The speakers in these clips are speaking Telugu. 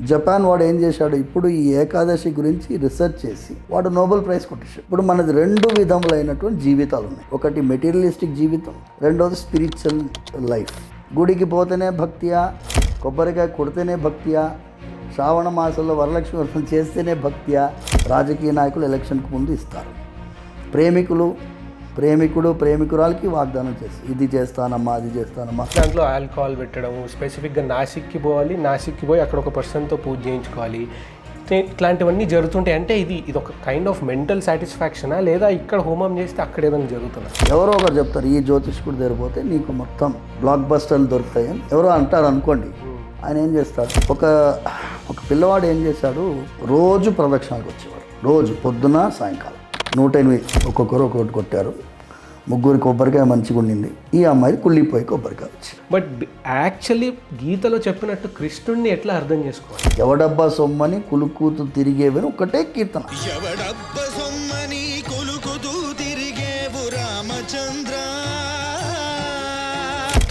జపాన్ వాడు ఏం చేశాడు, ఇప్పుడు ఈ ఏకాదశి గురించి రీసెర్చ్ చేసి వాడు నోబెల్ ప్రైజ్ కొట్టేశాడు. ఇప్పుడు మనది రెండు విధములైనటువంటి జీవితాలు ఉన్నాయి. ఒకటి మెటీరియలిస్టిక్ జీవితం, రెండోది స్పిరిచువల్ లైఫ్. గుడికి పోతేనే భక్తియా, కొబ్బరికాయ కొడితేనే భక్తియా, శ్రావణ మాసంలో వరలక్ష్మి వ్రతం చేస్తేనే భక్తియా, రాజకీయ నాయకులు ఎలక్షన్కి ముందు ఇస్తారు. ప్రేమికుడు ప్రేమికురాలకి వాగ్దానం చేసి ఇది చేస్తానమ్మా అది చేస్తానమ్మా. దాంట్లో ఆల్కహాల్ పెట్టడం, స్పెసిఫిక్గా నాసిక్కి పోయి అక్కడ ఒక పర్సన్తో పూజ చేయించుకోవాలి, ఇట్లాంటివన్నీ జరుగుతుంటాయి. అంటే ఇది ఒక కైండ్ ఆఫ్ మెంటల్ సాటిస్ఫాక్షనా, లేదా ఇక్కడ హోమం చేస్తే అక్కడ ఏదైనా జరుగుతుందా? ఎవరో ఒకరు చెప్తారు ఈ జ్యోతిష్కుడు జరిగిపోతే నీకు మొత్తం బ్లాక్ బస్టర్లు దొరుకుతాయని ఎవరో అంటారు అనుకోండి. ఆయన ఏం చేస్తాడు, ఒక పిల్లవాడు ఏం చేశాడు, రోజు ప్రదక్షిణాలకు వచ్చేవాడు. రోజు పొద్దున సాయంకాలం 108 ఒక్కొక్కరు ఒక్కొక్కటి కొట్టారు. ముగ్గురు కొబ్బరికాయ మంచిగా ఉండింది. ఈ అమ్మాయి కుళ్ళిపోయి కొబ్బరికాయ వచ్చి. బట్ యాక్చువల్లీ గీతలో చెప్పినట్టు కృష్ణుడిని ఎట్లా అర్థం చేసుకోవాలి? ఎవడబ్బా సొమ్మని కులుకుతూ తిరిగేవని ఒకటే కీర్తన.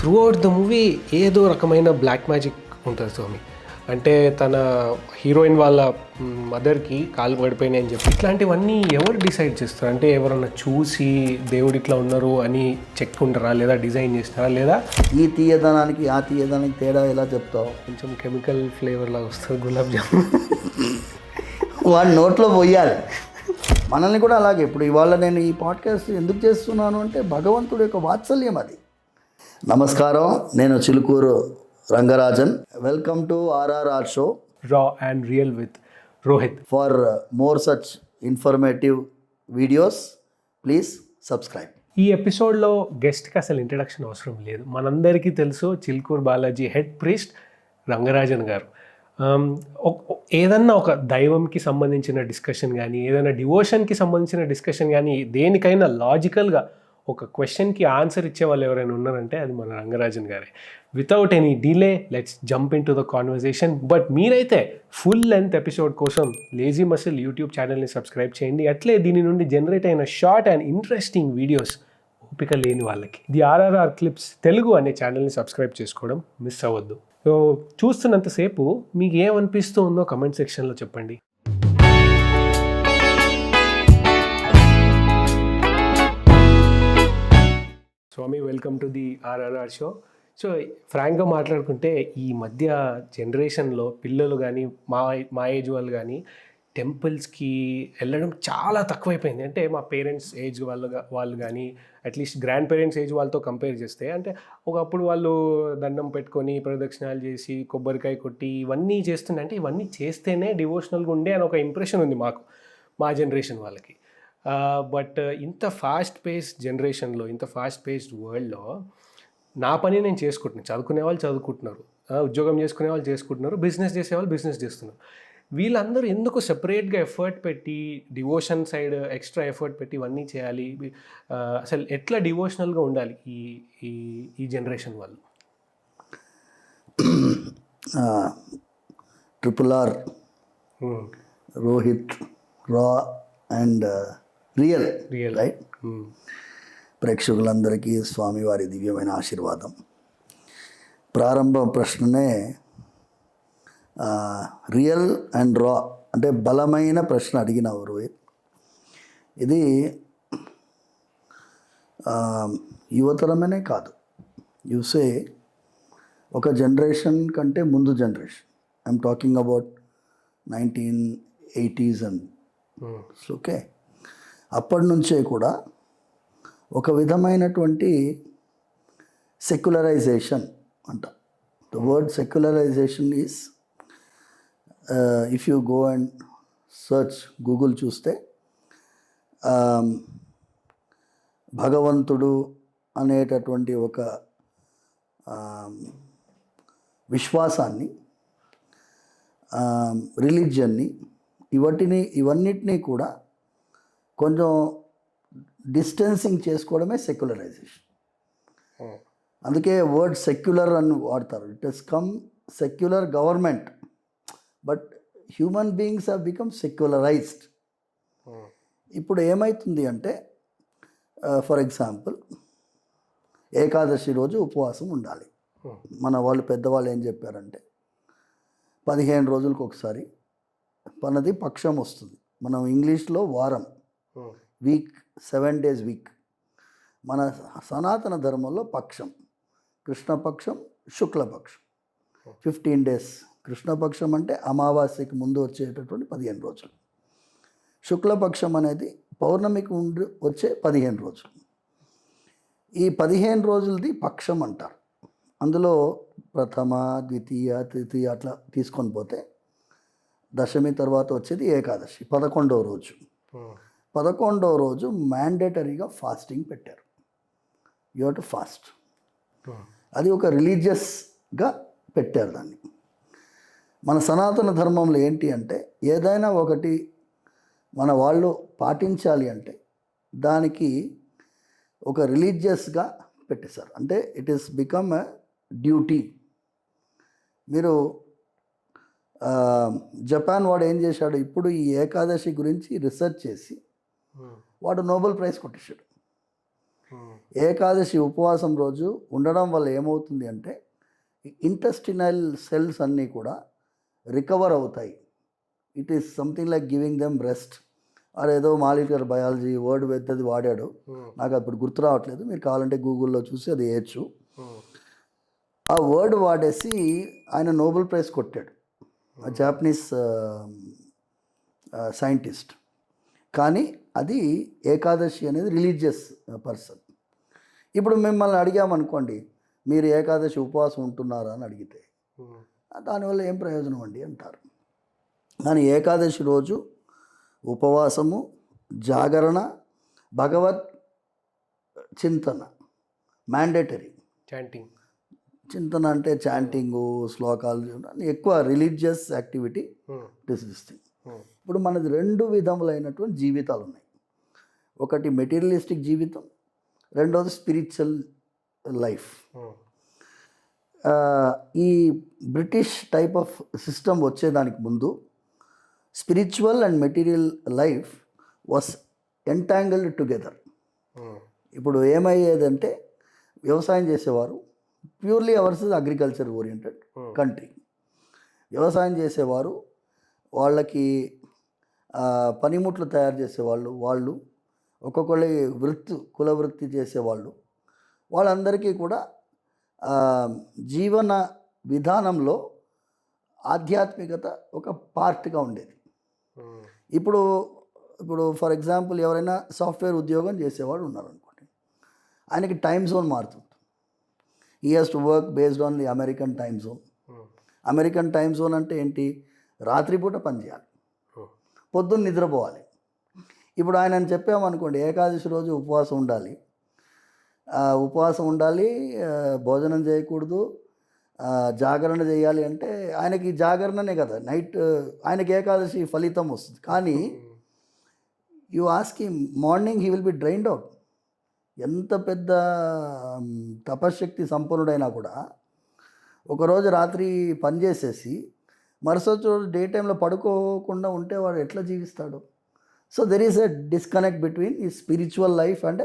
త్రూ అవుట్ ద మూవీ ఏదో రకమైన బ్లాక్ మ్యాజిక్ ఉంటుంది స్వామి. అంటే తన హీరోయిన్ వాళ్ళ మదర్కి కాలు పడిపోయినాయి అని చెప్పి ఇట్లాంటివన్నీ ఎవరు డిసైడ్ చేస్తారు? అంటే ఎవరన్నా చూసి దేవుడు ఇట్లా ఉన్నారు అని చెక్కుంటారా, లేదా డిజైన్ చేస్తారా, లేదా ఈ తీయదనానికి ఆ తీయదనానికి తేడా ఎలా చెప్తావు? కొంచెం కెమికల్ ఫ్లేవర్ లాగా వస్తుంది గులాబ్ జామున్. వాడి నోట్లో పోయాలి. మనల్ని కూడా అలాగే. ఇప్పుడు ఇవాళ నేను ఈ పాడ్కాస్ట్ ఎందుకు చేస్తున్నాను అంటే భగవంతుడి యొక్క వాత్సల్యం అది. నమస్కారం, నేను Chilkur Rangarajan. Welcome to RRR show, raw and real with Rohit. For more such informative videos please subscribe. ఈ ఎపిసోడ్లో గెస్ట్కి అసలు ఇంట్రడక్షన్ అవసరం లేదు. మనందరికీ తెలుసు చిలుకూరు బాలాజీ హెడ్ ప్రీస్ట్ రంగరాజన్ గారు. ఏదన్నా ఒక దైవంకి సంబంధించిన డిస్కషన్ కానీ, ఏదైనా డివోషన్కి సంబంధించిన డిస్కషన్ కానీ, దేనికైనా లాజికల్గా ఒక క్వశ్చన్కి ఆన్సర్ ఇచ్చే వాళ్ళు ఎవరైనా ఉన్నారంటే అది మన రంగరాజన్ గారే. Without any delay let's jump in to the conversation. But మీరైతే ఫుల్ లెంత్ ఎపిసోడ్ కోసం లేజీ మసిల్ యూట్యూబ్ ఛానల్ని సబ్స్క్రైబ్ చేయండి. అట్లే దీని నుండి జనరేట్ అయిన షార్ట్ అండ్ ఇంట్రెస్టింగ్ వీడియోస్ ఓపిక లేని వాళ్ళకి ది RRR క్లిప్స్ తెలుగు అనే ఛానల్ని సబ్స్క్రైబ్ చేసుకోవడం మిస్ అవ్వద్దు. సో చూస్తున్నంతసేపు మీకు ఏమనిపిస్తూ ఉందో కమెంట్ సెక్షన్లో చెప్పండి. Swami, welcome to the RRR show. So ఫ్రాంక్గా మాట్లాడుకుంటే ఈ మధ్య జనరేషన్లో పిల్లలు కానీ మా ఏజ్ వాళ్ళు కానీ టెంపుల్స్కి వెళ్ళడం చాలా తక్కువైపోయింది. అంటే మా పేరెంట్స్ ఏజ్ వాళ్ళు కానీ అట్లీస్ట్ గ్రాండ్ పేరెంట్స్ ఏజ్ వాళ్ళతో కంపేర్ చేస్తే, అంటే ఒకప్పుడు వాళ్ళు దండం పెట్టుకొని ప్రదక్షిణాలు చేసి కొబ్బరికాయ కొట్టి ఇవన్నీ చేస్తుండే. అంటే ఇవన్నీ చేస్తేనే డివోషనల్గా ఉండే అని ఒక ఇంప్రెషన్ ఉంది మా జనరేషన్ వాళ్ళకి. బట్ ఇంత ఫాస్ట్ పేస్డ్ జనరేషన్లో, ఇంత ఫాస్ట్ పేస్డ్ వరల్డ్లో నా పని నేను చేసుకుంటున్నాను. చదువుకునే వాళ్ళు చదువుకుంటున్నారు, ఉద్యోగం చేసుకునే వాళ్ళు చేసుకుంటున్నారు, బిజినెస్ చేసేవాళ్ళు బిజినెస్ చేస్తున్నారు. వీళ్ళందరూ ఎందుకు సెపరేట్గా ఎఫర్ట్ పెట్టి డివోషన్ సైడ్ ఎక్స్ట్రా ఎఫర్ట్ పెట్టి ఇవన్నీ చేయాలి? అసలు ఎట్లా డివోషనల్గా ఉండాలి ఈ జనరేషన్ వాళ్ళు? RRR, రోహిత్, రా అండ్ రియల్ రైట్. ప్రేక్షకులందరికీ స్వామివారి దివ్యమైన ఆశీర్వాదం. ప్రారంభ ప్రశ్ననే రియల్ అండ్ రా అంటే బలమైన ప్రశ్న అడిగినావు రోహిత్. ఇది యువతరమనే కాదు, యూసే ఒక జనరేషన్ కంటే ముందు generation. I'm talking about 1980s and okay. అప్పటి నుంచే కూడా ఒక విధమైనటువంటి సెక్యులరైజేషన్ అంట. The word secularisation is, if you go and search Google చూస్తే భగవంతుడు అనేటటువంటి ఒక విశ్వాసాన్ని, రిలీజియన్ని, ఇవన్నిటినీ కూడా కొంచెం డిస్టెన్సింగ్ చేసుకోవడమే సెక్యులరైజేషన్. అందుకే వర్డ్ సెక్యులర్ అని వాడతారు. It has come secular government, but human beings have become secularised. ఇప్పుడు ఏమవుతుంది అంటే, ఫర్ ఎగ్జాంపుల్ ఏకాదశి రోజు ఉపవాసం ఉండాలి. మన వాళ్ళు పెద్దవాళ్ళు ఏం చెప్పారంటే 15 రోజులకు ఒకసారి మనది పక్షం వస్తుంది. మనం ఇంగ్లీష్లో వారం, వీక్, 7 డేస్ వీక్. మన సనాతన ధర్మంలో పక్షం, కృష్ణపక్షం, శుక్లపక్షం, 15 డేస్. కృష్ణపక్షం అంటే అమావాస్యకి ముందు వచ్చేటటువంటి 15 రోజులు. శుక్లపక్షం అనేది పౌర్ణమికి ముందు వచ్చే 15 రోజులు. ఈ 15 రోజులది పక్షం అంటారు. అందులో ప్రథమ, ద్వితీయ, తృతీయ అట్లా తీసుకొని పోతే దశమి తర్వాత వచ్చేది ఏకాదశి, 11వ రోజు. 11వ రోజు మ్యాండేటరీగా ఫాస్టింగ్ పెట్టారు. You have to fast. అది ఒక రిలీజియస్గా పెట్టారు దాన్ని. మన సనాతన ధర్మంలో ఏంటి అంటే ఏదైనా ఒకటి మన వాళ్ళు పాటించాలి అంటే దానికి ఒక రిలీజియస్గా పెట్టేశారు. అంటే it is become a duty. మీరు జపాన్ వాడు ఏం చేశాడు, ఇప్పుడు ఈ ఏకాదశి గురించి రీసెర్చ్ చేసి వాడు నోబెల్ ప్రైజ్ కొట్టేశాడు. ఏకాదశి ఉపవాసం రోజు ఉండడం వల్ల ఏమవుతుంది అంటే ఇంటెస్టినల్ సెల్స్ అన్నీ కూడా రికవర్ అవుతాయి. It is something like giving them rest. అదేదో మాలిక్యులర్ బయాలజీ వర్డ్ పెద్దది వాడాడు, నాకు అప్పుడు గుర్తు రావట్లేదు. మీరు కావాలంటే గూగుల్లో చూసి అది వేయచ్చు. ఆ వర్డ్ వాడేసి ఆయన నోబెల్ ప్రైజ్ కొట్టాడు, జాపనీస్ సైంటిస్ట్. కానీ అది ఏకాదశి అనేది రిలీజియస్ పర్సన్. ఇప్పుడు మిమ్మల్ని అడిగామనుకోండి, మీరు ఏకాదశి ఉపవాసం ఉంటున్నారా అని అడిగితే దానివల్ల ఏం ప్రయోజనం అండి అంటారు. కానీ ఏకాదశి రోజు ఉపవాసము, జాగరణ, భగవత్ చింతన మ్యాండేటరీ. చాంటింగ్, చింతన అంటే చాంటింగు, శ్లోకాలు, ఎక్కువ రిలీజియస్ యాక్టివిటీ దిస్ థింగ్. ఇప్పుడు మనది 2 విధములైనటువంటి జీవితాలు ఉన్నాయి. ఒకటి మెటీరియలిస్టిక్ జీవితం, రెండోది స్పిరిచువల్ లైఫ్. ఈ బ్రిటిష్ టైప్ ఆఫ్ సిస్టమ్ వచ్చేదానికి ముందు spiritual and material life was entangled together. ఇప్పుడు ఏమయ్యేదంటే వ్యవసాయం చేసేవారు, purely hours agriculture oriented country. వ్యవసాయం చేసేవారు, వాళ్ళకి పనిముట్లు తయారు చేసేవాళ్ళు, వాళ్ళు ఒక్కొక్కళ్ళ కుల వృత్తి చేసేవాళ్ళు, వాళ్ళందరికీ కూడా జీవన విధానంలో ఆధ్యాత్మికత ఒక పార్ట్గా ఉండేది. ఇప్పుడు ఫర్ ఎగ్జాంపుల్ ఎవరైనా సాఫ్ట్వేర్ ఉద్యోగం చేసేవాడు ఉన్నారనుకోండి, ఆయనకి టైం జోన్ మారుతుంది. He has to work based on the American time zone. American time zone అంటే ఏంటి, రాత్రిపూట పనిచేయాలి, పొద్దున్న నిద్రపోవాలి. ఇప్పుడు ఆయనని చెప్పామనుకోండి, ఏకాదశి రోజు ఉపవాసం ఉండాలి, భోజనం చేయకూడదు, జాగరణ చేయాలి అంటే ఆయనకి జాగరణనే కదా నైట్, ఆయనకి ఏకాదశి ఫలితం వస్తుంది. కానీ you ask him morning he will be drained out. ఎంత పెద్ద తపశ్శక్తి సంపన్నుడైనా కూడా ఒకరోజు రాత్రి పనిచేసేసి మరుసటి రోజు డే టైంలో పడుకోకుండా ఉంటే వాడు ఎట్లా జీవిస్తాడు? So there is a disconnect between ఈ spiritual life and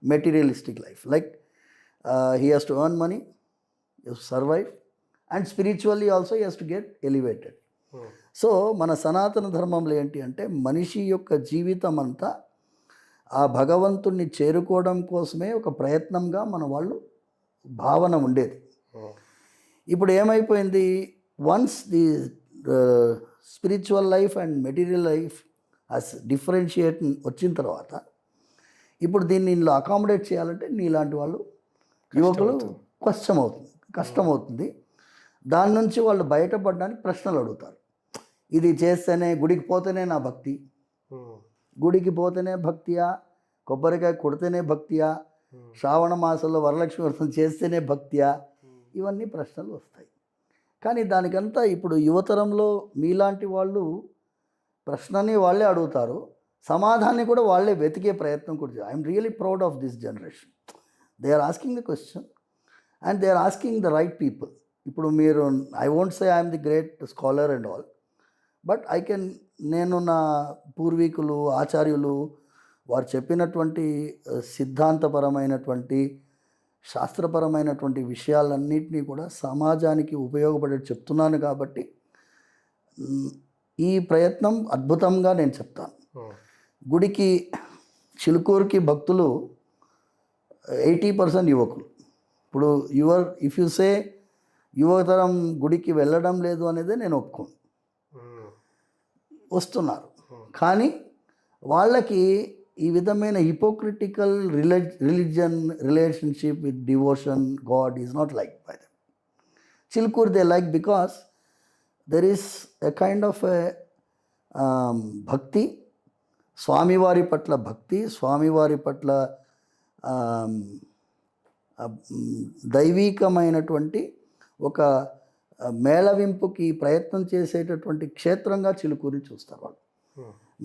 materialistic life. Like he has to earn money, survive, and spiritually also he has to get elevated. So మన సనాతన ధర్మంలో ఏంటి అంటే మనిషి యొక్క జీవితం అంతా ఆ భగవంతుణ్ణి చేరుకోవడం కోసమే ఒక ప్రయత్నంగా మన వాళ్ళు భావన ఉండేది. ఇప్పుడు ఏమైపోయింది, once the spiritual life and material life as differentiate వచ్చిన తర్వాత ఇప్పుడు దీన్ని ఇందులో అకామిడేట్ చేయాలంటే నీలాంటి వాళ్ళు యువకులు కష్టమవుతుంది. దాని నుంచి వాళ్ళు బయటపడడానికి ప్రశ్నలు అడుగుతారు. ఇది చేస్తేనే, గుడికి పోతేనే నా భక్తి, గుడికి పోతేనే భక్తియా, కొబ్బరికాయ కొడితేనే భక్తియా, శ్రావణ మాసంలో వరలక్ష్మి వ్రతం చేస్తేనే భక్తియా, ఇవన్నీ ప్రశ్నలు వస్తాయి. కానీ దానికంతా ఇప్పుడు యువతరంలో మీలాంటి వాళ్ళు ప్రశ్నని వాళ్ళే అడుగుతారు, సమాధానాన్ని కూడా వాళ్ళే వెతికే ప్రయత్నం కూడా చేయాలి. I'm really proud of this generation. They are asking the question and they are asking the right people. ఇప్పుడు మీరు, I won't say I'm the great scholar and all, but నేను నా పూర్వీకులు, ఆచార్యులు వారు చెప్పినటువంటి సిద్ధాంతపరమైనటువంటి, శాస్త్రపరమైనటువంటి విషయాలన్నింటినీ కూడా సమాజానికి ఉపయోగపడేది చెప్తున్నాను. కాబట్టి ఈ ప్రయత్నం అద్భుతంగా నేను చెప్తాను. గుడికి చిలుకూరుకి భక్తులు 80% యువకులు. ఇప్పుడు ఇఫ్ యు సే యువతరం గుడికి వెళ్ళడం లేదు అనేది నేను ఒప్పుకోను. వస్తున్నారు, కానీ వాళ్ళకి ఈ విధమైన hypocritical religion relationship with devotion God is not like by them. Chilkur they like because there is a kind of bhakti, స్వామివారి పట్ల భక్తి, స్వామివారి పట్ల దైవీకమైనటువంటి ఒక మేళవింపుకి ప్రయత్నం చేసేటటువంటి క్షేత్రంగా చిలుకూరి చూస్తారు వాళ్ళు.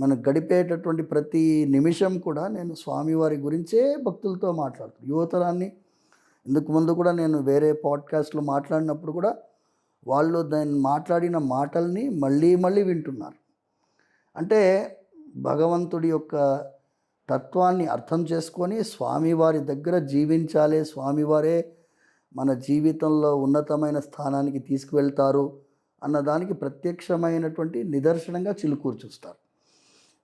మనకు గడిపేటటువంటి ప్రతి నిమిషం కూడా నేను స్వామివారి గురించే భక్తులతో మాట్లాడుతాను. యువతరాన్ని ఇందుకు ముందు కూడా నేను వేరే పాడ్కాస్ట్లో మాట్లాడినప్పుడు కూడా వాళ్ళు దాన్ని మాట్లాడిన మాటల్ని మళ్ళీ మళ్ళీ వింటున్నారు. అంటే భగవంతుడి యొక్క తత్వాన్ని అర్థం చేసుకొని స్వామివారి దగ్గర జీవించాలి, స్వామివారే మన జీవితంలో ఉన్నతమైన స్థానానికి తీసుకువెళ్తారు అన్నదానికి ప్రత్యక్షమైనటువంటి నిదర్శనంగా చిలుకూరు చూస్తారు.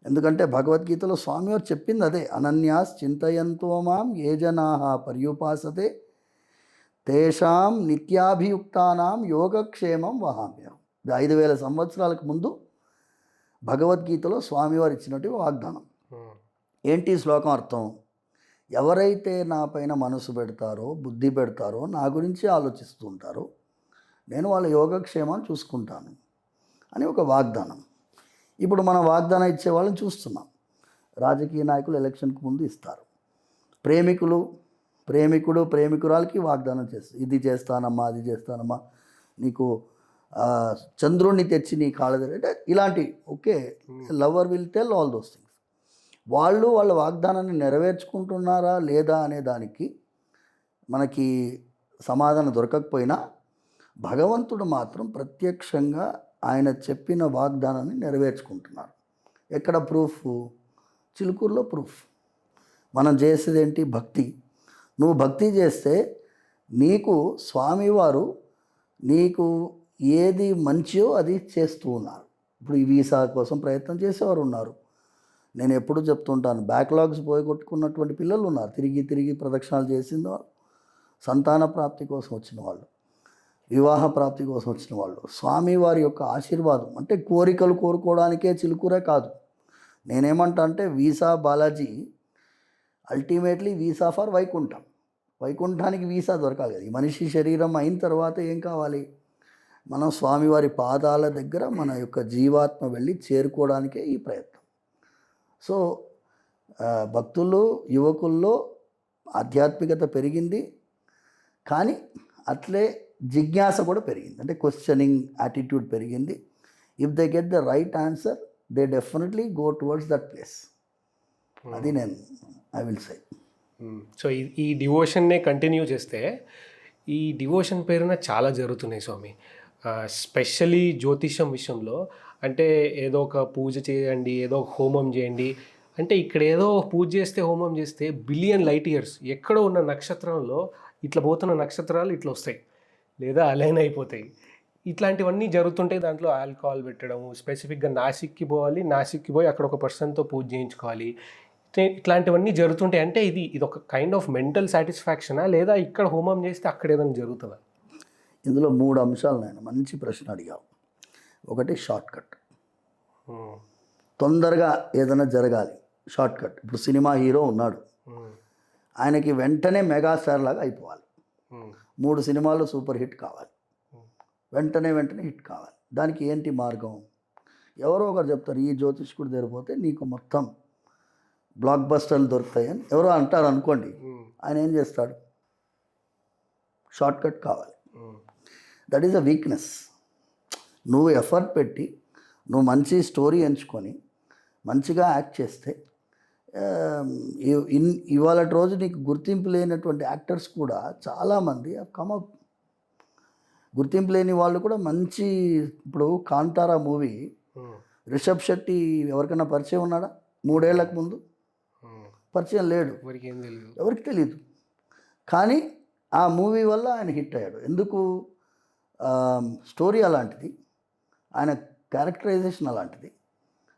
ఎందుకంటే భగవద్గీతలో స్వామివారు చెప్పింది అదే, అనన్యాస్ చింతయంతో మాం ఏ జనాః పర్యుపాసతే తేషాం నిత్యాభియుక్తానాం యోగక్షేమం వహామ్యహం. 5,000 సంవత్సరాలకు ముందు భగవద్గీతలో స్వామివారు ఇచ్చినటువంటి వాగ్దానం. ఏంటి శ్లోకం అర్థం? ఎవరైతే నా పైన మనసు పెడతారో, బుద్ధి పెడతారో, నా గురించి ఆలోచిస్తూ ఉంటారో, నేను వాళ్ళ యోగక్షేమాన్ని చూసుకుంటాను అని ఒక వాగ్దానం. ఇప్పుడు మనం వాగ్దానం ఇచ్చే వాళ్ళని చూస్తున్నాం. రాజకీయ నాయకులు ఎలక్షన్కి ముందు ఇస్తారు. ప్రేమికుడు ప్రేమికురాలకి వాగ్దానం చేస్తారు, ఇది చేస్తానమ్మా, అది చేస్తానమ్మా, నీకు చంద్రుణ్ణి తెచ్చి నీ కాళ్ళ దగ్గర, అంటే ఇలాంటి okay, lover will tell all those things. వాళ్ళు వాళ్ళ వాగ్దానాన్ని నెరవేర్చుకుంటున్నారా లేదా అనే దానికి మనకి సమాధానం దొరకకపోయినా భగవంతుడు మాత్రం ప్రత్యక్షంగా ఆయన చెప్పిన వాగ్దానాన్ని నెరవేర్చుకుంటున్నారు. ఎక్కడ ప్రూఫ్? చిలుకూరులో ప్రూఫ్. మనం చేసేది ఏంటి? భక్తి. నువ్వు భక్తి చేస్తే నీకు స్వామివారు నీకు ఏది మంచియో అది చేస్తూ ఉన్నారు. ఇప్పుడు ఈ వీసా కోసం ప్రయత్నం చేసేవారు ఉన్నారు. నేను ఎప్పుడు చెప్తుంటాను, బ్యాక్లాగ్స్ పోయగొట్టుకున్నటువంటి పిల్లలు ఉన్నారు, తిరిగి ప్రదక్షిణాలు చేసిన వాళ్ళు, సంతాన ప్రాప్తి కోసం వచ్చిన వాళ్ళు, వివాహ ప్రాప్తి కోసం వచ్చిన వాళ్ళు. స్వామివారి యొక్క ఆశీర్వాదం అంటే కోరికలు కోరుకోవడానికే చిలుకూరే కాదు. నేనేమంటా అంటే visa Balaji ultimately visa for Vaikuntham. వైకుంఠానికి వీసా దొరకాలి కదా. ఈ మనిషి శరీరం అయిన తర్వాత ఏం కావాలి? మనం స్వామివారి పాదాల దగ్గర మన యొక్క జీవాత్మ వెళ్ళి చేరుకోవడానికే ఈ ప్రయత్నం. సో భక్తులు, యువకుల్లో ఆధ్యాత్మికత పెరిగింది, కానీ అట్లే జిజ్ఞాస కూడా పెరిగింది. అంటే క్వశ్చనింగ్ యాటిట్యూడ్ పెరిగింది. If they get the right answer they definitely go towards that place. అది నేను ఐ విల్ సే. సో ఈ డివోషన్నే కంటిన్యూ చేస్తే ఈ డివోషన్ పేరున చాలా జరుగుతున్నాయి స్వామి. స్పెషలీ జ్యోతిషం విషయంలో అంటే ఏదో ఒక పూజ చేయండి, ఏదో ఒక హోమం చేయండి అంటే ఇక్కడ ఏదో పూజ చేస్తే, హోమం చేస్తే బిలియన్ లైట్ ఇయర్స్ ఎక్కడో ఉన్న నక్షత్రంలో ఇట్లా పోతున్న నక్షత్రాలు ఇట్లా వస్తాయి లేదా అలైన్ అయిపోతాయి. ఇట్లాంటివన్నీ జరుగుతుంటాయి. దాంట్లో ఆల్కహాల్ పెట్టడము, స్పెసిఫిక్గా నాసిక్కి పోయి అక్కడ ఒక పర్సన్తో పూజ చేయించుకోవాలి, ఇట్లాంటివన్నీ జరుగుతుంటాయి. అంటే ఇది ఒక కైండ్ ఆఫ్ మెంటల్ సాటిస్ఫాక్షనా లేదా ఇక్కడ హోమం చేస్తే అక్కడ ఏదైనా జరుగుతుందా? ఇందులో 3 అంశాలు. నేను మంచి ప్రశ్న అడిగావు. ఒకటి షార్ట్ కట్, తొందరగా ఏదైనా జరగాలి, షార్ట్ కట్. ఇప్పుడు సినిమా హీరో ఉన్నాడు, ఆయనకి వెంటనే మెగాస్టార్ లాగా అయిపోవాలి. 3 సినిమాలు సూపర్ హిట్ కావాలి, వెంటనే హిట్ కావాలి. దానికి ఏంటి మార్గం? ఎవరో ఒకరు చెప్తారు, ఈ జ్యోతిష్కుడు తెరిపోతే నీకు మొత్తం బ్లాక్ బస్టర్లు దొరుకుతాయని ఎవరో అంటారు అనుకోండి. ఆయన ఏం చేస్తాడు? షార్ట్ కట్ కావాలి. That is a weakness. నువ్వు ఎఫర్ట్ పెట్టి నువ్వు మంచి స్టోరీ ఎంచుకొని మంచిగా యాక్ట్ చేస్తే ఇవాళ రోజు నీకు గుర్తింపు లేనటువంటి యాక్టర్స్ కూడా చాలామంది కమప్. గుర్తింపు లేని వాళ్ళు కూడా మంచి, ఇప్పుడు కాంతారా మూవీ రిషబ్ శెట్టి ఎవరికైనా పరిచయం ఉన్నాడా? 3 ఏళ్లకు ముందు పరిచయం లేడు, ఎవరికి తెలియదు. కానీ ఆ మూవీ వల్ల ఆయన హిట్ అయ్యాడు. ఎందుకు? స్టోరీ అలాంటిది. ఆయన క్యారెక్టరైజేషన్ అలాంటిది.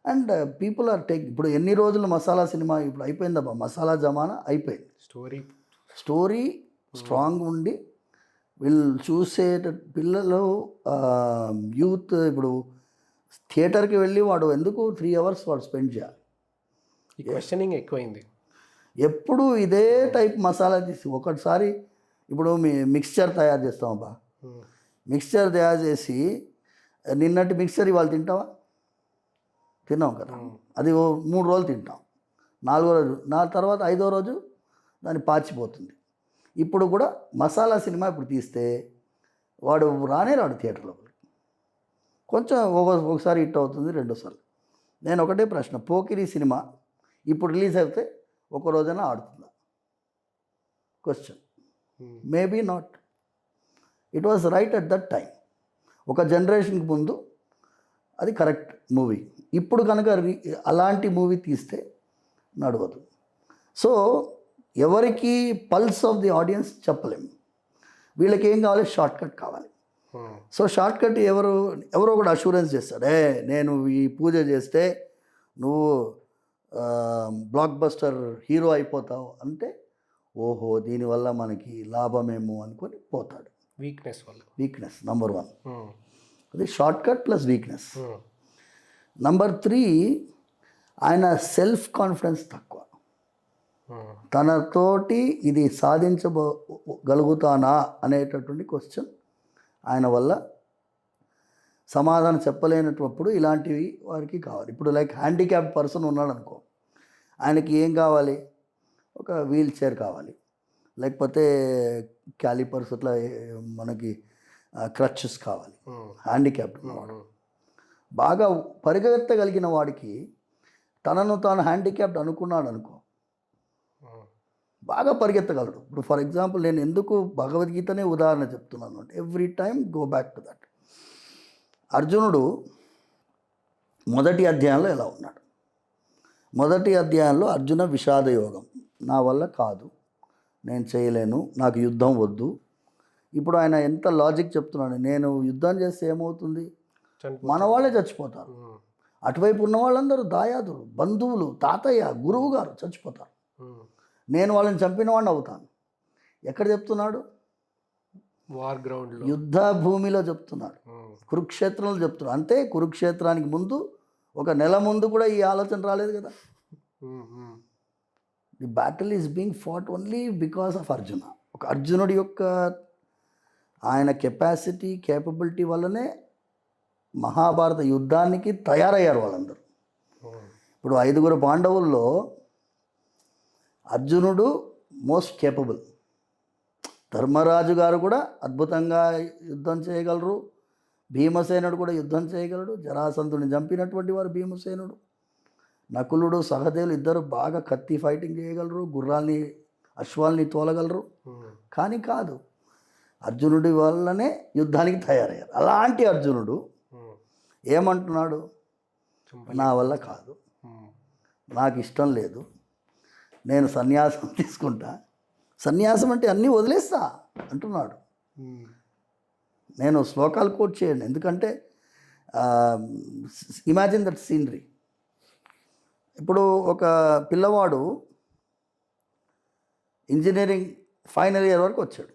And people are take. ఇప్పుడు ఎన్ని రోజులు మసాలా సినిమా ఇప్పుడు అయిపోయిందబ్బా, మసాలా జమానా అయిపోయింది. స్టోరీ స్ట్రాంగ్ ఉండి వీళ్ళు చూసే పిల్లలు, యూత్ ఇప్పుడు థియేటర్కి వెళ్ళి వాడు ఎందుకు 3 hours వాడు స్పెండ్ చేయాలి? ఈ క్వశ్చనింగ్ ఎక్కువైంది. ఎప్పుడు ఇదే టైప్ మసాలా తీసి ఒకటిసారి ఇప్పుడు మిక్స్చర్ తయారు చేస్తామబ్బా, మిక్స్చర్ తయారు చేసి నిన్నటి మిక్స్చర్ ఇవాళ తింటావా? తిన్నాం కదా. అది 3 రోజులు తింటాం, 4వ రోజు తర్వాత 5వ రోజు దాన్ని పాచిపోతుంది. ఇప్పుడు కూడా మసాలా సినిమా ఇప్పుడు తీస్తే వాడు రాడు థియేటర్లో. కొంచెం ఒకసారి హిట్ అవుతుంది, రెండోసారి. నేను ఒకటే ప్రశ్న, పోకిరి సినిమా ఇప్పుడు రిలీజ్ అయితే ఒక రోజైనా ఆడుతుందా? Question. Maybe not. It was right at that time. ఒక జనరేషన్కి ముందు అది కరెక్ట్ మూవీ. ఇప్పుడు కనుక అలాంటి మూవీ తీస్తే నడవదు. సో ఎవరికి పల్స్ ఆఫ్ ది ఆడియన్స్ చెప్పలేము. వీళ్ళకి ఏం కావాలి? షార్ట్ కట్ కావాలి. సో షార్ట్ కట్ ఎవరో కూడా అష్యూరెన్స్ చేస్తాడు, నేను ఈ పూజ చేస్తే నువ్వు బ్లాక్ బస్టర్ హీరో అయిపోతావు అంటే, ఓహో దీనివల్ల మనకి లాభమేమో అనుకొని పోతాడు. Weakness number 1. అది short cut plus weakness. Number 3, ఆయన సెల్ఫ్ కాన్ఫిడెన్స్ తక్కువ. తనతోటి ఇది సాధించగలుగుతానా అనేటటువంటి క్వశ్చన్ ఆయన వల్ల సమాధానం చెప్పలేనప్పుడు ఇలాంటివి వారికి కావాలి. ఇప్పుడు లైక్ హ్యాండిక్యాప్డ్ పర్సన్ ఉన్నాడు అనుకో, ఆయనకి ఏం కావాలి? ఒక వీల్ చైర్ కావాలి, లేకపోతే క్యాలిపర్స్, అట్లా మనకి క్రచెస్ కావాలి. హ్యాండిక్యాప్డ్ ఉన్నవాడు, బాగా పరిగెత్తగలిగిన వాడికి తనను తాను హ్యాండిక్యాప్డ్ అనుకున్నాడు అనుకో, బాగా పరిగెత్తగలడు. ఇప్పుడు ఫర్ ఎగ్జాంపుల్ నేను ఎందుకు భగవద్గీతనే ఉదాహరణ చెప్తున్నాను అంటే, every time go back to that. అర్జునుడు మొదటి అధ్యాయంలో ఎలా ఉన్నాడు? మొదటి అధ్యాయంలో అర్జున విషాద యోగం, నా వల్ల కాదు, నేను చేయలేను, నాకు యుద్ధం వద్దు. ఇప్పుడు ఆయన ఎంత లాజిక్ చెప్తున్నాడు, నేను యుద్ధం చేస్తే ఏమవుతుంది? మన వాళ్ళే చచ్చిపోతారు. అటువైపు ఉన్న వాళ్ళందరూ దాయాదులు, బంధువులు, తాతయ్య, గురువు గారు చచ్చిపోతారు. నేను వాళ్ళని చంపిన వాడిని అవుతాను. ఎక్కడ చెప్తున్నాడు? వార్ గ్రౌండ్, యుద్ధ భూమిలో చెప్తున్నాడు, కురుక్షేత్రంలో చెప్తున్నాడు. అంటే కురుక్షేత్రానికి ముందు 1 నెల ముందు కూడా ఈ ఆలోచన రాలేదు కదా. The battle is being fought only because of Arjuna. ఒక అర్జునుడి యొక్క ఆయన కెపాసిటీ, కేపబిలిటీ వల్లనే మహాభారత యుద్ధానికి తయారయ్యారు వాళ్ళందరూ. ఇప్పుడు 5 పాండవుల్లో అర్జునుడు మోస్ట్ కేపబుల్. ధర్మరాజు గారు కూడా అద్భుతంగా యుద్ధం చేయగలరు, భీమసేనుడు కూడా యుద్ధం చేయగలడు. జరాసంధుని చంపినటువంటి వారు భీమసేనుడు. నకులుడు, సహదేవులు ఇద్దరు బాగా కత్తి ఫైటింగ్ చేయగలరు, గుర్రాల్ని, అశ్వాల్ని తోలగలరు. కానీ కాదు, అర్జునుడి వల్లనే యుద్ధానికి తయారయ్యారు. అలాంటి అర్జునుడు ఏమంటున్నాడు? నా వల్ల కాదు, నాకు ఇష్టం లేదు, నేను సన్యాసం తీసుకుంటా. సన్యాసం అంటే అన్నీ వదిలేస్తా అంటున్నాడు. నేను శ్లోకాలు కోట్ చేయండి, ఎందుకంటే ఇమాజిన్ దట్ సీనరీ. ఇప్పుడు ఒక పిల్లవాడు ఇంజనీరింగ్ ఫైనల్ ఇయర్ వరకు వచ్చాడు,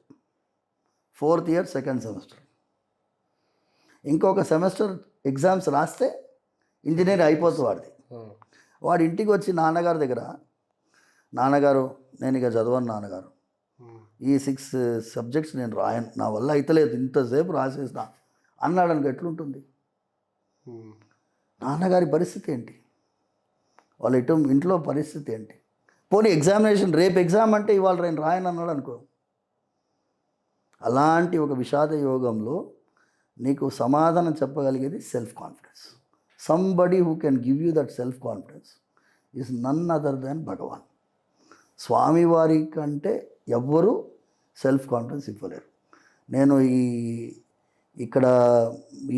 4th year 2nd semester. ఇంకొక సెమిస్టర్ ఎగ్జామ్స్ రాస్తే ఇంజనీర్ అయిపోతుంది వాడిది. వాడు ఇంటికి వచ్చి నాన్నగారి దగ్గర, నాన్నగారు నేను ఇక చదవను నాన్నగారు, ఈ 6 subjects నేను రాయను, నా వల్ల అయితలేదు, ఇంతసేపు రాసేసిన అన్నాడు అనుకో, ఎట్లుంటుంది? నాన్నగారి పరిస్థితి ఏంటి? వాళ్ళ ఇంట్లో పరిస్థితి ఏంటి? పోనీ ఎగ్జామినేషన్ రేపు ఎగ్జామ్ అంటే ఇవాళ నేను రాయను అన్నాడు అనుకో. అలాంటి ఒక విషాద యోగంలో నీకు సమాధానం చెప్పగలిగేది self confidence. Somebody who can give you that self confidence is none other than Bhagwan. స్వామివారి కంటే ఎవ్వరూ సెల్ఫ్ కాన్ఫిడెన్స్ ఇవ్వలేరు. నేను ఇక్కడ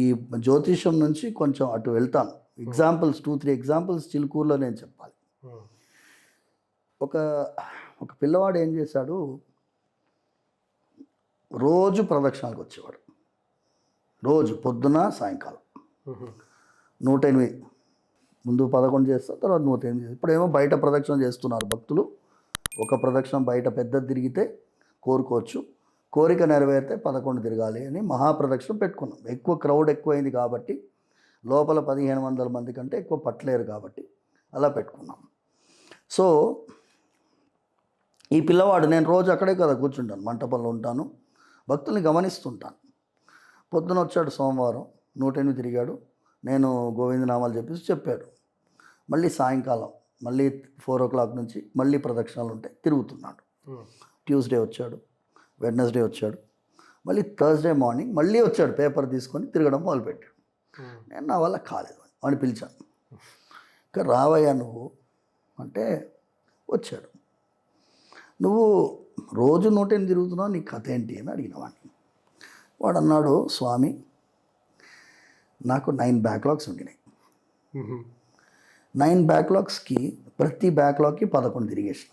ఈ జ్యోతిషం నుంచి కొంచెం అటు వెళ్తాను. ఎగ్జాంపుల్స్ 2-3 ఎగ్జాంపుల్స్ చిలుకూరులో నేను చెప్పాలి. ఒక పిల్లవాడు ఏం చేశాడు, రోజు ప్రదక్షిణాలకు వచ్చేవాడు, రోజు పొద్దున సాయంకాలం. 108 ముందు 11 చేస్తారు, తర్వాత 108. ఇప్పుడేమో బయట ప్రదక్షిణ చేస్తున్నారు భక్తులు. ఒక ప్రదక్షిణ బయట పెద్దది తిరిగితే కోరుకోవచ్చు, కోరిక నెరవేరితే 11 తిరగాలి అని మహాప్రదక్షిణ పెట్టుకున్నాం. ఎక్కువ క్రౌడ్ ఎక్కువైంది కాబట్టి, లోపల 1500 మంది కంటే ఎక్కువ పట్టలేరు కాబట్టి అలా పెట్టుకున్నాం. సో ఈ పిల్లవాడు, నేను రోజు అక్కడే కదా కూర్చుంటాను, మంటపంలో ఉంటాను, భక్తుల్ని గమనిస్తుంటాను. పొద్దున వచ్చాడు సోమవారం, 108 తిరిగాడు, నేను గోవిందనామాలు చెప్పాడు. మళ్ళీ సాయంకాలం మళ్ళీ 4 o'clock నుంచి మళ్ళీ ప్రదక్షిణాలు ఉంటాయి, తిరుగుతున్నాడు. ట్యూస్డే వచ్చాడు, వెడ్నెస్డే వచ్చాడు, మళ్ళీ థర్స్డే మార్నింగ్ మళ్ళీ వచ్చాడు, పేపర్ తీసుకొని తిరగడం మొదలుపెట్టాడు. నేను నా వల్ల కాలేదు అని పిలిచాను. ఇంకా రావయ్యా నువ్వు అంటే వచ్చాడు. నువ్వు రోజు 108 తిరుగుతున్నావు, నీ కథ ఏంటి అని అడిగిన వాడిని. వాడు అన్నాడు, స్వామి నాకు 9 బ్యాక్లాగ్స్ ఉండినాయి. 9 బ్యాక్లాగ్స్కి ప్రతి బ్యాక్లాగ్కి 11 తిరిగేసిన.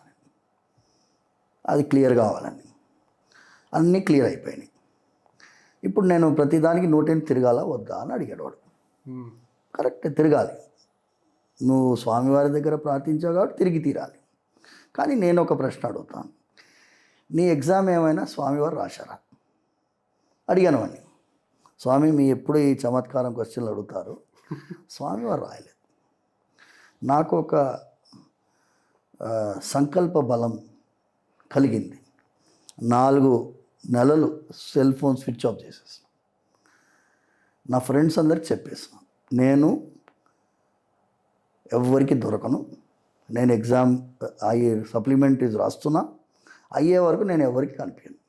అది క్లియర్ కావాలని అన్నీ క్లియర్ అయిపోయినాయి. ఇప్పుడు నేను ప్రతిదానికి 108 తిరగాలా వద్దా అని అడిగాడు వాడు. కరెక్టే, తిరగాలి. నువ్వు స్వామివారి దగ్గర ప్రార్థించావు కాబట్టి తిరిగి తీరాలి. కానీ నేను ఒక ప్రశ్న అడుగుతాను, నీ ఎగ్జామ్ ఏమైనా స్వామివారు రాశారా అడిగాను వాడిని. స్వామి మీ ఎప్పుడు ఈ చమత్కారం క్వశ్చన్లు అడుగుతారు, స్వామివారు రాయలేదు. నాకు ఒక సంకల్ప బలం కలిగింది. 4 నెలలు సెల్ ఫోన్ స్విచ్ ఆఫ్ చేసేసాను. నా ఫ్రెండ్స్ అందరికి చెప్పేసాను, నేను ఎవరికి దొరకను, నేను ఎగ్జామ్ అయ్యే సప్లిమెంటరీస్ రాస్తున్నా, అయ్యే వరకు నేను ఎవరికి కనిపించను,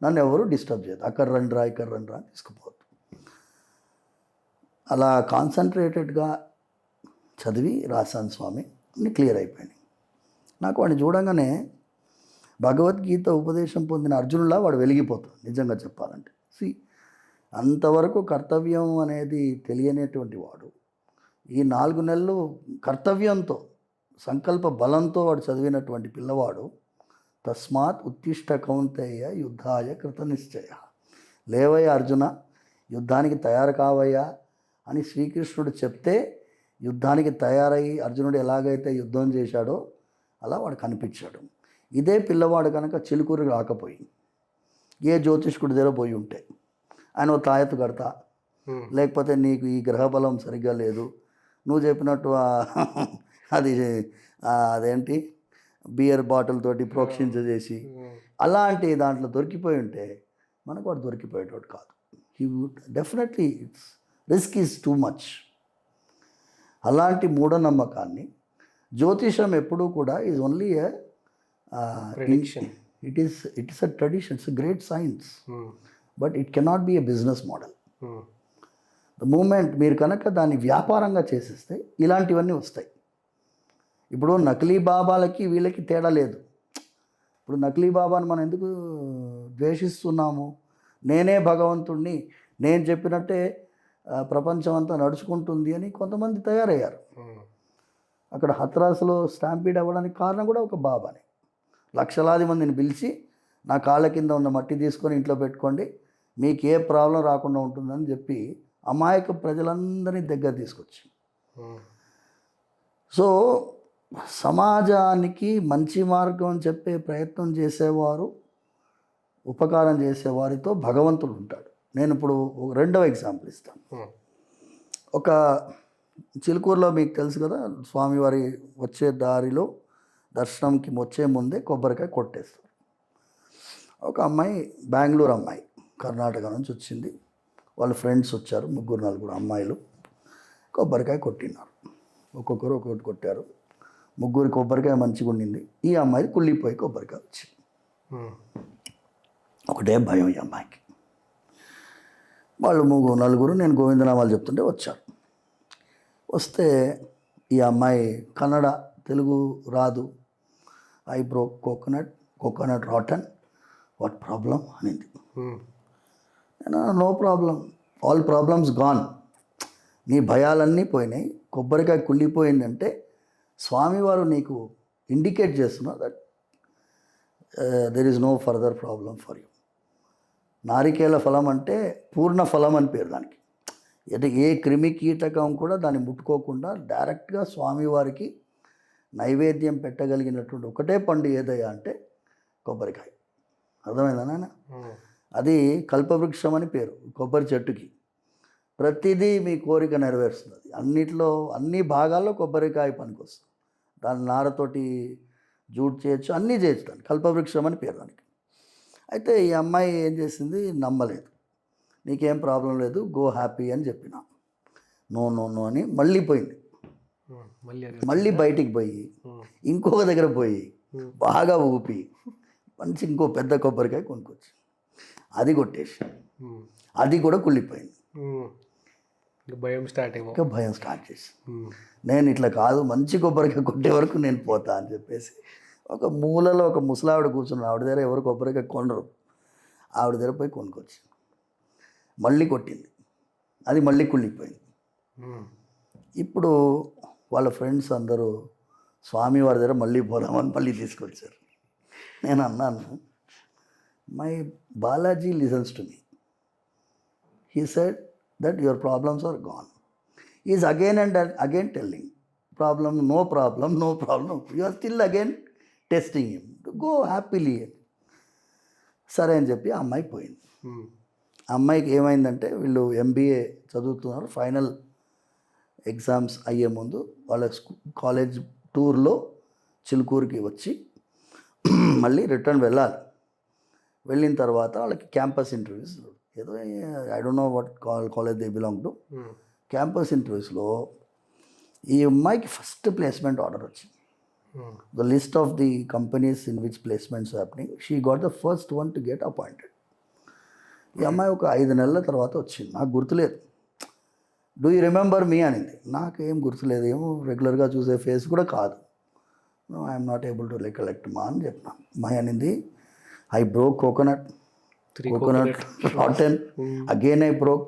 నన్ను ఎవరు డిస్టర్బ్ చేయదు, అక్కడ రండి రా ఇక్కడ రండి రా తీసుకుపోవద్దు. అలా కాన్సన్ట్రేటెడ్గా చదివి రాశాను స్వామి, అన్నీ క్లియర్ అయిపోయినాయి. నాకు వాడిని చూడంగానే భగవద్గీత ఉపదేశం పొందిన అర్జునులా వాడు వెలిగిపోతాడు నిజంగా చెప్పాలంటే. అంతవరకు కర్తవ్యం అనేది తెలియనేటువంటి వాడు ఈ 4 నెలలు కర్తవ్యంతో, సంకల్ప బలంతో వాడు చదివినటువంటి పిల్లవాడు, తస్మాత్ ఉత్తిష్ట కౌంతేయ యుద్ధాయ కృతనిశ్చయ, లేవయ్య అర్జున యుద్ధానికి తయారు కావయ్యా అని శ్రీకృష్ణుడు చెప్తే యుద్ధానికి తయారయ్యి అర్జునుడు ఎలాగైతే యుద్ధం చేశాడో అలా వాడు కనిపించాడు. ఇదే పిల్లవాడు కనుక చిలుకూరు రాకపోయి ఏ జ్యోతిష్కుడి దగ్గర పోయి ఉంటే, ఆయన ఓ తాయెత్తు కడతా, లేకపోతే నీకు ఈ గ్రహబలం సరిగ్గా లేదు, నువ్వు చెప్పినట్టు అదేంటి బియర్ బాటిల్ తోటి ప్రోక్షించ చేసి అలాంటి దాంట్లో దొరికిపోయి ఉంటే మనకు వాడు దొరికిపోయేటోడు కాదు. He would definitely, it's risk is too much. అలాంటి మూఢనమ్మకాన్ని జ్యోతిషం ఎప్పుడూ కూడా is only it is a tradition, it's a great science, but it cannot be a business model. The moment మీరు కనుక దాన్ని వ్యాపారంగా చేసేస్తే ఇలాంటివన్నీ వస్తాయి. ఇప్పుడు నకిలీ బాబాలకి వీళ్ళకి తేడా లేదు. ఇప్పుడు నకిలీ బాబాని మనం ఎందుకు ద్వేషిస్తున్నాము? నేనే భగవంతుణ్ణి, నేను చెప్పినట్టే ప్రపంచం అంతా నడుచుకుంటుంది అని కొంతమంది తయారయ్యారు. అక్కడ హత్రాసులో స్టాంపీడ్ అవ్వడానికి కారణం కూడా ఒక బాబానే. లక్షలాది మందిని పిలిచి నా కాళ్ళ కింద ఉన్న మట్టి తీసుకొని ఇంట్లో పెట్టుకోండి, మీకు ఏ ప్రాబ్లం రాకుండా ఉంటుందని చెప్పి అమాయక ప్రజలందరినీ దగ్గర తీసుకొచ్చి, సో సమాజానికి మంచి మార్గం అని చెప్పే ప్రయత్నం చేసేవారు, ఉపకారం చేసేవారితో భగవంతుడు ఉంటాడు. నేను ఇప్పుడు రెండవ ఎగ్జాంపుల్ ఇస్తాను. ఒక చిలుకూరులో మీకు తెలుసు కదా, స్వామివారి వచ్చే దారిలో దర్శనంకి వచ్చే ముందే కొబ్బరికాయ కొట్టేస్తారు. ఒక అమ్మాయి, బెంగళూరు అమ్మాయి, కర్ణాటక నుంచి వచ్చింది. వాళ్ళ ఫ్రెండ్స్ వచ్చారు, 3-4 అమ్మాయిలు, కొబ్బరికాయ కొట్టినారు. ఒక్కొక్కరు ఒక్కొక్కటి కొట్టారు. 3 కొబ్బరికాయ మంచిగా ఉండింది. ఈ అమ్మాయి కుళ్ళిపోయి కొబ్బరికాయ వచ్చింది. ఒకటే భయం ఈ అమ్మాయికి. వాళ్ళు 3-4 నేను గోవిందనామాలు చెప్తుంటే వచ్చారు. వస్తే ఈ అమ్మాయి కన్నడ, తెలుగు రాదు. I broke coconut rotten, what problem అనింది. No problem, all problems gone, నీ భయాలన్నీ పోయినాయి, కొబ్బరికాయ కుళ్ళిపోయిందంటే స్వామివారు నీకు ఇండికేట్ చేస్తున్నారు that there is no further problem for you. నారికేల ఫలం అంటే పూర్ణ ఫలం అని పేరు దానికి. అంటే ఏ క్రిమి కీటకం కూడా దాన్ని ముట్టుకోకుండా డైరెక్ట్గా స్వామివారికి నైవేద్యం పెట్టగలిగినటువంటి ఒకటే పండు ఏదయ్యా అంటే కొబ్బరికాయ. అర్థమైందా నాన్న? అది కల్పవృక్షం అని పేరు కొబ్బరి చెట్టుకి. ప్రతిదీ మీ కోరిక నెరవేరుస్తుంది. అన్నిట్లో అన్ని భాగాల్లో కొబ్బరికాయ పనికొస్తుంది. దాని నారతోటి జూట్ చేయొచ్చు, అన్నీ చేయొచ్చు. దాన్ని కల్పవృక్షం అని పేరు దానికి. అయితే ఈ అమ్మాయి ఏం చేసింది, నమ్మలేదు. నీకేం ప్రాబ్లం లేదు, గో హ్యాపీ అని చెప్పిన. నో నో నో అని మళ్ళీ పోయింది. మళ్ళీ బయటికి పోయి ఇంకొక దగ్గర పోయి బాగా ఊపి మంచి ఇంకో పెద్ద కొబ్బరికాయ కొనుక్కొచ్చి అది కొట్టేసి అది కూడా కుళ్ళిపోయింది. ఇంకా భయం స్టార్ట్ చేసి నేను ఇట్లా కాదు, మంచి కొబ్బరికాయ కొట్టే వరకు నేను పోతా అని చెప్పేసి ఒక మూలలో ఒక ముసలావిడ కూర్చున్నాడు. ఆవిడ దగ్గర ఎవరు కొబ్బరికాయ కొనరు. ఆవిడ దగ్గర పోయి కొనుక్కొచ్చి మళ్ళీ కొట్టింది. అది మళ్ళీ కుళ్ళిపోయింది. ఇప్పుడు వాళ్ళ ఫ్రెండ్స్ అందరూ స్వామివారి దగ్గర మళ్ళీ పోదామని మళ్ళీ తీసుకొచ్చారు. నేను అన్నాను, my Balaji listens to me. He said that your problems are gone. He is again and again telling, problem, no problem, no problem. You are still again testing him. Go happily. సరే అని చెప్పి ఆ అమ్మాయి పోయింది. ఆ అమ్మాయికి ఏమైందంటే, వీళ్ళు ఎంబీఏ చదువుతున్నారు. ఫైనల్ ఎగ్జామ్స్ అయ్యే ముందు వాళ్ళ కాలేజ్ టూర్లో చిలుకూరుకి వచ్చి మళ్ళీ రిటర్న్ వెళ్ళాలి. వెళ్ళిన తర్వాత వాళ్ళకి క్యాంపస్ ఇంటర్వ్యూస్, ఏదో I don't know what college they belong to. Campus ఇంటర్వ్యూస్లో ఈ అమ్మాయికి ఫస్ట్ ప్లేస్మెంట్ ఆర్డర్ వచ్చింది. The list of the companies in which placements happening, she got the first one to get appointed. ఈ అమ్మాయి ఒక 5 నెలల తర్వాత వచ్చింది. నాకు గుర్తులేదు. డూ యూ రిమెంబర్ మీ అనింది. నాకేం గుర్తులేదు, ఏమో రెగ్యులర్గా చూసే ఫేస్ కూడా కాదు. No I'm not able to recollect మా అని చెప్పినాను. మా అనింది, I broke coconut rotten, again I broke,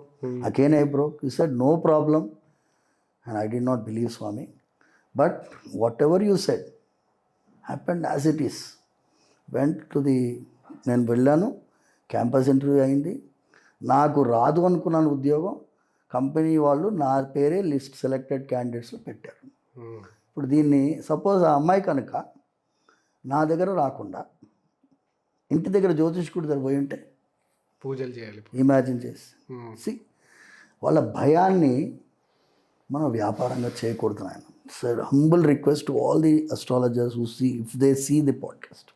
again I broke. He said, no problem. And I did not believe Swami. But whatever you said happened as it is. Went to the, నేను వెళ్ళాను, క్యాంపస్ ఇంటర్వ్యూ అయింది. నాకు రాదు అనుకున్నాను ఉద్యోగం. కంపెనీ వాళ్ళు నా పేరే లిస్ట్ సెలెక్టెడ్ క్యాండిడేట్స్లో పెట్టారు. ఇప్పుడు దీన్ని సపోజ్ ఆ అమ్మాయి కనుక నా దగ్గర రాకుండా ఇంటి దగ్గర జ్యోతిష్కుడి దగ్గర పోయి ఉంటే పూజలు చేయాలి. ఇమాజిన్ చేసి వాళ్ళ భయాన్ని మనం వ్యాపారంగా చేయకూడదు నాయన. Sir, humble request to all the astrologers who see, if they see the podcast,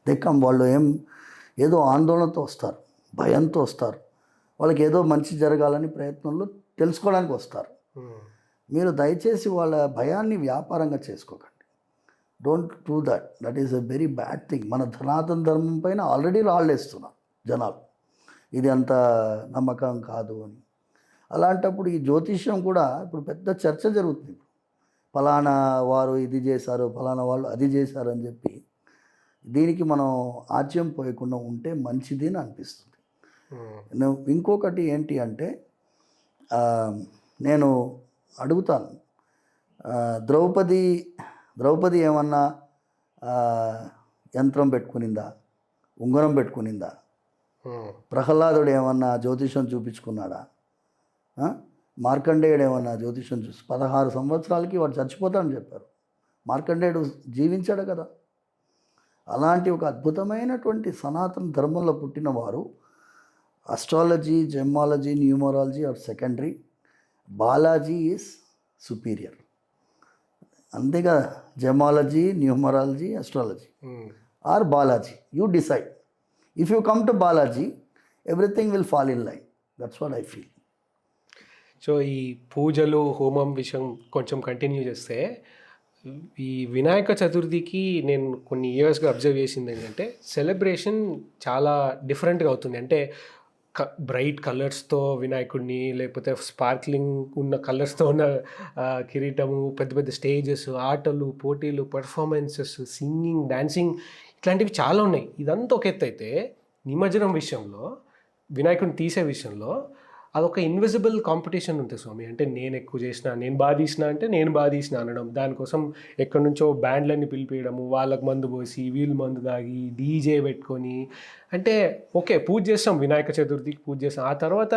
they come. వాళ్ళు ఏదో ఆందోళనతో వస్తారు, భయంతో వస్తారు. వాళ్ళకి ఏదో మంచి జరగాలని ప్రయత్నంలో తెలుసుకోవడానికి వస్తారు. మీరు దయచేసి వాళ్ళ భయాన్ని వ్యాపారంగా చేసుకోకండి. Don't do that. That is a very bad thing. మన సనాతన ధర్మం పైన ఆల్రెడీ రాళ్ళేస్తున్నారు జనాలు, ఇది అంత నమ్మకం కాదు అని. అలాంటప్పుడు ఈ జ్యోతిష్యం కూడా ఇప్పుడు పెద్ద చర్చ జరుగుతుంది. ఫలానా వారు ఇది చేశారు, ఫలానా వాళ్ళు అది చేశారు అని చెప్పి దీనికి మనం ఆజ్యం పోయకుండా ఉంటే మంచిది అని అనిపిస్తుంది. ఇంకొకటి ఏంటి అంటే, నేను అడుగుతాను, ద్రౌపది ఏమన్నా యంత్రం పెట్టుకునిందా, ఉంగరం పెట్టుకునిందా? ప్రహ్లాదుడు ఏమన్నా జ్యోతిషం చూపించుకున్నాడా? మార్కండేయుడు ఏమన్నా జ్యోతిషం 16 సంవత్సరాలకి వాడు చచ్చిపోతాడని చెప్పారు. మార్కండేయుడు జీవించాడు కదా. అలాంటి ఒక అద్భుతమైనటువంటి సనాతన ధర్మంలో పుట్టిన వారు astrology, gemology, numerology are secondary, Balaji is superior. అంతేగా, gemology, numerology, astrology or Balaji. You decide. If you come to Balaji, everything will fall in line. That's what I feel. So ఈ పూజలు, హోమం విషయం కొంచెం కంటిన్యూ చేస్తే, ఈ వినాయక చతుర్థికి నేను కొన్ని ఇయర్స్గా అబ్జర్వ్ చేసింది ఏంటంటే, సెలబ్రేషన్ చాలా డిఫరెంట్గా అవుతుంది. అంటే బ్రైట్ కలర్స్తో వినాయకుడిని, లేకపోతే స్పార్క్లింగ్ ఉన్న కలర్స్తో ఉన్న కిరీటము, పెద్ద పెద్ద స్టేజెస్, ఆటలు, పోటీలు, పర్ఫార్మెన్సెస్, సింగింగ్, డాన్సింగ్, ఇట్లాంటివి చాలా ఉన్నాయి. ఇదంతా ఒక ఎత్తు అయితే, నిమజ్జనం విషయంలో, వినాయకుడిని తీసే విషయంలో అదొక ఇన్విజిబుల్ కాంపిటీషన్ ఉంటుంది స్వామి. అంటే నేను ఎక్కువ చేసిన, నేను బాగా తీసిన అంటే నేను బాగా తీసిన అనడం, దానికోసం ఎక్కడి నుంచో బ్యాండ్లన్నీ పిలిపించడము, వాళ్ళకి మందు పోసి వీళ్ళు మందు తాగి డీజే పెట్టుకొని. అంటే ఓకే, పూజ చేస్తాం, వినాయక చతుర్థికి పూజ చేస్తాం. ఆ తర్వాత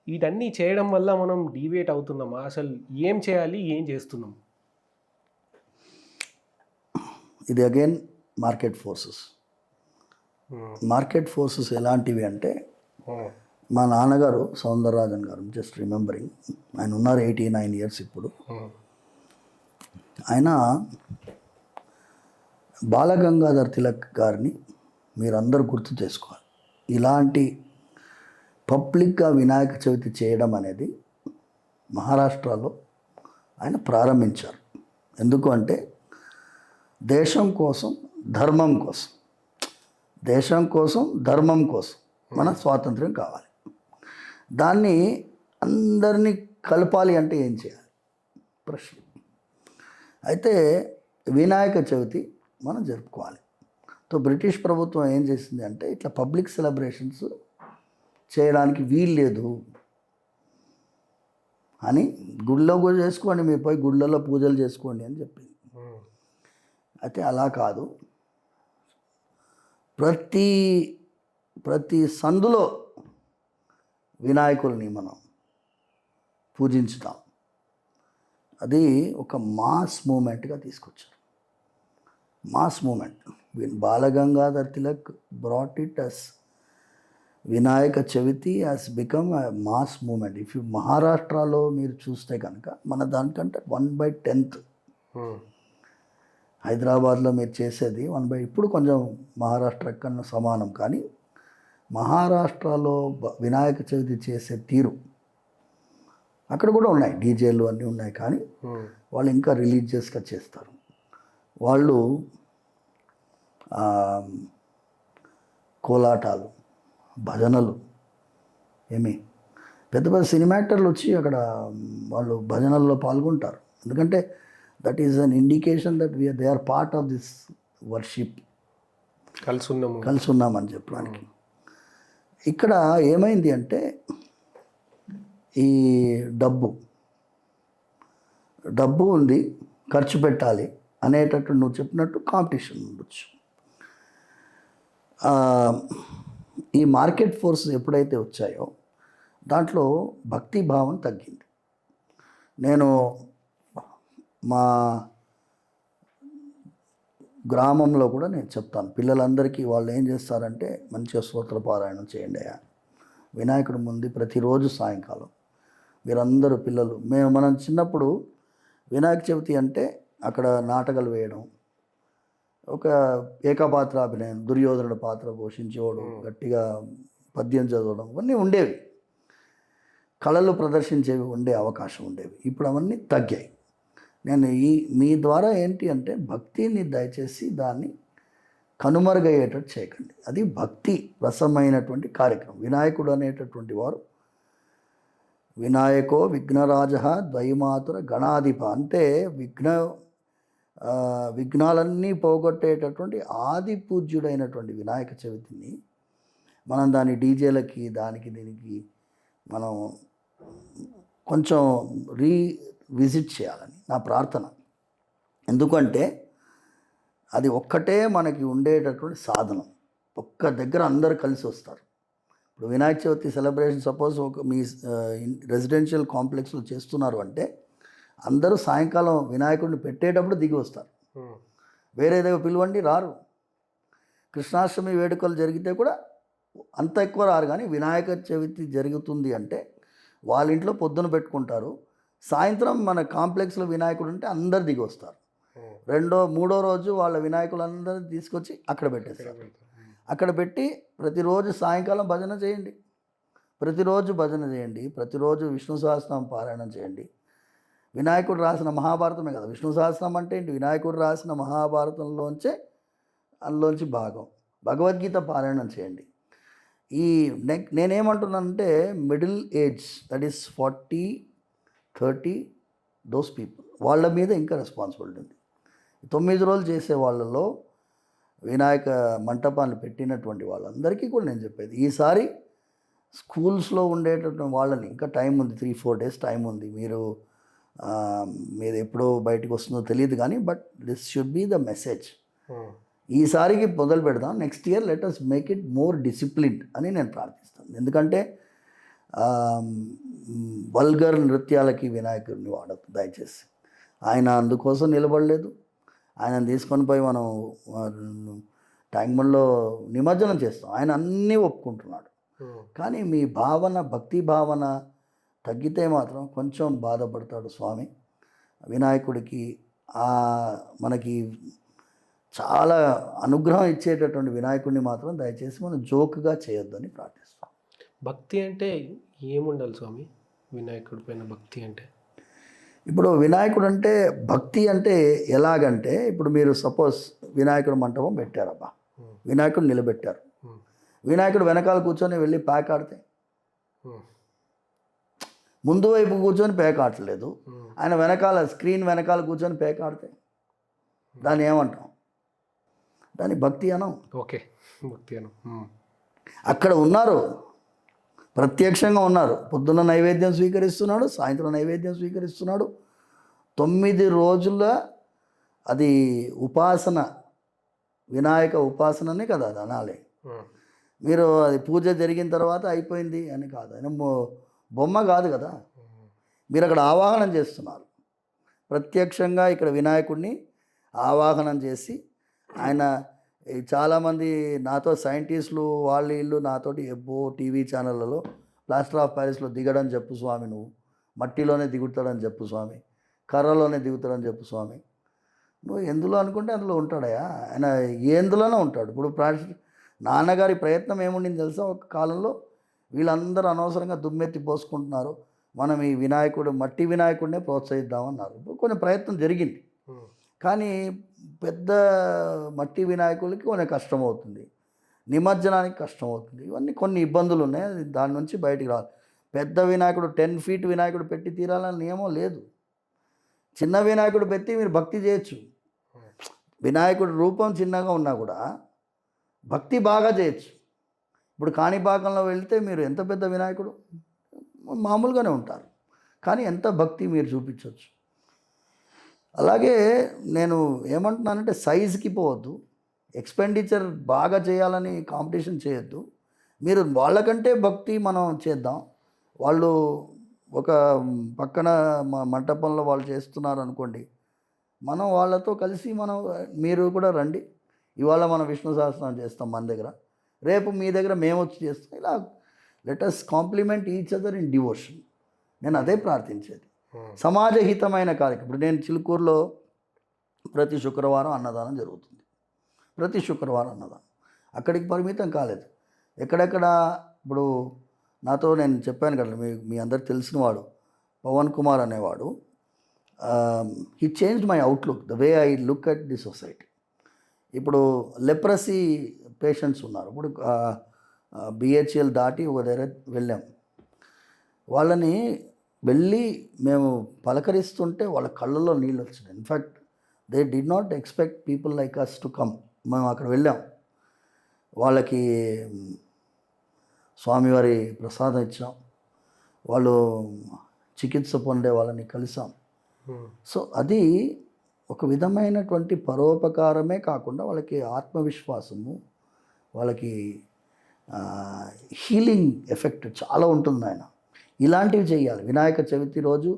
వీటన్నీ చేయడం వల్ల మనం డీవియేట్ అవుతున్నామా? అసలు ఏం చేయాలి? ఏం చేస్తున్నాం? ఇది again market forces. Market forces ఎలాంటివి అంటే, మా నాన్నగారు సౌందరరాజన్ గారు, జస్ట్ రిమెంబరింగ్, ఆయన ఉన్నారు 89 years ఇప్పుడు. ఆయన బాలగంగాధర్ తిలక్ గారిని మీరందరూ గుర్తు చేసుకోవాలి. ఇలాంటి పబ్లిక్గా వినాయక చవితి చేయడం అనేది మహారాష్ట్రలో ఆయన ప్రారంభించారు. ఎందుకు అంటే దేశం కోసం, ధర్మం కోసం, దేశం కోసం, ధర్మం కోసం మన స్వాతంత్ర్యం కావాలి. దాన్ని అందరినీ కలపాలి అంటే ఏం చేయాలి ప్రశ్న. అయితే వినాయక చవితి మనం జరుపుకోవాలి. సో బ్రిటిష్ ప్రభుత్వం ఏం చేసింది అంటే, ఇట్లా పబ్లిక్ సెలబ్రేషన్స్ చేయడానికి వీలు లేదు అని, గుళ్ళో కూడా చేసుకోండి, మీరు పోయి గుళ్ళల్లో పూజలు చేసుకోండి అని చెప్పింది. అయితే అలా కాదు, ప్రతి సందులో వినాయకుల్ని మనం పూజించుతాం. అది ఒక మాస్ మూమెంట్గా తీసుకొచ్చారు. Mass moment. Bal Gangadhar Tilak brought it as Vinayaka Chavithi has become a mass moment. If మహారాష్ట్రలో మీరు చూస్తే కనుక మన దానికంటే 1/10 హైదరాబాద్లో మీరు చేసేది ఇప్పుడు కొంచెం మహారాష్ట్ర కన్నా సమానం. కానీ మహారాష్ట్రలో వినాయక చవితి చేసే తీరు, అక్కడ కూడా ఉన్నాయి డీజేలు అన్నీ ఉన్నాయి, కానీ వాళ్ళు ఇంకా రిలీజియస్గా చేస్తారు. వాళ్ళు కోలాటాలు, భజనలు, పెద్ద పెద్ద సినిమా యాక్టర్లు వచ్చి అక్కడ వాళ్ళు భజనల్లో పాల్గొంటారు. ఎందుకంటే that is an indication that they are part of this worship, కలిసి ఉన్నామని చెప్పడానికి. ఇక్కడ ఏమైంది అంటే, ఈ డబ్బు ఉంది, ఖర్చు పెట్టాలి అనేటట్టు నువ్వు చెప్పినట్టు కాంపిటీషన్ ఉండొచ్చు. ఈ మార్కెట్ ఫోర్సెస్ ఎప్పుడైతే వచ్చాయో దాంట్లో భక్తి భావం తగ్గింది. నేను మా గ్రామంలో కూడా నేను చెప్తాను పిల్లలందరికీ, వాళ్ళు ఏం చేస్తారంటే మంచిగా స్తోత్ర పారాయణం చేయండి అయ్యా వినాయకుడి ముందు ప్రతిరోజు సాయంకాలం. మీరందరూ పిల్లలు, మనం చిన్నప్పుడు వినాయక చవితి అంటే అక్కడ నాటకాలు వేయడం, ఒక ఏకపాత్ర అభినయం, దుర్యోధనుడు పాత్ర పోషించేవాడు, గట్టిగా పద్యం చదవడం, ఇవన్నీ ఉండేవి, కళలు ప్రదర్శించేవి ఉండే అవకాశం ఉండేవి. ఇప్పుడు అవన్నీ తగ్గాయి. నేను మీ ద్వారా ఏంటి అంటే, భక్తిని దయచేసి దాన్ని కనుమరుగయ్యేటట్టు చేయకండి. అది భక్తి రసమైనటువంటి కార్యక్రమం. వినాయకుడు అనేటటువంటి వారు వినాయకో విఘ్నరాజ ద్వైమాతుర గణాధిప, అంటే విఘ్నాలన్నీ పోగొట్టేటటువంటి ఆది పూజ్యుడైనటువంటి వినాయక చవితిని మనం దాని డీజేలకి దీనికి మనం కొంచెం రీవిజిట్ చేయాలని నా ప్రార్థన. ఎందుకంటే అది ఒక్కటే మనకి ఉండేటటువంటి సాధనం. ఒక్క దగ్గర అందరు కలిసి వస్తారు. ఇప్పుడు వినాయక చవితి సెలబ్రేషన్ సపోజ్ మీ రెసిడెన్షియల్ కాంప్లెక్స్లో చేస్తున్నారు అంటే, అందరూ సాయంకాలం వినాయకుడిని పెట్టేటప్పుడు దిగి వస్తారు. వేరే దగ్గర పిలవండి, రారు. కృష్ణాష్టమి వేడుకలు జరిగితే కూడా అంత ఎక్కువ రారు. కానీ వినాయక చవితి జరుగుతుంది అంటే వాళ్ళ ఇంట్లో పొద్దున పెట్టుకుంటారు, సాయంత్రం మన కాంప్లెక్స్లో వినాయకుడు ఉంటే అందరు దిగి వస్తారు. మూడో రోజు వాళ్ళ వినాయకులందరినీ తీసుకొచ్చి అక్కడ పెట్టేస్తారు. అక్కడ పెట్టి ప్రతిరోజు సాయంకాలం భజన చేయండి, ప్రతిరోజు విష్ణు సహస్రనామం పారాయణం చేయండి. వినాయకుడు రాసిన మహాభారతమే కదా విష్ణు సహస్రనామం అంటే ఏంటి? వినాయకుడు రాసిన అందులోంచి భాగం. భగవద్గీత పారాయణం చేయండి. నేనేమంటున్నానంటే, middle age, that is 40-30, those people, వాళ్ళ మీద ఇంకా రెస్పాన్సిబిలిటీ ఉంది. 9 రోజులు చేసే వాళ్ళలో వినాయక మంటపాన్ని పెట్టినటువంటి వాళ్ళందరికీ కూడా నేను చెప్పేది, ఈసారి స్కూల్స్లో ఉండేటటువంటి వాళ్ళని, ఇంకా టైం ఉంది, 3-4 days టైం ఉంది. మీరు ఎప్పుడో బయటకు వస్తుందో తెలియదు కానీ, but this should be the message. ఈసారికి మొదలు పెడదాం, next year let us make it more disciplined అని నేను ప్రార్థిస్తాను. ఎందుకంటే వల్గర్ నృత్యాలకి వినాయకుడిని వాడద్దు దయచేసి. ఆయన అందుకోసం నిలబడలేదు. ఆయన తీసుకొని పోయి మనం ట్యాంక్ బండ్లో నిమజ్జనం చేస్తాం. ఆయన అన్నీ ఒప్పుకుంటున్నాడు. కానీ మీ భావన, భక్తి భావన తగ్గితే మాత్రం కొంచెం బాధపడతాడు స్వామి. వినాయకుడికి మనకి చాలా అనుగ్రహం ఇచ్చేటటువంటి వినాయకుడిని మాత్రం దయచేసి మనం జోక్గా చేయొద్దని ప్రార్థిస్తాం. భక్తి అంటే ఏముండాలి స్వామి? వినాయకుడి పైన భక్తి అంటే ఇప్పుడు వినాయకుడు అంటే భక్తి అంటే ఎలాగంటే, ఇప్పుడు మీరు సపోజ్ వినాయకుడు మంటపం పెట్టారబ్బా, వినాయకుడు నిలబెట్టారు. వినాయకుడు వెనకాల కూర్చొని వెళ్ళి ప్యాక్ ఆడితే, ముందు వైపు కూర్చొని పేక ఆడలేదు, ఆయన వెనకాల స్క్రీన్ వెనకాల కూర్చొని పేక ఆడితే దాన్ని ఏమంటాం? దాన్ని భక్తి అనం. ఓకే, భక్తి అనం. అక్కడ ఉన్నారు, ప్రత్యక్షంగా ఉన్నారు. పొద్దున్న నైవేద్యం స్వీకరిస్తున్నాడు, సాయంత్రం నైవేద్యం స్వీకరిస్తున్నాడు. 9 రోజుల అది ఉపాసన, వినాయక ఉపాసననే కదా అది అనాలి. మీరు అది పూజ జరిగిన తర్వాత అయిపోయింది అని కాదు. ఆయన బొమ్మ కాదు కదా, మీరు అక్కడ ఆవాహనం చేస్తున్నారు. ప్రత్యక్షంగా ఇక్కడ వినాయకుడిని ఆవాహనం చేసి ఆయన, చాలామంది నాతో సైంటిస్టులు వాళ్ళు వీళ్ళు నాతోటి ఎబ్బో టీవీ ఛానళ్ళలో ప్లాస్టర్ ఆఫ్ ప్యారిస్లో దిగడని చెప్పు స్వామి, నువ్వు మట్టిలోనే దిగుతాడని చెప్పు స్వామి, కర్రలోనే దిగుతాడని చెప్పు స్వామి. నువ్వు ఎందులో అనుకుంటే అందులో ఉంటాడయా, ఆయన ఎందులోనే ఉంటాడు. ఇప్పుడు నాన్నగారి ప్రయత్నం ఏముండింది తెలుసా? ఒక కాలంలో వీళ్ళందరూ అనవసరంగా దుమ్మెత్తి పోసుకుంటున్నారు, మనం ఈ వినాయకుడు మట్టి వినాయకుడినే ప్రోత్సహిద్దామన్నారు. కొంచెం ప్రయత్నం జరిగింది, కానీ పెద్ద మట్టి వినాయకుడికి కొంచెం కష్టం అవుతుంది, నిమజ్జనానికి కష్టం అవుతుంది, ఇవన్నీ కొన్ని ఇబ్బందులు ఉన్నాయి. దాని నుంచి బయటికి రావాలి. పెద్ద వినాయకుడు 10 feet వినాయకుడు పెట్టి తీరాలని నియమం లేదు. చిన్న వినాయకుడు పెట్టి మీరు భక్తి చేయొచ్చు. వినాయకుడు రూపం చిన్నగా ఉన్నా కూడా భక్తి బాగా చేయొచ్చు. ఇప్పుడు కాణిపాకంలో వెళ్తే మీరు ఎంత పెద్ద వినాయకుడు మామూలుగానే ఉంటారు, కానీ ఎంత భక్తి మీరు చూపించవచ్చు. అలాగే నేను ఏమంటున్నానంటే సైజుకి పోవద్దు, ఎక్స్పెండిచర్ బాగా చేయాలని కాంపిటీషన్ చేయొద్దు. మీరు వాళ్ళకంటే భక్తి మనం చేద్దాం. వాళ్ళు ఒక పక్కన మంటపంలో వాళ్ళు చేస్తున్నారు అనుకోండి, మనం వాళ్ళతో కలిసి మీరు కూడా రండి. ఇవాళ మనం విష్ణు సహస్రనామం చేస్తాం మన దగ్గర, రేపు మీ దగ్గర మేము వచ్చి చేస్తాం. ఇలా let us compliment each other in devotion. నేను అదే ప్రార్థించేది. సమాజహితమైన కార్యక్రమం. ఇప్పుడు నేను చిలుకూరులో ప్రతి శుక్రవారం అన్నదానం జరుగుతుంది. ప్రతి శుక్రవారం అన్నదానం. అక్కడికి పరిమితం కాలేదు. ఎక్కడెక్కడ ఇప్పుడు నాతో నేను చెప్పాను కదా, మీ అందరికి తెలిసినవాడు పవన్ కుమార్ అనేవాడు. He changed my outlook, the way I look at the society. ఇప్పుడు లెప్రసీ పేషెంట్స్ ఉన్నారు. ఇప్పుడు బిహెచ్ఎల్ దాటి ఒక దగ్గర వెళ్ళాం. వాళ్ళని వెళ్ళి మేము పలకరిస్తుంటే వాళ్ళ కళ్ళల్లో నీళ్ళు వచ్చినాయి. In fact they did not expect people like us to come. మేము అక్కడ వెళ్ళాం, వాళ్ళకి స్వామివారి ప్రసాదం ఇచ్చాం, వాళ్ళు చికిత్స పొందే వాళ్ళని కలిసాం. సో అది ఒక విధమైనటువంటి పరోపకారమే కాకుండా వాళ్ళకి ఆత్మవిశ్వాసము, వాళ్ళకి హీలింగ్ ఎఫెక్ట్ చాలా ఉంటుంది. ఆయన ఇలాంటివి చేయాలి. వినాయక చవితి రోజు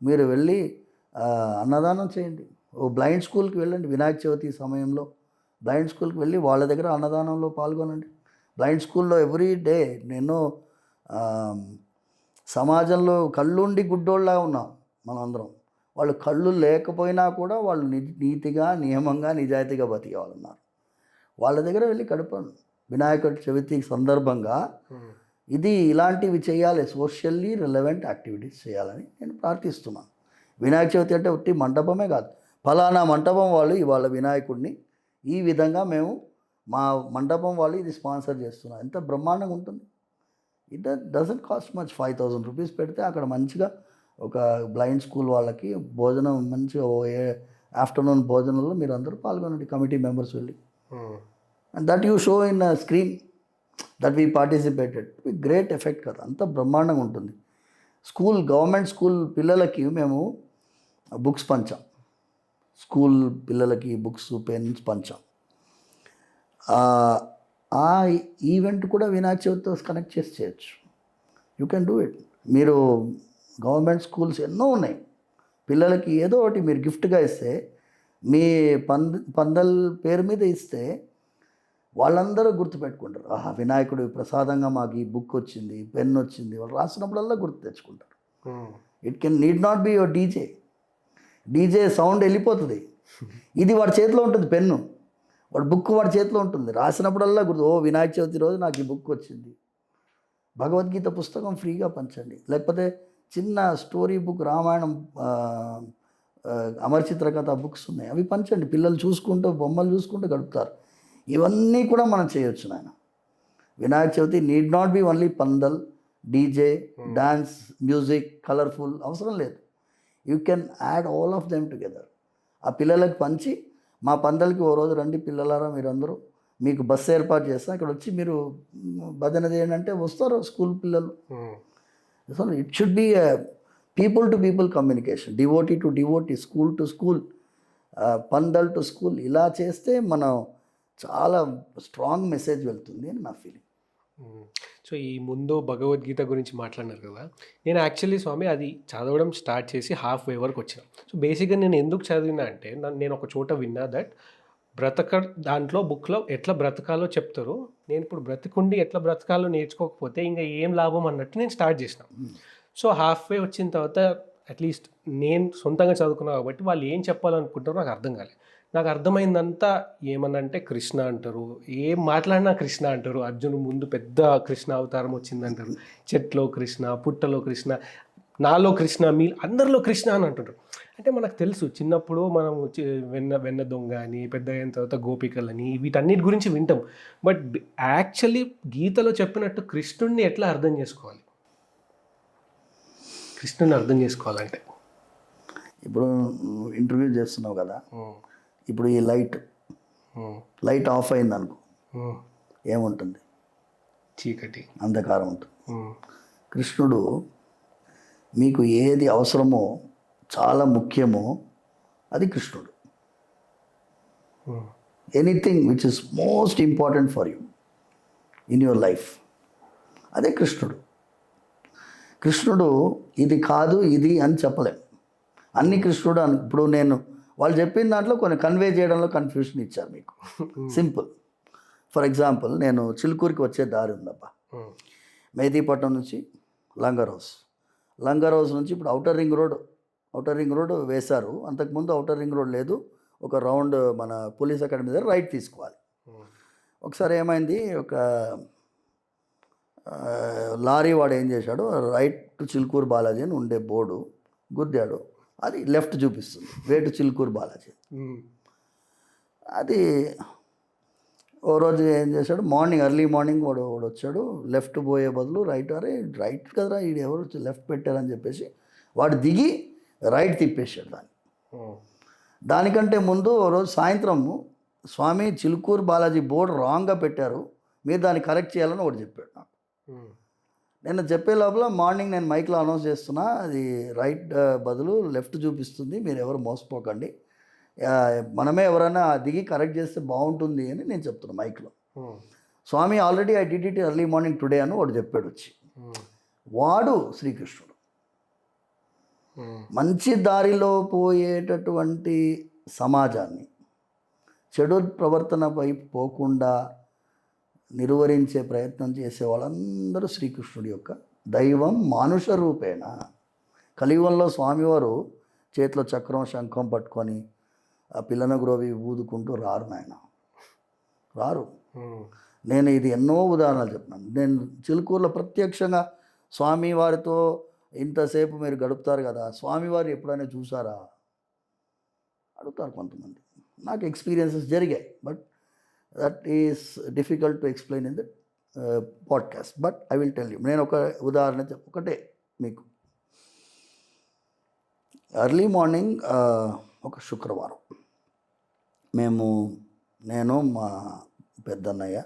మీరు వెళ్ళి అన్నదానం చేయండి. ఓ బ్లైండ్ స్కూల్కి వెళ్ళండి. వినాయక చవితి సమయంలో బ్లైండ్ స్కూల్కి వెళ్ళి వాళ్ళ దగ్గర అన్నదానంలో పాల్గొనండి. బ్లైండ్ స్కూల్లో ఎవ్రీ డే నేను సమాజంలో కళ్ళుండి గుడ్డోళ్ళలా ఉన్నాం మనందరం. వాళ్ళు కళ్ళు లేకపోయినా కూడా వాళ్ళు నీతిగా, నియమంగా, నిజాయితీగా బతికే వాళ్ళు ఉన్నారు. వాళ్ళ దగ్గర వెళ్ళి గడపండి. వినాయక చవితి సందర్భంగా ఇది ఇలాంటివి చేయాలి, సోషల్లీ రిలవెంట్ యాక్టివిటీస్ చేయాలని నేను ప్రార్థిస్తున్నాను. వినాయక చవితి అంటే ఒట్టి మంటపమే కాదు, ఫలానా మంటపం వాళ్ళు ఇవాళ వినాయకుడిని ఈ విధంగా మేము మా మండపం వాళ్ళు ఇది స్పాన్సర్ చేస్తున్నారు. ఎంత బ్రహ్మాండంగా ఉంటుంది. It doesn't cost much. 5,000 rupees పెడితే అక్కడ మంచిగా ఒక బ్లైండ్ స్కూల్ వాళ్ళకి భోజనం మంచిగా ఆఫ్టర్నూన్ భోజనంలో మీరు అందరూ పాల్గొనండి, కమిటీ మెంబర్స్ వెళ్ళి. And that you show in screen that we participated. Great effect కదా, అంత బ్రహ్మాండంగా ఉంటుంది. స్కూల్, గవర్నమెంట్ స్కూల్ పిల్లలకి మేము బుక్స్ పంచాం. స్కూల్ పిల్లలకి బుక్స్, పెన్స్ పంచాం. ఆ ఈవెంట్ కూడా వినాయక చవితితో కనెక్ట్ చేసి చేయొచ్చు. You can do it. మీరు గవర్నమెంట్ స్కూల్స్ ఎన్నో ఉన్నాయి, పిల్లలకి ఏదో ఒకటి మీరు గిఫ్ట్గా ఇస్తే, మీ పందల్ పేరు మీద ఇస్తే వాళ్ళందరూ గుర్తుపెట్టుకుంటారు. ఆహా, వినాయకుడు ప్రసాదంగా మాకు ఈ బుక్ వచ్చింది, పెన్ వచ్చింది, వాళ్ళు రాసినప్పుడల్లా గుర్తు తెచ్చుకుంటారు. It can need not be your DJ sound వెళ్ళిపోతుంది, ఇది వాడి చేతిలో ఉంటుంది, పెన్ను వాడి బుక్ వాడి చేతిలో ఉంటుంది, రాసినప్పుడల్లా గుర్తు, ఓ వినాయక చవితి రోజు నాకు ఈ బుక్ వచ్చింది. భగవద్గీత పుస్తకం ఫ్రీగా పంచండి, లేకపోతే చిన్న స్టోరీ బుక్, రామాయణం, అమరచిత్ర కథ బుక్స్ ఉన్నాయి, అవి పంచండి. పిల్లలు చూసుకుంటూ బొమ్మలు చూసుకుంటూ గడుపుతారు. ఇవన్నీ కూడా మనం చేయొచ్చు నాయన. Vinayaka Chavithi need not be only pandal, DJ, dance, music, colourful అవసరం లేదు. You can add all of them together. ఆ పిల్లలకు పంచి, మా పందలకి ఓ రోజు రండి పిల్లలారా, మీరందరూ మీకు బస్సు ఏర్పాటు చేస్తాం, ఇక్కడ వచ్చి మీరు భజన చేయండి అంటే వస్తారు స్కూల్ పిల్లలు. So it should be people to people communication, devotee to devotee, school to school, pandal to school. ఇలా చేస్తే మనం చాలా స్ట్రాంగ్ మెసేజ్ వెళ్తుంది అని నా ఫీలింగ్. సో ఈ ముందు భగవద్గీత గురించి మాట్లాడినారు కదా, నేను యాక్చువల్లీ స్వామి అది చదవడం స్టార్ట్ చేసి హాఫ్ వే వరకు వచ్చిన. సో బేసిక్గా నేను ఎందుకు చదివినా అంటే, నేను ఒక చోట విన్నా దట్ దాంట్లో బుక్లో ఎట్లా బ్రతకాలో చెప్తారు, నేను ఇప్పుడు బ్రతికుండి ఎట్లా బ్రతకాలో నేర్చుకోకపోతే ఇంకా ఏం లాభం అన్నట్టు నేను స్టార్ట్ చేసిన. సో హాఫ్ వే వచ్చిన తర్వాత అట్లీస్ట్ నేను సొంతంగా చదువుకున్నాను కాబట్టి వాళ్ళు ఏం చెప్పాలనుకుంటారో నాకు అర్థం కాలేదు. నాకు అర్థమైందంతా ఏమనంటే కృష్ణ అంటారు, ఏం మాట్లాడినా కృష్ణ అంటారు, అర్జును ముందు పెద్ద కృష్ణ అవతారం వచ్చిందంటారు, చెట్లో కృష్ణ, పుట్టలో కృష్ణ, నాలో కృష్ణ, మీ అందరిలో కృష్ణ అని అంటుంటారు. అంటే మనకు తెలుసు చిన్నప్పుడు మనం వెన్న దొంగ అని, పెద్ద అయిన తర్వాత గోపికలని, వీటన్నిటి గురించి వింటాం. బట్ యాక్చువల్లీ గీతలో చెప్పినట్టు కృష్ణుడిని ఎట్లా అర్థం చేసుకోవాలి, కృష్ణుని అర్థం చేసుకోవాలంటే? ఇప్పుడు ఇంటర్వ్యూ చేస్తున్నావు కదా, ఇప్పుడు ఈ లైట్ ఆఫ్ అయింది అనుకో, ఏముంటుంది? చీకటి, అంధకారం ఉంటుంది. కృష్ణుడు మీకు ఏది అవసరమో, చాలా ముఖ్యమో అది కృష్ణుడు. Anything which is most important for you in your life, అదే కృష్ణుడు. కృష్ణుడు ఇది కాదు ఇది అని చెప్పలేం, అన్ని కృష్ణుడు అని. ఇప్పుడు నేను వాళ్ళు చెప్పిన దాంట్లో కొన్ని కన్వే చేయడంలో కన్ఫ్యూషన్ ఇచ్చారు మీకు. సింపుల్. ఫర్ ఎగ్జాంపుల్, నేను చిలుకూరికి వచ్చే దారి ఉందబ్బా, మెహదీపట్నం నుంచి లంగర్ హౌస్ నుంచి ఇప్పుడు ఔటర్ రింగ్ రోడ్ వేశారు. అంతకుముందు ఔటర్ రింగ్ రోడ్ లేదు, ఒక రౌండ్ మన పోలీస్ అకాడమీ దగ్గర రైట్ తీసుకోవాలి. ఒకసారి ఏమైంది, ఒక లారీ వాడు ఏం చేశాడు, రైట్ టు చిలుకూరు బాలాజీ అని ఉండే బోర్డు గుద్దాడు, అది లెఫ్ట్ చూపిస్తుంది, వే టు చిలుకూరు బాలాజీ. అది ఓ రోజు ఏం చేశాడు, ఎర్లీ మార్నింగ్ వాడు వచ్చాడు, లెఫ్ట్ పోయే బదులు రైట్, అరే రైట్ కదరా, ఈడు ఎవరు లెఫ్ట్ పెట్టారని చెప్పేసి వాడు దిగి రైట్ తిప్పేశాడు దాన్ని. దానికంటే ముందు ఓ రోజు సాయంత్రం, స్వామి చిలుకూరు బాలాజీ బోర్డు రాంగ్గా పెట్టారు, మీరు దాన్ని కరెక్ట్ చేయాలని ఒకటి చెప్పాడు నాకు. నేను చెప్పే లోపల మార్నింగ్ నేను మైక్లో అనౌన్స్ చేస్తున్నా, అది రైట్ బదులు లెఫ్ట్ చూపిస్తుంది, మీరు ఎవరు మోసపోకండి, మనమే ఎవరైనా దిగి కరెక్ట్ చేస్తే బాగుంటుంది అని నేను చెప్తున్నా మైక్లో. Swami already I did it early morning today అని వాడు చెప్పాడు వచ్చి. వాడు శ్రీకృష్ణుడు. మంచి దారిలో పోయేటటువంటి సమాజాన్ని చెడు ప్రవర్తన వైపు పోకుండా నిర్వహించే ప్రయత్నం చేసే వాళ్ళందరూ శ్రీకృష్ణుడి యొక్క దైవం మానుష రూపేణ. కలియుగంలో స్వామివారు చేతిలో చక్రం శంఖం పట్టుకొని ఆ పిల్లన గ్రోవి ఊదుకుంటూ రారు నాయన, రారు. నేను ఇది ఎన్నో ఉదాహరణలు చెప్పినాను. నేను చిలుకూరులో ప్రత్యక్షంగా స్వామివారితో ఇంతసేపు మీరు గడుపుతారు కదా, స్వామివారు ఎప్పుడైనా చూసారా అడుగుతారు కొంతమంది. నాకు ఎక్స్పీరియన్సెస్ జరిగాయి, but that is difficult to explain in the podcast, but I will tell you. నేను ఒక ఉదాహరణ ఒకటే మీకు. ఎర్లీ మార్నింగ్ ఒక శుక్రవారం నేను మా పెద్దన్నయ్య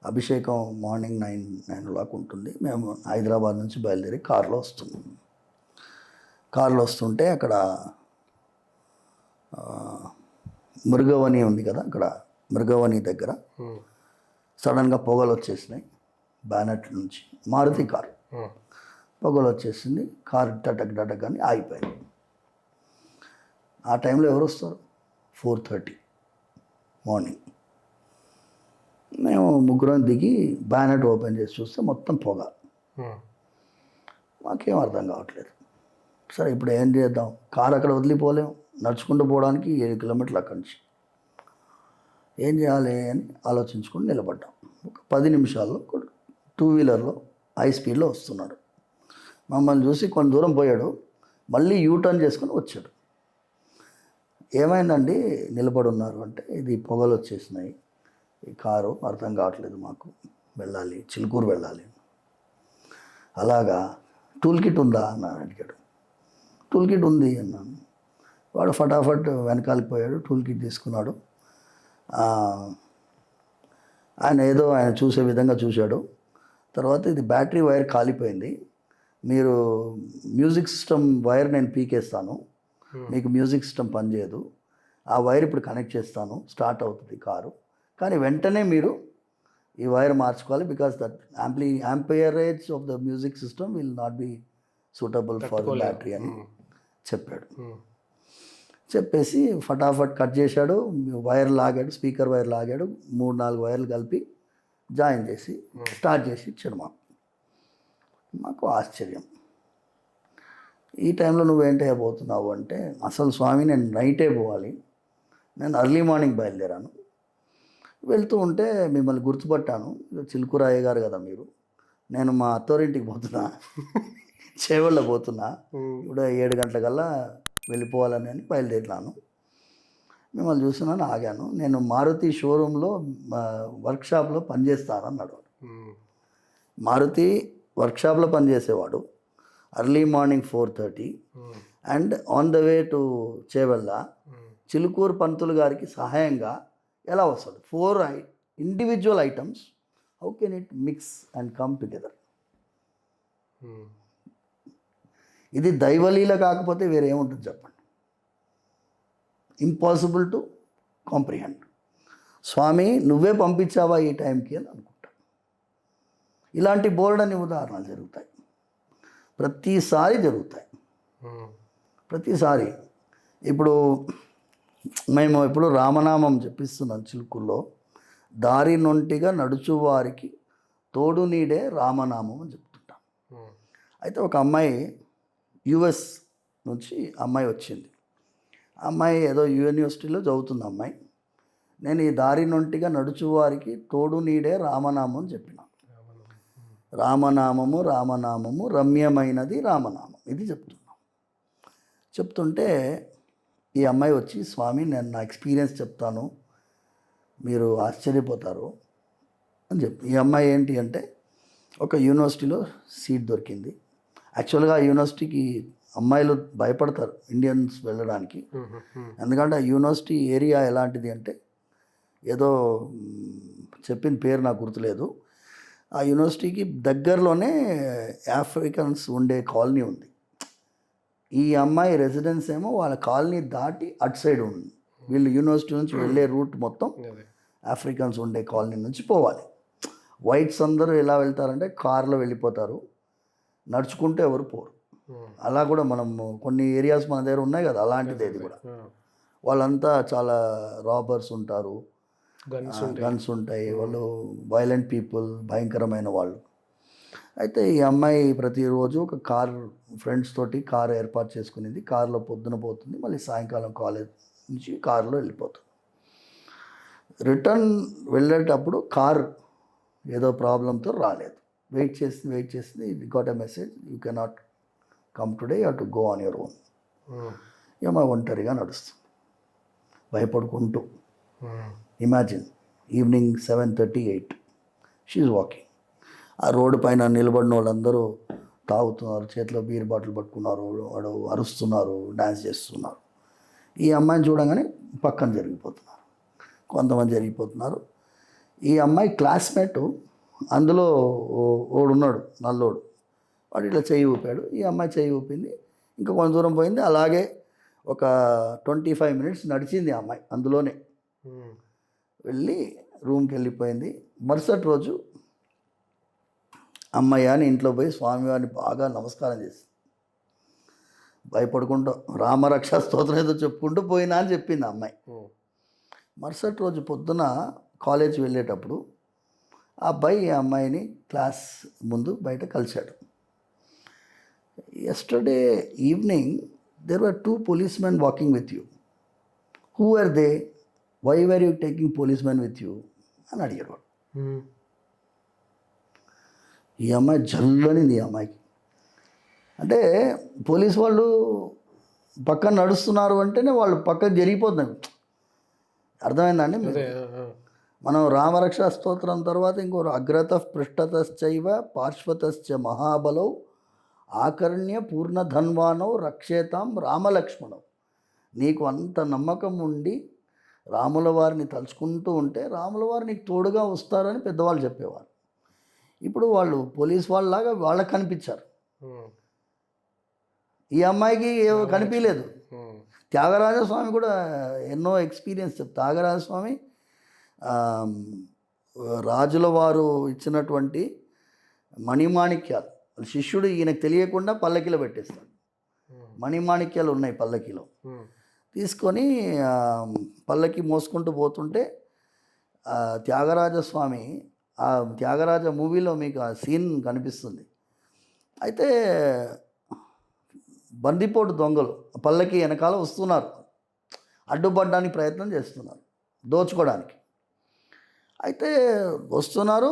అభిషేకం మార్నింగ్ 9 ఉంటుంది. మేము హైదరాబాద్ నుంచి బయలుదేరి కారులో వస్తుంటే అక్కడ మృగవని ఉంది కదా, అక్కడ మృగవని దగ్గర సడన్గా పొగలు వచ్చేసినాయి బ్యానెట్ నుంచి. మారుతి కారు పొగలు వచ్చేసింది, కారు టటక్ టటక్ అని ఆగిపోయింది. ఆ టైంలో ఎవరు వస్తారు? 4:30 మార్నింగ్. మేము ముగ్గురం దిగి బ్యానెట్ ఓపెన్ చేసి చూస్తే మొత్తం పొగ. మాకేం అర్థం కావట్లేదు. సరే ఇప్పుడు ఏం చేద్దాం, కారు అక్కడ వదిలిపోలేం, నడుచుకుంటూ పోవడానికి 7 కిలోమీటర్లు అక్కడి నుంచి. ఏం చేయాలి అని ఆలోచించుకుని నిలబడ్డాం. ఒక 10 నిమిషాల్లో 2 వీలర్లో హై స్పీడ్లో వస్తున్నాడు. మమ్మల్ని చూసి కొంత దూరం పోయాడు, మళ్ళీ యూటర్న్ చేసుకొని వచ్చాడు. ఏమైందండి నిలబడి ఉన్నారు అంటే, ఇది పొగలు వచ్చేసినాయి, ఈ కారు అర్థం కావట్లేదు మాకు, వెళ్ళాలి, చిలుకూరు వెళ్ళాలి. అలాగా, టూల్ కిట్ ఉందా అని అడిగాడు. టూల్ కిట్ ఉంది అన్నాను. వాడు ఫటాఫట్ వెనకాలికి పోయాడు, టూల్ కిట్ తీసుకున్నాడు. ఆయన చూసే విధంగా చూశాడు. తర్వాత ఇది బ్యాటరీ వైర్ కాలిపోయింది, మీరు మ్యూజిక్ సిస్టమ్ వైర్ నేను పీకేస్తాను, మీకు మ్యూజిక్ సిస్టమ్ పనిచేయదు, ఆ వైర్ ఇప్పుడు కనెక్ట్ చేస్తాను, స్టార్ట్ అవుతుంది కారు, కానీ వెంటనే మీరు ఈ వైర్ మార్చుకోవాలి, because that amperage of the music system will not be suitable for the battery అని చెప్పాడు. చెప్పేసి ఫటాఫట్ కట్ చేశాడు, వైర్ లాగాడు, స్పీకర్ వైర్ లాగాడు, 3-4 వైర్లు కలిపి జాయిన్ చేసి స్టార్ట్ చేసి ఇచ్చాడు మాకు ఆశ్చర్యం. ఈ టైంలో నువ్వేంటే పోతున్నావు అంటే, అసలు స్వామి నేను నైటే పోవాలి, నేను ఎర్లీ మార్నింగ్ బయలుదేరాను, వెళ్తూ ఉంటే మిమ్మల్ని గుర్తుపట్టాను, చిలుకూరాయ్య గారు కదా మీరు, నేను మా అత్తోరింటికి పోతున్నా, చేవళ్ళ పోతున్నా, ఇప్పుడు 7 గంటలకల్లా వెళ్ళిపోవాలని అని బయలుదేరినాను, మిమ్మల్ని చూస్తున్నాను, ఆగాను, నేను మారుతి షోరూంలో వర్క్షాప్లో పనిచేస్తాను అన్నాడు. మారుతి వర్క్షాప్లో పనిచేసేవాడు, early morning 4:30 and on the way to Chevella Chilkur పంతులు గారికి సహాయంగా ఎలా వస్తాడు? 4 individual items, how can it mix and come together? ఇది దైవలీల కాకపోతే వేరేముంటుంది చెప్పండి? Impossible to comprehend. స్వామి నువ్వే పంపించావా ఈ టైంకి అని అనుకుంటా. ఇలాంటి బోల్డని ఉదాహరణలు జరుగుతాయి, ప్రతిసారి జరుగుతాయి, ప్రతిసారి. ఇప్పుడు మేము ఎప్పుడు రామనామం చెప్పిస్తున్నాం చిలుకూరులో, దారి నొంటిగా నడుచువారికి తోడు నీడే రామనామం అని చెప్తుంటాం. అయితే ఒక అమ్మాయి యుఎస్ నుంచి అమ్మాయి వచ్చింది. అమ్మాయి ఏదో యూనివర్సిటీలో చదువుతుంది అమ్మాయి. నేను ఈ దారి నొంటిగా నడుచువారికి తోడు నీడే రామనామం అని చెప్పిన. రామనామము రామనామము రమ్యమైనది రామనామం, ఇది చెప్తున్నాం. చెప్తుంటే ఈ అమ్మాయి వచ్చి, స్వామి నేను నా ఎక్స్పీరియన్స్ చెప్తాను, మీరు ఆశ్చర్యపోతారు అని చెప్పి. ఈ అమ్మాయి ఏంటి అంటే, ఒక యూనివర్సిటీలో సీట్ దొరికింది. యాక్చువల్గా ఆ యూనివర్సిటీకి అమ్మాయిలు భయపడతారు ఇండియన్స్ వెళ్ళడానికి, ఎందుకంటే ఆ యూనివర్సిటీ ఏరియా ఎలాంటిది అంటే, ఏదో చెప్పిన పేరు నాకు గుర్తులేదు, ఆ యూనివర్సిటీకి దగ్గరలోనే ఆఫ్రికన్స్ ఉండే కాలనీ ఉంది. ఈ అమ్మాయి రెసిడెన్స్ ఏమో వాళ్ళ కాలనీ దాటి అటు సైడ్ ఉంది. వీళ్ళు యూనివర్సిటీ నుంచి వెళ్ళే రూట్ మొత్తం ఆఫ్రికన్స్ ఉండే కాలనీ నుంచి పోవాలి. వైట్స్ అందరూ ఎలా వెళ్తారంటే కార్లో వెళ్ళిపోతారు, నడుచుకుంటూ ఎవరు పోరు. అలా కూడా మనం కొన్ని ఏరియాస్ మన దగ్గర ఉన్నాయి కదా, అలాంటిది ఇది కూడా. వాళ్ళంతా చాలా రాబర్స్ ఉంటారు, గన్స్ ఉంటాయి, వాళ్ళు వైలెంట్ పీపుల్, భయంకరమైన వాళ్ళు. అయితే ఈ అమ్మాయి ప్రతిరోజు ఒక కార్, ఫ్రెండ్స్ తోటి కారు ఏర్పాటు చేసుకునేది. కారులో పొద్దున పోతుంది, మళ్ళీ సాయంకాలం కాలేజ్ నుంచి కారులో వెళ్ళిపోతుంది. రిటర్న్ వెళ్ళేటప్పుడు కార్ ఏదో ప్రాబ్లంతో రాలేదు. వెయిట్ చేసింది. ఇది got a message, you cannot come today, you have to go on your own. ఏమో ఒంటరిగా నడుస్తుంది భయపడుకుంటూ. Imagine evening 7:38 she's walking. ఆ రోడ్డు పైన నిలబడిన వాళ్ళందరూ తాగుతున్నారు, చేతిలో బీర్ బాటిల్ పట్టుకున్నారు, వాడు అరుస్తున్నారు, డ్యాన్స్ చేస్తున్నారు. ఈ అమ్మాయిని చూడగానే పక్కన జరిగిపోతున్నారు, కొంతమంది జరిగిపోతున్నారు. ఈ అమ్మాయి క్లాస్మేటు అందులో ఓడున్నాడు నల్లోడు, వాడు ఇట్లా చెయ్యి ఊపాడు, ఈ అమ్మాయి చెయ్యి ఊపింది, ఇంకా కొంత దూరం పోయింది. అలాగే ఒక 25 మినిట్స్ నడిచింది ఆ అమ్మాయి, అందులోనే వెళ్ళి రూమ్కి వెళ్ళిపోయింది. మరుసటి రోజు అమ్మయ్య అని ఇంట్లో పోయి స్వామివారిని బాగా నమస్కారం చేసి భయపడుకుంటూ రామరక్ష స్తోత్రం ఏదో చెప్పుకుంటూ పోయినా అని చెప్పింది ఆ అమ్మాయి. మరుసటి రోజు పొద్దున కాలేజ్ వెళ్ళేటప్పుడు ఆ అబ్బాయి ఆ అమ్మాయిని క్లాస్ ముందు బయట కలిశాడు. Yesterday evening there were 2 policemen walking with you. Who were they? Why were you taking policemen with you? అని అడిగాడు వాడు. ఈ అమ్మాయి జల్లనింది ఈ అమ్మాయికి. అంటే పోలీస్ వాళ్ళు పక్కన నడుస్తున్నారు అంటేనే వాళ్ళు పక్కన జరిగిపోతున్నారు. అర్థమైందండి మీకు? మనం రామరక్ష స్తోత్రం తర్వాత ఇంకో అగ్రత పృష్ఠతశ్చైవ పార్శ్వతశ్చ మహాబలౌ ఆకర్ణ్య పూర్ణధన్వానౌ రక్షేతాం రామలక్ష్మణం. నీకు అంత నమ్మకం ఉండి రాముల వారిని తలుచుకుంటూ ఉంటే రాముల వారు నీకు తోడుగా వస్తారని పెద్దవాళ్ళు చెప్పేవారు. ఇప్పుడు వాళ్ళు పోలీస్ వాళ్ళలాగా వాళ్ళకి కనిపించారు. ఈ అమ్మాయికి ఏవో కనిపించలేదు. త్యాగరాజస్వామి కూడా ఎన్నో ఎక్స్పీరియన్స్ త్యాగరాజస్వామి రాజుల వారు ఇచ్చినటువంటి మణిమాణిక్యాలు శిష్యుడు ఈయనకు తెలియకుండా పల్లకిలో పెట్టేస్తాడు. మణిమాణిక్యాలు ఉన్నాయి పల్లకిలో. తీసుకొని పల్లకి మోసుకుంటూ పోతుంటే త్యాగరాజస్వామి ఆ త్యాగరాజ మూవీలో మీకు ఆ సీన్ కనిపిస్తుంది. అయితే బందిపోటు దొంగలు పల్లకి వెనకాల వస్తున్నారు, అడ్డుపడడానికి ప్రయత్నం చేస్తున్నారు, దోచుకోవడానికి. అయితే వస్తున్నారు,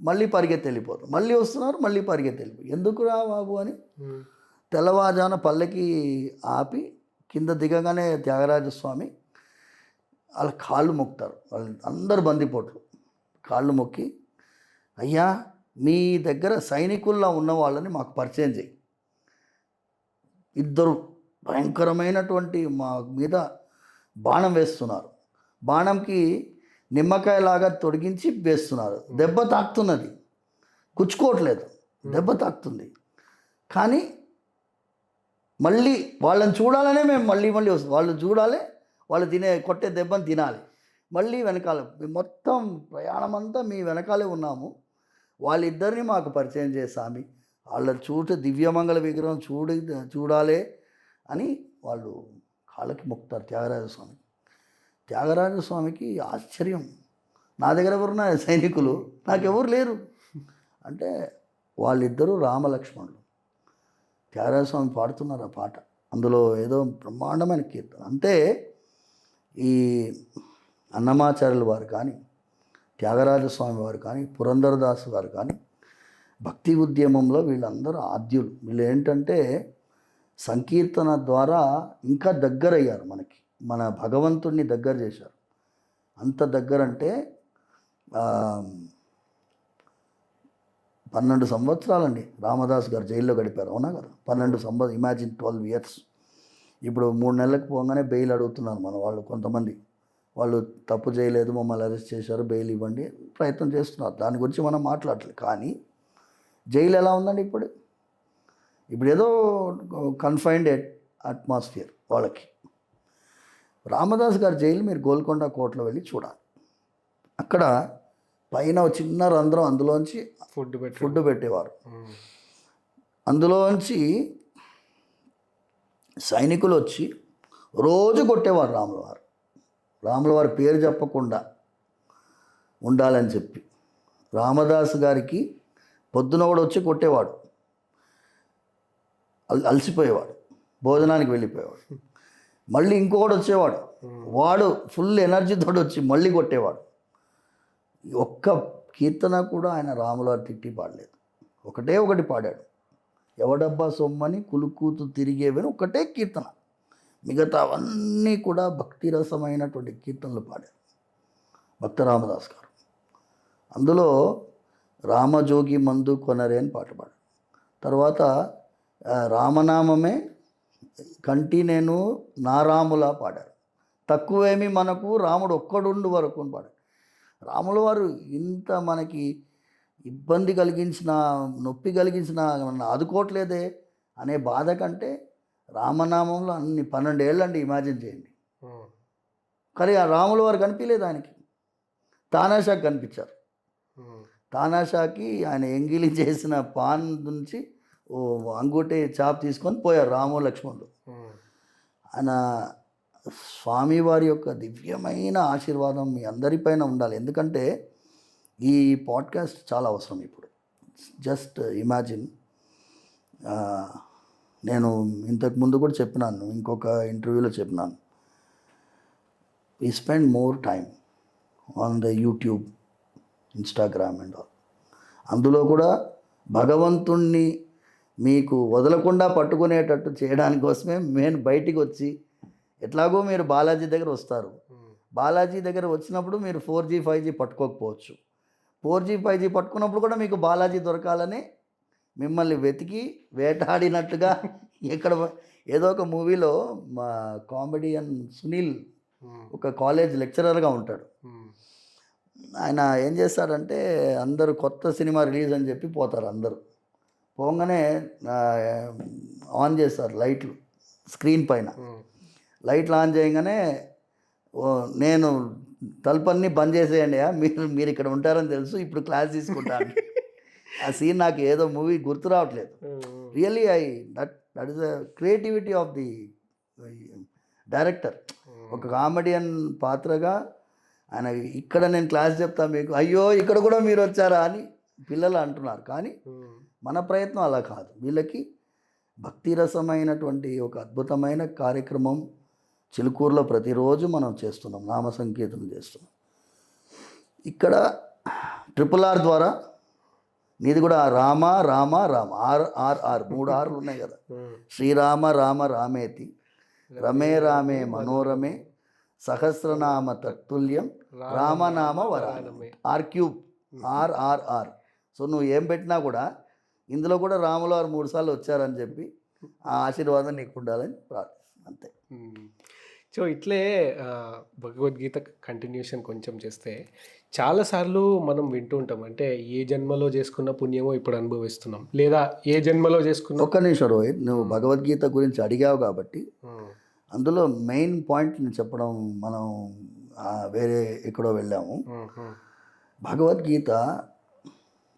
మళ్ళీ పరిగెత్తి వెళ్ళిపోతారు, మళ్ళీ వస్తున్నారు, మళ్ళీ పరిగెత్తి వెళ్ళిపోయి ఎందుకురా బాబు అని తెల్లవారుజామున పల్లకి ఆపి కింద దిగగానే త్యాగరాజస్వామి వాళ్ళ కాళ్ళు మొక్కుతారు. వాళ్ళు అందరు బందిపోట్లు కాళ్ళు మొక్కి, అయ్యా మీ దగ్గర సైనికుల్లా ఉన్న వాళ్ళని మాకు పరిచయం చేయి. ఇద్దరు భయంకరమైనటువంటి మా మీద బాణం వేస్తున్నారు, బాణంకి నిమ్మకాయలాగా తొడిగించి వేస్తున్నారు. దెబ్బ తాకుతున్నది, గుచ్చుకోవట్లేదు, దెబ్బ తాకుతుంది. కానీ మళ్ళీ వాళ్ళని చూడాలనే మేము మళ్ళీ వస్తాం. వాళ్ళు చూడాలి, వాళ్ళు కొట్టే దెబ్బను తినాలి. మళ్ళీ వెనకాల మొత్తం ప్రయాణం అంతా మీ వెనకాలే ఉన్నాము, వాళ్ళిద్దరిని మాకు పరిచయం చేసామి, వాళ్ళ దివ్యమంగళ విగ్రహం చూడాలి అని వాళ్ళు కాళ్ళకి మొక్కుతారు త్యాగరాజస్వామి. త్యాగరాజస్వామికి ఆశ్చర్యం, నా దగ్గర ఎవరున్నారు సైనికులు, నాకెవరు లేరు అంటే వాళ్ళిద్దరూ రామలక్ష్మణులు. త్యాగరాజస్వామి పాడుతున్నారు ఆ పాట, అందులో ఏదో బ్రహ్మాండమైన కీర్తన. అంటే ఈ అన్నమాచార్యుల వారు కానీ, త్యాగరాజస్వామి వారు కానీ, పురంధరదాసు గారు కానీ భక్తి ఉద్యమంలో వీళ్ళందరూ ఆద్యులు. వీళ్ళు ఏంటంటే సంకీర్తన ద్వారా ఇంకా దగ్గరయ్యారు, మన భగవంతుడిని దగ్గర చేశారు. అంత దగ్గరంటే 12 సంవత్సరాలండి రామదాస్ గారు జైల్లో గడిపారు, అవునా కదా? 12 సంవత్సరాలు, ఇమాజిన్ 12 years. ఇప్పుడు 3 నెలలకు పోగానే బెయిల్ అడుగుతున్నారు మన వాళ్ళు. కొంతమంది వాళ్ళు తప్పు చేయలేదు, మమ్మల్ని అరెస్ట్ చేశారు, బెయిల్ ఇవ్వండి ప్రయత్నం చేస్తున్నారు. దాని గురించి మనం మాట్లాడలేదు. కానీ జైలు ఎలా ఉందండి ఇప్పుడు ఏదో కన్ఫైన్డ్ అట్మాస్ఫియర్ వాళ్ళకి. రామదాస్ గారి జైలు మీరు గోల్కొండ కోటలో వెళ్ళి చూడాలి. అక్కడ పైన చిన్న రంధ్రం, అందులోంచి ఫుడ్ పెట్టేవారు. అందులోంచి సైనికులు వచ్చి రోజు కొట్టేవారు రాముల వారి పేరు చెప్పకుండా ఉండాలని చెప్పి. రామదాస్ గారికి పొద్దున కూడా వచ్చి కొట్టేవాడు, అలసిపోయేవాడు, భోజనానికి వెళ్ళిపోయేవాడు. మళ్ళీ ఇంకొకటి వచ్చేవాడు, వాడు ఫుల్ ఎనర్జీతో వచ్చి మళ్ళీ కొట్టేవాడు. ఒక్క కీర్తన కూడా ఆయన రాములవారు తిట్టి పాడలేదు, ఒకటి పాడాడు, ఎవడబ్బా సొమ్మని కులుకూతు తిరిగేవని ఒకటే కీర్తన. మిగతా అవన్నీ కూడా భక్తిరసమైనటువంటి కీర్తనలు పాడారు భక్త రామదాస్ గారు. అందులో రామజోగి మందు కొనరే అని పాట పాడారు. తర్వాత రామనామమే కంటి నేను నా రాములా పాడారు. తక్కువేమి మనకు రాముడు ఒక్కడుండు వరకు అని పాడారు. రాముల వారు ఇంత మనకి ఇబ్బంది కలిగించిన, నొప్పి కలిగించిన, ఆదుకోవట్లేదే అనే బాధ కంటే రామనామంలో అన్ని 12 ఏళ్ళండి, ఇమాజిన్ చేయండి. కానీ ఆ రాముల వారు కనిపించలేదు ఆయనకి, తానాషాకి కనిపించారు. తానాషాకి ఆయన ఎంగిలి చేసిన పాన్ నుంచి ఓ అంగుటి చాప్ తీసుకొని పోయారు రాము లక్ష్మణుడు. ఆయన స్వామివారి యొక్క దివ్యమైన ఆశీర్వాదం మీ అందరిపైన ఉండాలి. ఎందుకంటే ఈ పాడ్కాస్ట్ చాలా అవసరం ఇప్పుడు. జస్ట్ ఇమాజిన్, నేను ఇంతకు ముందు కూడా చెప్పినాను, ఇంకొక ఇంటర్వ్యూలో చెప్పినాను, we spend more time on the YouTube, Instagram and all. అందులో కూడా భగవంతుణ్ణి మీకు వదలకుండా పట్టుకునేటట్టు చేయడానికి కోసమే నేను బయటికి వచ్చి, ఎట్లాగో మీరు బాలాజీ దగ్గర వస్తారు, బాలాజీ దగ్గర వచ్చినప్పుడు మీరు 4G 5G పట్టుకోకపోవచ్చు, 4G 5G పట్టుకున్నప్పుడు కూడా మీకు బాలాజీ దొరకాలని మిమ్మల్ని వెతికి వేటాడినట్టుగా ఇక్కడ ఏదో ఒక మూవీలో మా కామెడియన్ సునీల్ ఒక కాలేజ్ లెక్చరర్గా ఉంటాడు. ఆయన ఏం చేస్తాడంటే, అందరూ కొత్త సినిమా రిలీజ్ అని చెప్పి పోతారు. అందరూ పోగానే ఆన్ చేస్తారు లైట్లు స్క్రీన్ పైన. లైట్లు ఆన్ చేయగానే, నేను తలుపన్నీ బంద్ చేసేయండి, మీరు ఇక్కడ ఉంటారని తెలుసు, ఇప్పుడు క్లాస్ తీసుకుంటాను. ఆ సీన్ నాకు ఏదో మూవీ గుర్తు రావట్లేదు. Really that is the creativity of the director. ఒక కామెడియన్ పాత్రగా ఆయన ఇక్కడ నేను క్లాస్ చెప్తాను మీకు, అయ్యో ఇక్కడ కూడా మీరు వచ్చారా అని పిల్లలు అంటున్నారు. కానీ మన ప్రయత్నం అలా కాదు. వీళ్ళకి భక్తిరసమైనటువంటి ఒక అద్భుతమైన కార్యక్రమం చిలుకూరులో ప్రతిరోజు మనం చేస్తున్నాం, నామ సంకీర్తన చేస్తున్నాం. ఇక్కడ RRR ద్వారా నీది కూడా రామ రామ రామ RRR 3 ఆర్లు ఉన్నాయి కదా. శ్రీరామ రామ రామేతి రమే రామే మనోరమే సహస్రనామ తత్తుల్యం రామనామ వరానమే. R³ RRR. సో నువ్వు ఏం పెట్టినా కూడా ఇందులో కూడా రాములు వారు 3 సార్లు వచ్చారని చెప్పి ఆ ఆశీర్వాదం నీకు ఉండాలని ప్రార్థిస్తున్నాను, అంతే. సో ఇట్లే భగవద్గీత కంటిన్యూషన్ కొంచెం చేస్తే, చాలాసార్లు మనం వింటూ ఉంటాం, అంటే ఏ జన్మలో చేసుకున్న పుణ్యమో ఇప్పుడు అనుభవిస్తున్నాం, లేదా ఏ జన్మలో చేసుకున్న. ఒక్క నిమిషం రోహిత్, నువ్వు భగవద్గీత గురించి అడిగావు కాబట్టి అందులో మెయిన్ పాయింట్ నేను చెప్పడం, మనం వేరే ఎక్కడో వెళ్ళాము. భగవద్గీత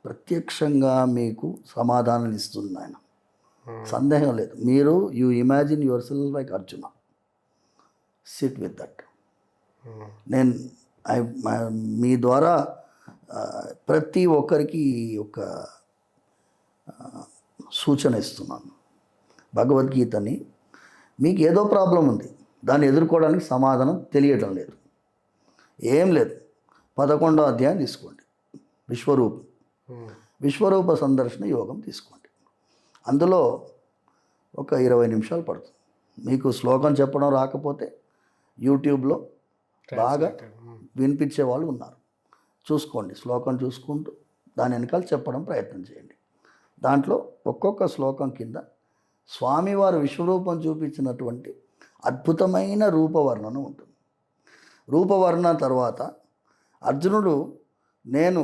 ప్రత్యక్షంగా మీకు సమాధానం ఇస్తుంది ఆయన, సందేహం లేదు. మీరు you imagine your self like Arjuna, SIT with that. నేను మీ ద్వారా ప్రతి ఒక్కరికి ఒక సూచన ఇస్తున్నాను. భగవద్గీతని, మీకు ఏదో ప్రాబ్లం ఉంది, దాన్ని ఎదుర్కోవడానికి సమాధానం తెలియటం లేదు, ఏం లేదు, 11వ అధ్యాయం తీసుకోండి, విశ్వరూప సందర్శన యోగం తీసుకోండి. అందులో ఒక 20 నిమిషాలు పడుతుంది. మీకు శ్లోకం చెప్పడం రాకపోతే యూట్యూబ్లో బాగా వినిపించే వాళ్ళు ఉన్నారు, చూసుకోండి. శ్లోకం చూసుకుంటూ దాని వెనకాల చెప్పడం ప్రయత్నం చేయండి. దాంట్లో ఒక్కొక్క శ్లోకం కింద స్వామివారు విశ్వరూపం చూపించినటువంటి అద్భుతమైన రూపవర్ణన ఉంటుంది. రూపవర్ణన తర్వాత అర్జునుడు, నేను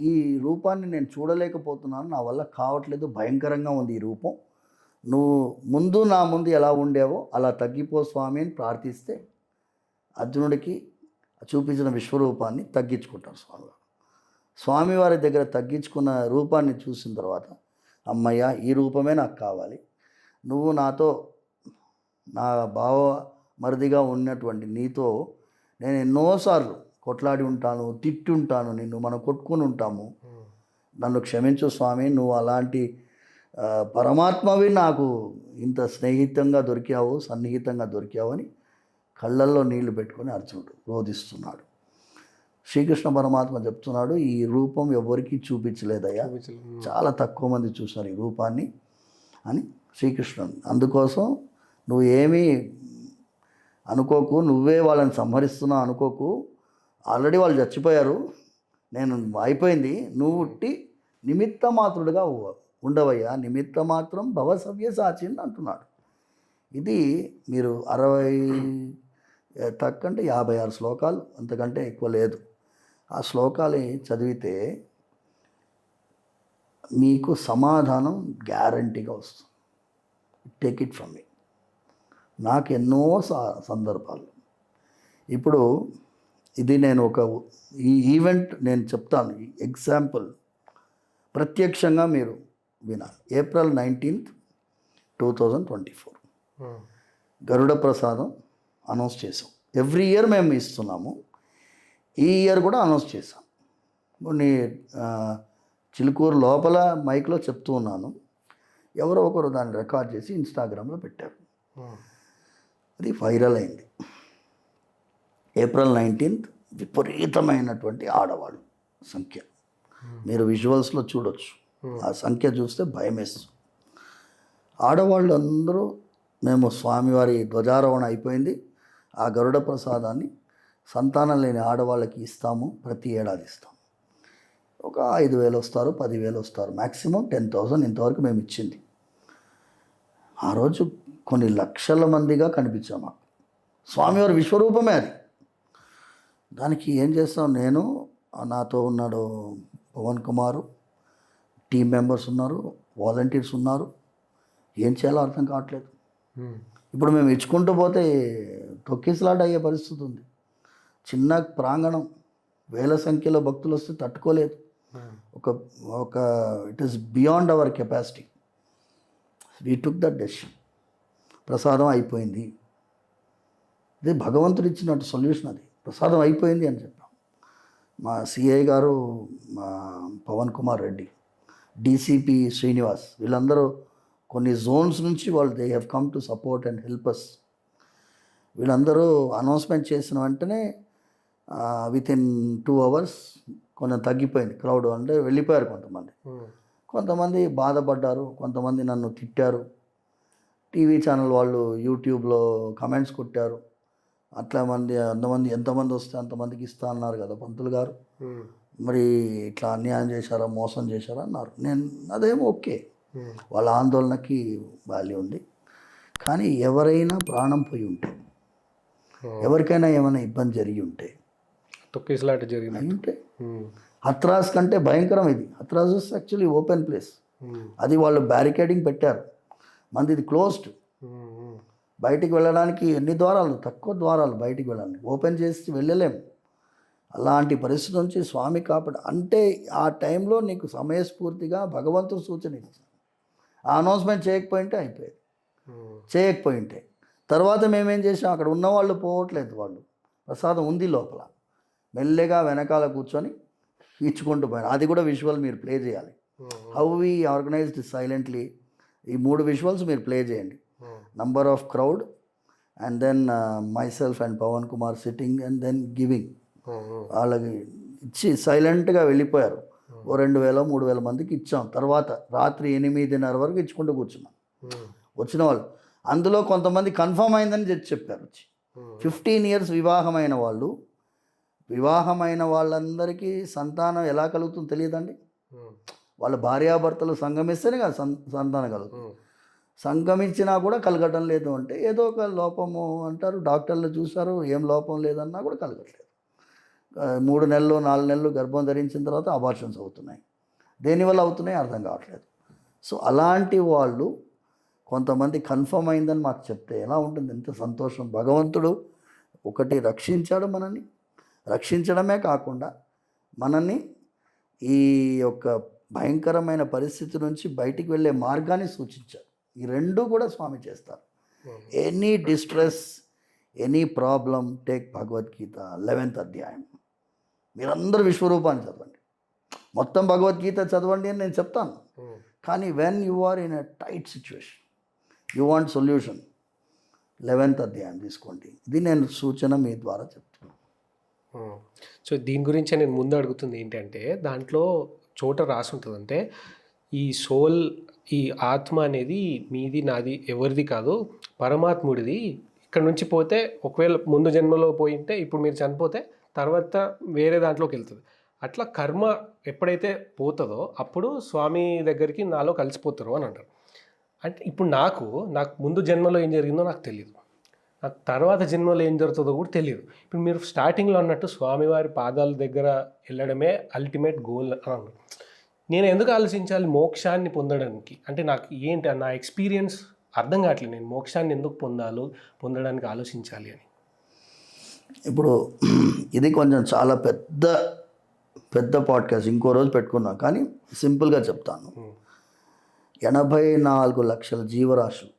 ఈ రూపాన్ని నేను చూడలేకపోతున్నాను, నా వల్ల కావట్లేదు, భయంకరంగా ఉంది ఈ రూపం, నువ్వు నా ముందు ఎలా ఉండేవో అలా తగ్గిపో స్వామి అని ప్రార్థిస్తే అర్జునుడికి చూపించిన విశ్వరూపాన్ని తగ్గించుకుంటారు స్వామివారు. స్వామివారి దగ్గర తగ్గించుకున్న రూపాన్ని చూసిన తర్వాత, అమ్మయ్య ఈ రూపమే నాకు కావాలి, నువ్వు నాతో నా బావ మరిదిగా ఉన్నటువంటి నీతో నేను ఎన్నోసార్లు కొట్లాడి ఉంటాను, తిట్టి ఉంటాను, మనం కొట్టుకుని ఉంటాము, నన్ను క్షమించు స్వామి, నువ్వు అలాంటి పరమాత్మవి నాకు ఇంత సన్నిహితంగా దొరికావు అని కళ్ళల్లో నీళ్లు పెట్టుకొని అర్జునుడు రోధిస్తున్నాడు. శ్రీకృష్ణ పరమాత్మ చెప్తున్నాడు, ఈ రూపం ఎవరికి చూపించలేదయ్యా, చాలా తక్కువ మంది చూశారు ఈ రూపాన్ని అని శ్రీకృష్ణుడు. అందుకోసం నువ్వు ఏమీ అనుకోకు, నువ్వే వాళ్ళని సంహరిస్తున్నావు అనుకోకు, ఆల్రెడీ వాళ్ళు చచ్చిపోయారు, నేను అయిపోయింది, నువ్వు ఉట్టి నిమిత్త మాత్రుడుగా ఉండవయ్యా, నిమిత్త మాత్రం భవసవ్య సాచిని అంటున్నాడు. ఇది మీరు 60 తక్కంటే 56 శ్లోకాలు, అంతకంటే ఎక్కువ లేదు. ఆ శ్లోకాలు చదివితే మీకు సమాధానం గ్యారంటీగా వస్తుంది. టేక్ ఇట్ ఫ్రమ్ మీ. నాకు ఎన్నో సందర్భాలు, ఇప్పుడు ఇది నేను ఈ ఈవెంట్ నేను చెప్తాను, ఎగ్జాంపుల్ ప్రత్యక్షంగా మీరు వినాలి. April 19th, 2024 గరుడ ప్రసాదం అనౌన్స్ చేసాం. ఎవ్రీ ఇయర్ మేము ఇస్తున్నాము. ఈ ఇయర్ కూడా అనౌన్స్ చేసాం. కొన్ని చిలుకూరు లోపల మైక్లో చెప్తూ ఉన్నాను. ఎవరో ఒకరు దాన్ని రికార్డ్ చేసి ఇన్స్టాగ్రామ్లో పెట్టారు. అది వైరల్ అయింది. April 19th విపరీతమైనటువంటి ఆడవాళ్ళు సంఖ్య. మీరు విజువల్స్లో చూడొచ్చు. ఆ సంఖ్య చూస్తే భయం వేస్తుంది. ఆడవాళ్ళు అందరూ మేము స్వామివారి ధ్వజారోహణ అయిపోయింది, ఆ గరుడ ప్రసాదాన్ని సంతానం లేని ఆడవాళ్ళకి ఇస్తాము. ప్రతి ఏడాది ఇస్తాము. ఒక 5,000 వస్తారు, 10,000 వస్తారు, మ్యాక్సిమం 10,000 ఇంతవరకు మేము ఇచ్చింది. ఆ రోజు కొన్ని లక్షల మందిగా కనిపించాం మాకు. స్వామివారి విశ్వరూపమే అది. దానికి ఏం చేస్తాం, నేను నాతో ఉన్నాడు పవన్ కుమారు, టీం మెంబర్స్ ఉన్నారు, వాలంటీర్స్ ఉన్నారు. ఏం చేయాలో అర్థం కావట్లేదు. ఇప్పుడు మేము ఇచ్చుకుంటూ పోతే తొక్కిసలాట అయ్యే పరిస్థితి ఉంది. చిన్న ప్రాంగణం, వేల సంఖ్యలో భక్తులు వస్తే తట్టుకోలేదు. ఒక it is beyond our capacity. We took that decision. ప్రసాదం అయిపోయింది. ఇది భగవంతుడు ఇచ్చినట్టు సొల్యూషన్. అది ప్రసాదం అయిపోయింది అని చెప్పాం. మా సిఐ గారు, మా పవన్ కుమార్ రెడ్డి, డీసీపీ శ్రీనివాస్, వీళ్ళందరూ కొన్ని జోన్స్ నుంచి వాళ్ళు they have come to support and help us. వీళ్ళందరూ అనౌన్స్మెంట్ చేసిన వెంటనే విత్ ఇన్ 2 hours కొంచెం తగ్గిపోయింది క్రౌడ్. అంటే వెళ్ళిపోయారు కొంతమంది బాధపడ్డారు, కొంతమంది నన్ను తిట్టారు. టీవీ ఛానల్ వాళ్ళు యూట్యూబ్లో కమెంట్స్ కొట్టారు. అంతమంది ఎంతమంది వస్తే అంతమందికి ఇస్తా అన్నారు కదా పంతులు గారు, మరి ఇట్లా అన్యాయం చేశారా, మోసం చేశారా అన్నారు. నేను అదేమో ఓకే, వాళ్ళ ఆందోళనకి వాల్యూ ఉంది. కానీ ఎవరైనా ప్రాణం పోయి ఉంటే, ఎవరికైనా ఏమైనా ఇబ్బంది జరిగి ఉంటే, తొక్కిసలాట జరిగి ఉంటే, హత్రాస్ కంటే భయంకరం ఇది. Hathras is actually open place. అది వాళ్ళు బ్యారికేడింగ్ పెట్టారు, మంది ఇది క్లోజ్డ్. బయటికి వెళ్ళడానికి ఎన్ని ద్వారాలు, తక్కువ ద్వారాలు బయటికి వెళ్ళాలి, ఓపెన్ చేసి వెళ్ళలేము. అలాంటి పరిస్థితి నుంచి స్వామి కాపాడు. అంటే ఆ టైంలో నీకు సమయస్ఫూర్తిగా భగవంతుడు సూచన ఇచ్చాడు. ఆ అనౌన్స్మెంట్ చేయకపోయింటే అయిపోయేది. చేయకపోయింటే తర్వాత మేమేం చేసాం, అక్కడ ఉన్నవాళ్ళు పోవట్లేదు, వాళ్ళు ప్రసాదం ఉంది లోపల, మెల్లగా వెనకాల కూర్చొని ఇచ్చుకుంటూ పోయాను. అది కూడా విజువల్ మీరు ప్లే చేయాలి. How we organized silently. ఈ 3 విజువల్స్ మీరు ప్లే చేయండి. Number of crowd and then myself and Pavan Kumar sitting and then giving. వాళ్ళకి ఇచ్చి సైలెంట్గా వెళ్ళిపోయారు. ఓ 2,000-3,000 మందికి ఇచ్చాం. తర్వాత రాత్రి 8:30 వరకు ఇచ్చుకుంటూ కూర్చున్నాం. వచ్చిన వాళ్ళు అందులో కొంతమంది కన్ఫర్మ్ అయిందని చెప్పారు వచ్చి. 15 years వివాహమైన వాళ్ళందరికీ సంతానం ఎలా కలుగుతుందో తెలియదండి. వాళ్ళ భార్యాభర్తలు సంగమిస్తేనే కదా సంతానం కలుగుతుంది. సంగమించినా కూడా కలగటం లేదు అంటే ఏదో ఒక లోపము అంటారు. డాక్టర్లు చూశారు, ఏం లోపం లేదన్నా కూడా కలగట్లేదు. 3 నెలలు 4 నెలలు గర్భం ధరించిన తర్వాత అబార్షన్స్ అవుతున్నాయి. దేనివల్ల అవుతున్నాయి అర్థం కావట్లేదు. సో అలాంటి వాళ్ళు కొంతమంది కన్ఫర్మ్ అయిందని మాకు చెప్తే ఎలా ఉంటుంది, ఎంత సంతోషం. భగవంతుడు ఒకటి రక్షించాడు, మనల్ని రక్షించడమే కాకుండా మనల్ని ఈ యొక్క భయంకరమైన పరిస్థితి నుంచి బయటికి వెళ్ళే మార్గాన్ని సూచించారు. ఈ 2 కూడా స్వామి చేస్తారు. Any distress, any problem, take Bhagavad Gita 11th అధ్యాయం. మీరందరూ విశ్వరూపాన్ని చదవండి, మొత్తం భగవద్గీత చదవండి అని నేను చెప్తాను. కానీ when you are in a tight situation, you want solution, 11th అధ్యాయం తీసుకోండి. ఇది నేను సూచన మీ ద్వారా చెప్తున్నాను. సో దీని గురించి నేను ముందు అడుగుతుంది ఏంటంటే, దాంట్లో చోట రాసి ఉంటుంది అంటే ఈ సోల్, ఈ ఆత్మ అనేది మీది నాది ఎవరిది కాదు, పరమాత్ముడిది. ఇక్కడ నుంచి పోతే ఒకవేళ ముందు జన్మలో పోయింటే ఇప్పుడు మీరు చనిపోతే తర్వాత వేరే దాంట్లోకి వెళ్తుంది. అట్లా కర్మ ఎప్పుడైతే పోతుందో అప్పుడు స్వామి దగ్గరికి నాలో కలిసిపోతారు అని అంటారు. అంటే ఇప్పుడు నాకు ముందు జన్మలో ఏం జరిగిందో నాకు తెలియదు, నాకు తర్వాత జన్మలో ఏం జరుగుతుందో కూడా తెలియదు. ఇప్పుడు మీరు స్టార్టింగ్లో అన్నట్టు స్వామివారి పాదాల దగ్గర వెళ్ళడమే అల్టిమేట్ గోల్ అని అన్నారు. నేను ఎందుకు ఆలోచించాలి మోక్షాన్ని పొందడానికి? అంటే నాకు ఏంటి నా ఎక్స్పీరియన్స్ అర్థం కావట్లేదు. నేను మోక్షాన్ని ఎందుకు పొందడానికి ఆలోచించాలి అని. ఇప్పుడు ఇది కొంచెం చాలా పెద్ద పెద్ద పాడ్కాస్ట్ ఇంకో రోజు పెట్టుకుందాం, కానీ సింపుల్గా చెప్తాను. 84 లక్షల జీవరాశులు,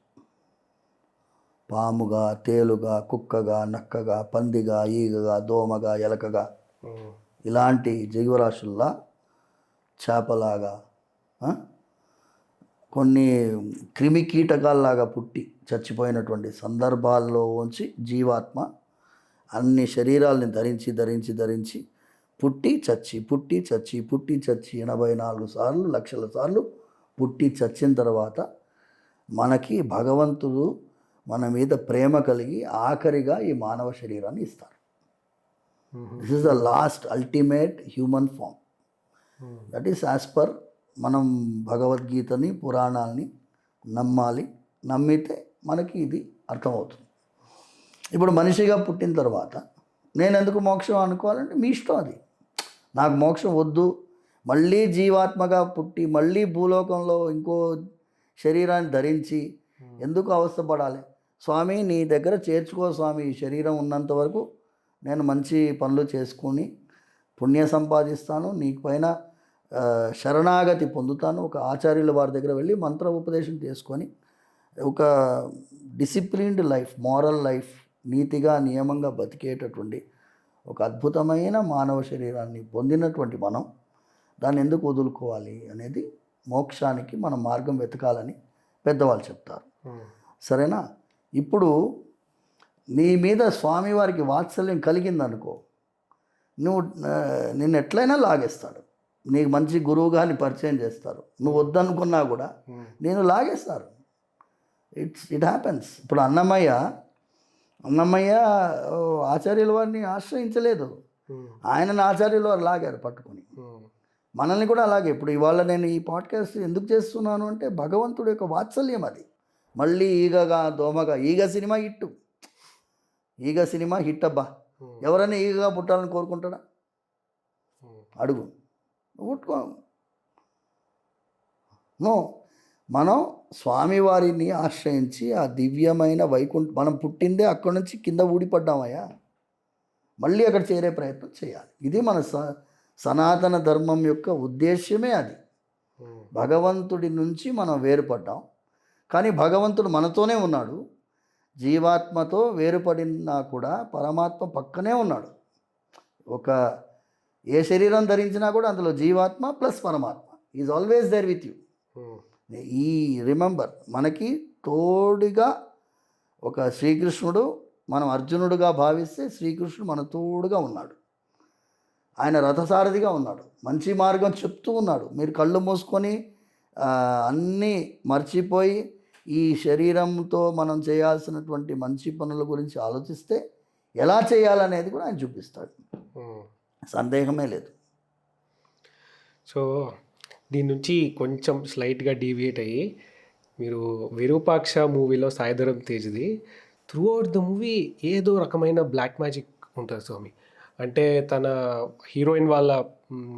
పాముగా, తేలుగా, కుక్కగా, నక్కగా, పందిగా, ఈగగా, దోమగా, ఎలకగా, ఇలాంటి జీవరాశుల్లా, చేపలాగా, కొన్ని క్రిమి కీటకాల్లాగా పుట్టి చచ్చిపోయినటువంటి సందర్భాల్లో ఉంచి జీవాత్మ అన్ని శరీరాలని ధరించి ధరించి ధరించి పుట్టి చచ్చి పుట్టి చచ్చి పుట్టి చచ్చి 84 సార్లు లక్షల సార్లు పుట్టి చచ్చిన తర్వాత మనకి భగవంతుడు మన మీద ప్రేమ కలిగి ఆఖరిగా ఈ మానవ శరీరాన్ని ఇస్తారు. This is the last ultimate human form. That is as per మనం భగవద్గీతని పురాణాలని నమ్మాలి. నమ్మితే మనకి ఇది అర్థమవుతుంది. ఇప్పుడు మనిషిగా పుట్టిన తర్వాత నేను ఎందుకు మోక్షం అనుకోవాలంటే మీ ఇష్టం అది. నాకు మోక్షం వద్దు, మళ్ళీ జీవాత్మగా పుట్టి మళ్ళీ భూలోకంలో ఇంకో శరీరాన్ని ధరించి ఎందుకు అవస్థపడాలి? స్వామి నీ దగ్గర చేర్చుకో స్వామి, ఈ శరీరం ఉన్నంత వరకు నేను మంచి పనులు చేసుకుని పుణ్య సంపాదిస్తాను, నీకు పైన శరణాగతి పొందుతాను, ఒక ఆచార్యుల వారి దగ్గర వెళ్ళి మంత్ర ఉపదేశం చేసుకొని ఒక డిసిప్లిన్డ్ లైఫ్, మోరల్ లైఫ్, నీతిగా నియమంగా బతికేటటువంటి ఒక అద్భుతమైన మానవ శరీరాన్ని పొందినటువంటి మనం దాన్ని ఎందుకు వదులుకోవాలి అనేది మోక్షానికి మనం మార్గం వెతకాలని పెద్దవాళ్ళు చెప్తారు. సరేనా? ఇప్పుడు నీ మీద స్వామివారికి వాత్సల్యం కలిగిందనుకో, నిన్ను ఎట్లయినా లాగేస్తాడు. నీకు మంచి గురువుగాని పరిచయం చేస్తారు, నువ్వు వద్దనుకున్నా కూడా నేను లాగేస్తారు. It happens. ఇప్పుడు అన్నమయ్య ఆచార్యుల వారిని ఆశ్రయించలేదు, ఆయనను ఆచార్యుల వారు లాగారు పట్టుకొని. మనల్ని కూడా అలాగే. ఇప్పుడు ఇవాళ నేను ఈ పాడ్కాస్ట్ ఎందుకు చేస్తున్నాను అంటే భగవంతుడి యొక్క వాత్సల్యం అది. మళ్ళీ ఈగగా దోమగా, ఈగ సినిమా హిట్, ఈగ సినిమా హిట్ అబ్బా. ఎవరైనా ఈగగా పుట్టాలని కోరుకుంటాడా? అడుగు, పుట్టుకో. నో, మనం స్వామివారిని ఆశ్రయించి ఆ దివ్యమైన మనం పుట్టిందే అక్కడి నుంచి కింద ఊడిపడ్డామయ్యా, మళ్ళీ అక్కడ చేరే ప్రయత్నం చేయాలి. ఇది మన సనాతన ధర్మం యొక్క ఉద్దేశ్యమే అది. భగవంతుడి నుంచి మనం వేరుపడ్డాం, కానీ భగవంతుడు మనతోనే ఉన్నాడు. జీవాత్మతో వేరుపడినా కూడా పరమాత్మ పక్కనే ఉన్నాడు. ఏ శరీరం ధరించినా కూడా అందులో జీవాత్మ ప్లస్ పరమాత్మ is always there with you. ఈ రిమెంబర్, మనకి తోడుగా ఒక శ్రీకృష్ణుడు, మనం అర్జునుడుగా భావిస్తే శ్రీకృష్ణుడు మన తోడుగా ఉన్నాడు. ఆయన రథసారథిగా ఉన్నాడు, మంచి మార్గం చెప్తూ ఉన్నాడు. మీరు కళ్ళు మూసుకొని అన్నీ మర్చిపోయి ఈ శరీరంతో మనం చేయాల్సినటువంటి మంచి పనుల గురించి ఆలోచిస్తే ఎలా చేయాలనేది కూడా ఆయన చూపిస్తాడు, సందేహమే లేదు. సో దీని నుంచి కొంచెం స్లైట్గా డీవియేట్ అయ్యి, మీరు విరూపాక్ష మూవీలో సాయిధరం తేజ్ది త్రూ అవుట్ ద మూవీ ఏదో రకమైన బ్లాక్ మ్యాజిక్ ఉంటుంది స్వామి. అంటే తన హీరోయిన్ వాళ్ళ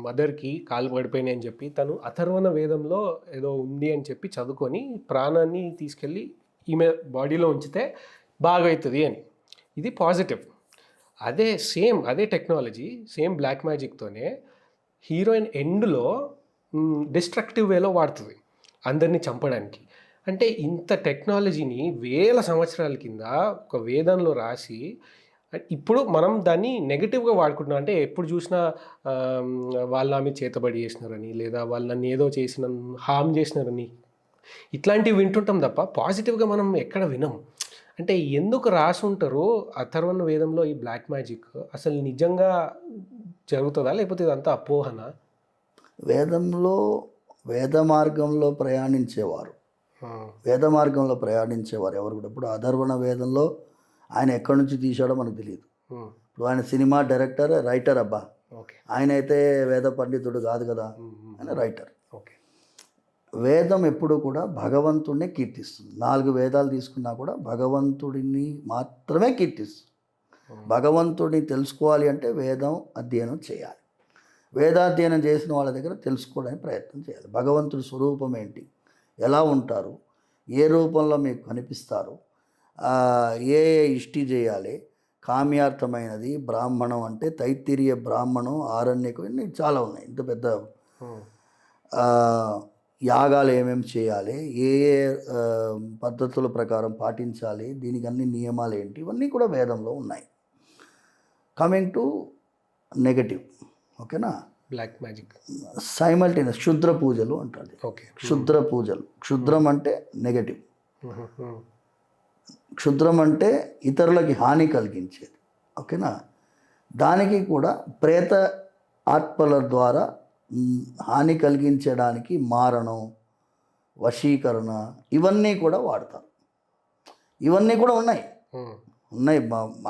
మదర్కి కాలు పడిపోయినాయి అని చెప్పి తను అథర్వణ వేదంలో ఏదో ఉంది అని చెప్పి చదువుకొని ప్రాణాన్ని తీసుకెళ్ళి ఈమె బాడీలో ఉంచితే బాగవుతుంది అని. ఇది పాజిటివ్. అదే టెక్నాలజీ, సేమ్ బ్లాక్ మ్యాజిక్తోనే హీరోయిన్ ఎండ్లో డిస్ట్రక్టివ్ వేలో వాడుతుంది అందరినీ చంపడానికి. అంటే ఇంత టెక్నాలజీని వేల సంవత్సరాల కింద ఒక వేదంలో రాసి ఇప్పుడు మనం దాన్ని నెగిటివ్గా వాడుకుంటున్నాం. అంటే ఎప్పుడు చూసినా వాళ్ళ మీద చేతబడి చేసినారని, లేదా వాళ్ళు నన్ను ఏదో చేసిన హామ్ చేసినారని ఇట్లాంటివి వింటుంటాం తప్ప పాజిటివ్గా మనం ఎక్కడ వినం. అంటే ఎందుకు రాసి ఉంటారో అథర్వణ వేదంలో ఈ బ్లాక్ మ్యాజిక్ అసలు నిజంగా జరుగుతుందా, లేకపోతే ఇదంతా అపోహనా? వేద మార్గంలో ప్రయాణించేవారు ఎవరు కూడా, ఇప్పుడు అథర్వణ వేదంలో ఆయన ఎక్కడి నుంచి తీశాడో మనకు తెలియదు. ఇప్పుడు ఆయన సినిమా డైరెక్టర్, రైటర్ అబ్బా. ఆయన అయితే వేద పండితుడు కాదు కదా, ఆయన రైటర్. వేదం ఎప్పుడు కూడా భగవంతుడినే కీర్తిస్తుంది. 4 వేదాలు తీసుకున్నా కూడా భగవంతుడిని మాత్రమే కీర్తిస్తుంది. భగవంతుడిని తెలుసుకోవాలి అంటే వేదం అధ్యయనం చేయాలి. వేదాధ్యయనం చేసిన వాళ్ళ దగ్గర తెలుసుకోవడానికి ప్రయత్నం చేయాలి. భగవంతుడి స్వరూపం ఏంటి, ఎలా ఉంటారు, ఏ రూపంలో మీకు కనిపిస్తారు, ఏ ఇష్టి చేయాలి, కామ్యార్థమైనది, బ్రాహ్మణం అంటే తైత్తిరీయ బ్రాహ్మణం, ఆరణ్యకం, ఇన్ని చాలా ఉన్నాయి. ఇంత పెద్ద ఆ, యాగాలు ఏమేమి చేయాలి, ఏ ఏ పద్ధతుల ప్రకారం పాటించాలి, దీనికి అన్ని నియమాలు ఏంటి, ఇవన్నీ కూడా వేదంలో ఉన్నాయి. కమింగ్ టు నెగటివ్, ఓకేనా, బ్లాక్ మ్యాజిక్. సైమల్టేనియస్ క్షుద్ర పూజలు అంటారు. ఓకే. క్షుద్ర పూజలు, క్షుద్రం అంటే నెగటివ్, క్షుద్రం అంటే ఇతరులకి హాని కలిగించేది, ఓకేనా. దానికి కూడా ప్రేత ఆత్మల ద్వారా హాని కలిగించడానికి మారణం, వశీకరణ, ఇవన్నీ కూడా వాడతారు. ఇవన్నీ కూడా ఉన్నాయి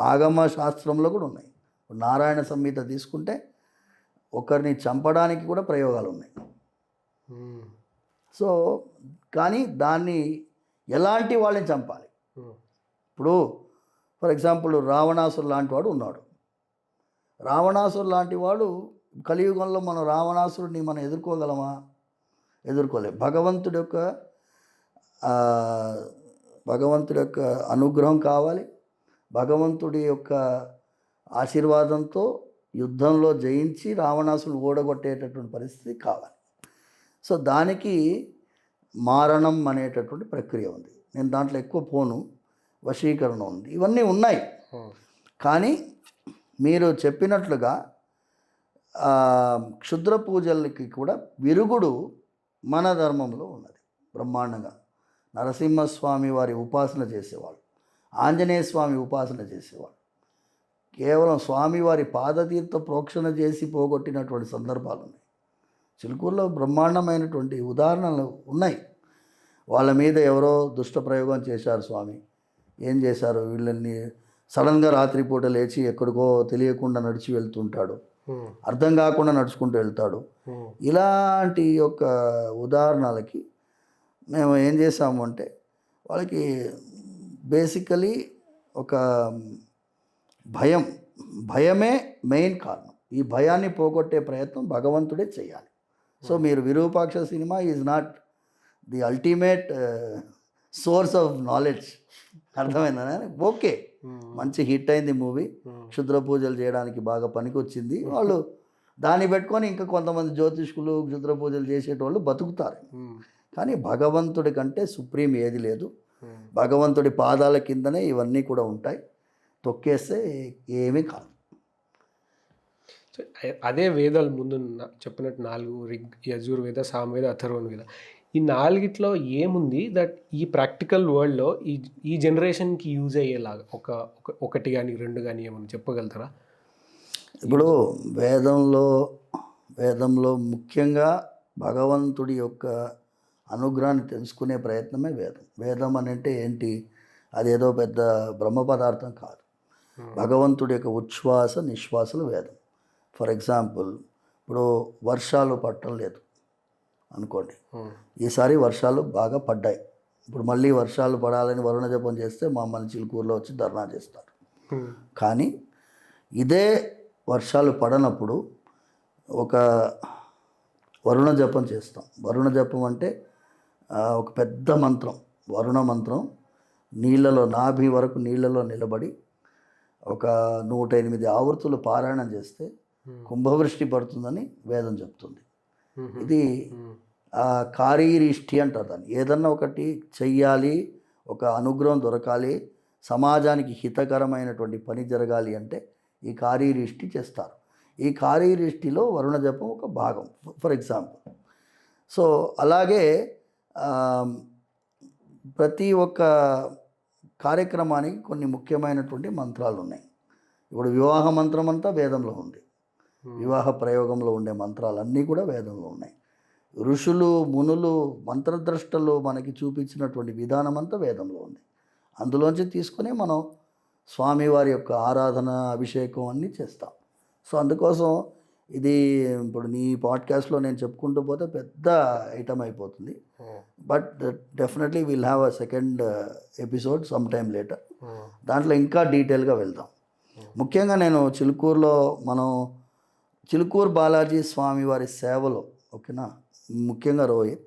ఆగమ శాస్త్రంలో కూడా ఉన్నాయి. నారాయణ సంహిత తీసుకుంటే ఒకరిని చంపడానికి కూడా ప్రయోగాలు ఉన్నాయి. సో కానీ దాన్ని ఎలాంటి వాళ్ళని చంపాలి, ఇప్పుడు ఫర్ ఎగ్జాంపుల్ రావణాసురు లాంటి వాడు ఉన్నాడు. రావణాసురు లాంటి వాడు కలియుగంలో మనం రావణాసురుడిని మనం ఎదుర్కోగలమా? ఎదుర్కోలేం. భగవంతుడి యొక్క అనుగ్రహం కావాలి, భగవంతుడి యొక్క ఆశీర్వాదంతో యుద్ధంలో జయించి రావణాసురుడు ఓడగొట్టేటటువంటి పరిస్థితి కావాలి. సో దానికి మారణం అనేటటువంటి ప్రక్రియ ఉంది. నేను దాంట్లో ఎక్కువ పోను. వశీకరణ ఉంది, ఇవన్నీ ఉన్నాయి. కానీ మీరు చెప్పినట్లుగా క్షుద్ర పూజలకి కూడా విరుగుడు మన ధర్మంలో ఉన్నది బ్రహ్మాండంగా. నరసింహస్వామి వారి ఉపాసన చేసేవాళ్ళు, ఆంజనేయ స్వామి ఉపాసన చేసేవాళ్ళు, కేవలం స్వామివారి పాదతీర్థ ప్రోక్షణ చేసి పోగొట్టినటువంటి సందర్భాలు ఉన్నాయి. చిలుకూరులో బ్రహ్మాండమైనటువంటి ఉదాహరణలు ఉన్నాయి. వాళ్ళ మీద ఎవరో దుష్ట ప్రయోగం చేశారు. స్వామి ఏం చేశారు, వీళ్ళని సడన్గా రాత్రిపూట లేచి ఎక్కడికో తెలియకుండా నడిచి వెళ్తుంటాడు, అర్థం కాకుండా నడుచుకుంటూ వెళ్తాడు. ఇలాంటి యొక్క ఉదాహరణలకి మేము ఏం చేసాము అంటే వాళ్ళకి బేసికలీ ఒక భయమే మెయిన్ కారణం. ఈ భయాన్ని పోగొట్టే ప్రయత్నం భగవంతుడే చేయాలి. సో మీరు Virupaksha cinema is not the ultimate source of knowledge, అర్థమైందా? ఓకే, మంచి హిట్ అయింది మూవీ, క్షుద్ర పూజలు చేయడానికి బాగా పనికొచ్చింది. వాళ్ళు దాన్ని పెట్టుకొని ఇంకా కొంతమంది జ్యోతిష్కులు క్షుద్ర పూజలు చేసేటోళ్ళు బతుకుతారు. కానీ భగవంతుడి కంటే సుప్రీం ఏది లేదు. భగవంతుడి పాదాల కిందనే ఇవన్నీ కూడా ఉంటాయి. తొక్కేస్తే ఏమీ కాదు. అదే వేదాలు ముందు చెప్పినట్టు 4 రిగ్, యజుర్వేద, సామవేద, అథర్వణవేద, ఈ 4ట్లో ఏముంది దట్ ఈ ప్రాక్టికల్ వరల్డ్లో ఈ జనరేషన్కి యూజ్ అయ్యేలాగా ఒకటి కానీ 2 కానీ ఏమన్నా చెప్పగలుగుతారా? ఇప్పుడు వేదంలో ముఖ్యంగా భగవంతుడి యొక్క అనుగ్రహాన్ని తెలుసుకునే ప్రయత్నమే వేదం. వేదం అంటే ఏంటి? అదేదో పెద్ద బ్రహ్మ పదార్థం కాదు. భగవంతుడి యొక్క ఉచ్ఛ్వాస నిశ్వాసలు వేదం. ఫర్ ఎగ్జాంపుల్, ఇప్పుడు వర్షాలు పట్టడం లేదు అనుకోండి, ఈసారి వర్షాలు బాగా పడ్డాయి, ఇప్పుడు మళ్ళీ వర్షాలు పడాలని వరుణ జపం చేస్తే మమ్మల్ని చిలుకూరులో వచ్చి ధర్నా చేస్తారు. కానీ ఇదే వర్షాలు పడనప్పుడు ఒక వరుణ జపం చేస్తాం. వరుణ జపం అంటే ఒక పెద్ద మంత్రం, వరుణ మంత్రం, నీళ్ళలో నాభి వరకు నీళ్ళలో నిలబడి ఒక 108 ఆవృత్తులు పారాయణం చేస్తే కుంభవృష్టి పడుతుందని వేదం చెప్తుంది. ఇది కార్యరిష్టి అంటారు దాన్ని. ఏదన్నా ఒకటి చెయ్యాలి, ఒక అనుగ్రహం దొరకాలి, సమాజానికి హితకరమైనటువంటి పని జరగాలి అంటే ఈ కార్యరిష్టి చేస్తారు. ఈ కార్యరిష్టిలో వరుణ జపం ఒక భాగం, ఫర్ ఎగ్జాంపుల్. సో అలాగే ప్రతి ఒక్క కార్యక్రమానికి కొన్ని ముఖ్యమైనటువంటి మంత్రాలు ఉన్నాయి. ఇప్పుడు వివాహ మంత్రం అంతా వేదంలో ఉంది. వివాహ ప్రయోగంలో ఉండే మంత్రాలన్నీ కూడా వేదంలో ఉన్నాయి. ఋషులు మునులు మంత్రద్రష్టలు మనకి చూపించినటువంటి విధానం అంతా వేదంలో ఉంది. అందులోంచి తీసుకుని మనం స్వామివారి యొక్క ఆరాధన, అభిషేకం అన్నీ చేస్తాం. సో అందుకోసం ఇది ఇప్పుడు నీ పాడ్కాస్ట్లో నేను చెప్పుకుంటూ పోతే పెద్ద ఐటమ్ అయిపోతుంది. But definitely will have a second episode some time later. దాంట్లో ఇంకా డీటెయిల్గా వెళ్దాం. ముఖ్యంగా నేను చిలుకూరు బాలాజీ స్వామి వారి సేవలో, ఓకేనా, ముఖ్యంగా రోహిత్,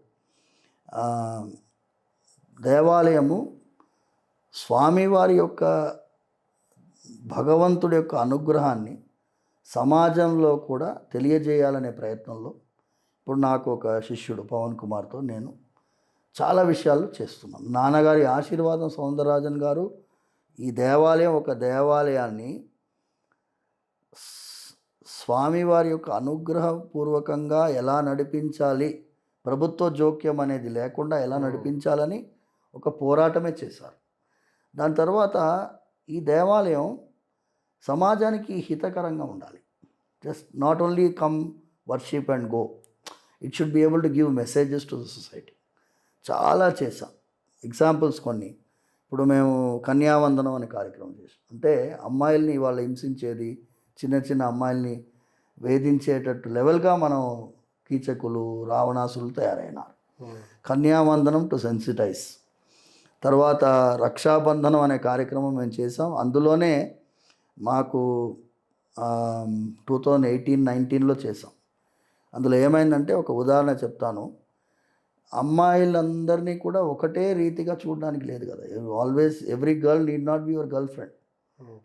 దేవాలయము స్వామివారి యొక్క భగవంతుడి యొక్క అనుగ్రహాన్ని సమాజంలో కూడా తెలియజేయాలనే ప్రయత్నంలో ఇప్పుడు నాకు ఒక శిష్యుడు పవన్ కుమార్తో నేను చాలా విషయాలు చేస్తున్నాను. నాన్నగారి ఆశీర్వాదం సౌందరరాజన్ గారు ఈ దేవాలయం ఒక దేవాలయాన్ని స్వామివారి యొక్క అనుగ్రహపూర్వకంగా ఎలా నడిపించాలి, ప్రభుత్వ జోక్యం అనేది లేకుండా ఎలా నడిపించాలని ఒక పోరాటమే చేశారు. దాని తర్వాత ఈ దేవాలయం సమాజానికి హితకరంగా ఉండాలి. Just not only come worship and go, it should be able to give messages to the society. చాలా చేసాం. ఎగ్జాంపుల్స్ కొన్ని. ఇప్పుడు మేము కన్యావందనం అనే కార్యక్రమం చేసాం. అంటే అమ్మాయిల్ని వాళ్ళు హింసించేది, చిన్న చిన్న అమ్మాయిల్ని వేధించేటట్టు లెవెల్గా మనం కీచకులు రావణాసులు తయారైనారు. కన్యావందనం టు సెన్సిటైజ్. తర్వాత రక్షాబంధనం అనే కార్యక్రమం మేము చేసాం. అందులోనే మాకు 2018-19లో చేసాం. అందులో ఏమైందంటే ఒక ఉదాహరణ చెప్తాను. అమ్మాయిలందరినీ కూడా ఒకటే రీతిగా చూడడానికి లేదు కదా. Always every girl need not be your girl friend.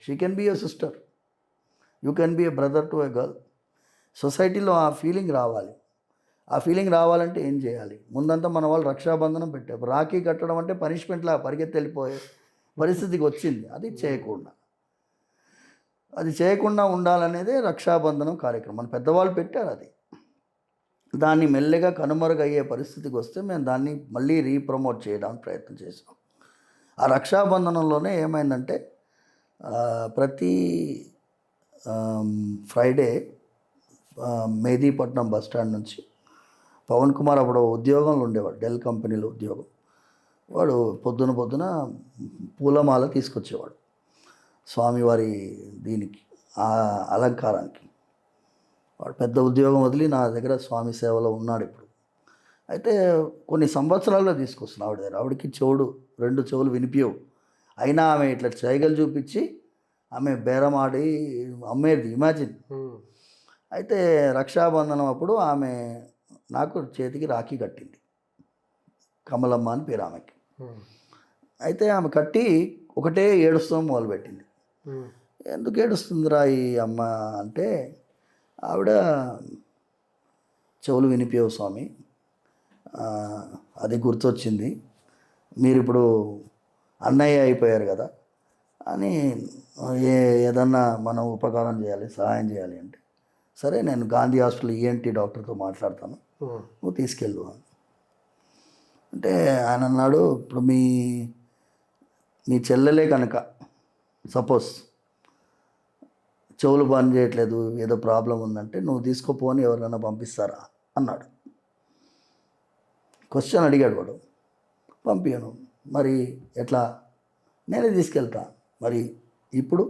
She can be your sister, you can be a brother to a girl. సొసైటీలో ఆ ఫీలింగ్ రావాలి. ఆ ఫీలింగ్ రావాలంటే ఏం చేయాలి? ముందంతా మన వాళ్ళు రక్షాబంధనం పెట్టారు. రాఖీ కట్టడం అంటే పనిష్మెంట్లా పరిగెత్తి వెళ్ళిపోయే పరిస్థితికి వచ్చింది. అది చేయకుండా ఉండాలనేదే రక్షాబంధనం కార్యక్రమం. మన పెద్దవాళ్ళు పెట్టారు. దాన్ని మెల్లగా కనుమరుగయ్యే పరిస్థితికి వస్తే మేము దాన్ని మళ్ళీ రీప్రమోట్ చేయడానికి ప్రయత్నం చేసాం. ఆ రక్షాబంధనంలోనే ఏమైందంటే ప్రతి ఫ్రైడే మెహదీపట్నం బస్ స్టాండ్ నుంచి పవన్ కుమార్ అప్పుడు ఉద్యోగంలో ఉండేవాడు, డెల్ కంపెనీలో ఉద్యోగం. వాడు పొద్దున పూలమాల తీసుకొచ్చేవాడు స్వామివారి దీనికి, ఆ అలంకారానికి. వాడు పెద్ద ఉద్యోగం వదిలి నా దగ్గర స్వామి సేవలో ఉన్నాడు ఇప్పుడు. అయితే కొన్ని సంవత్సరాల్లో తీసుకొస్తున్నాడు ఆవిడకి 2 చెవులు వినిపించవు. అయినా ఆమె ఇట్లా సైగలు చూపించి ఆమె బేరమాడి అమ్మేది. ఇమాజిన్. అయితే రక్షాబంధనం అప్పుడు ఆమె నాకు చేతికి రాఖీ కట్టింది. కమలమ్మ అని పేరు ఆమెకి. అయితే ఆమె కట్టి ఒకటే ఏడుస్తాం మొదలుపెట్టింది. ఎందుకు ఏడుస్తుందిరా ఈ అమ్మ అంటే, ఆవిడ చెవులు వినిపించవు స్వామి, అది గుర్తొచ్చింది, మీరు ఇప్పుడు అన్నయ్య అయిపోయారు కదా అని ఏదన్నా మనం ఉపకారం చేయాలి, సహాయం చేయాలి అంటే, సరే నేను గాంధీ హాస్పిటల్ ఈఎన్టీ డాక్టర్తో మాట్లాడతాను, నువ్వు తీసుకెళ్ళు అంటే ఆయన అన్నాడు, ఇప్పుడు మీ చెల్లెలే కనుక సపోజ్ చెవులు బంద్ చేయట్లేదు, ఏదో ప్రాబ్లం ఉందంటే నువ్వు తీసుకోపోని ఎవరినైనా పంపిస్తారా అన్నాడు. క్వశ్చన్ అడిగాడు వాడు. పంపించను. మరి ఎట్లా? నేనే తీసుకెళ్తా. మరి ఇప్పుడు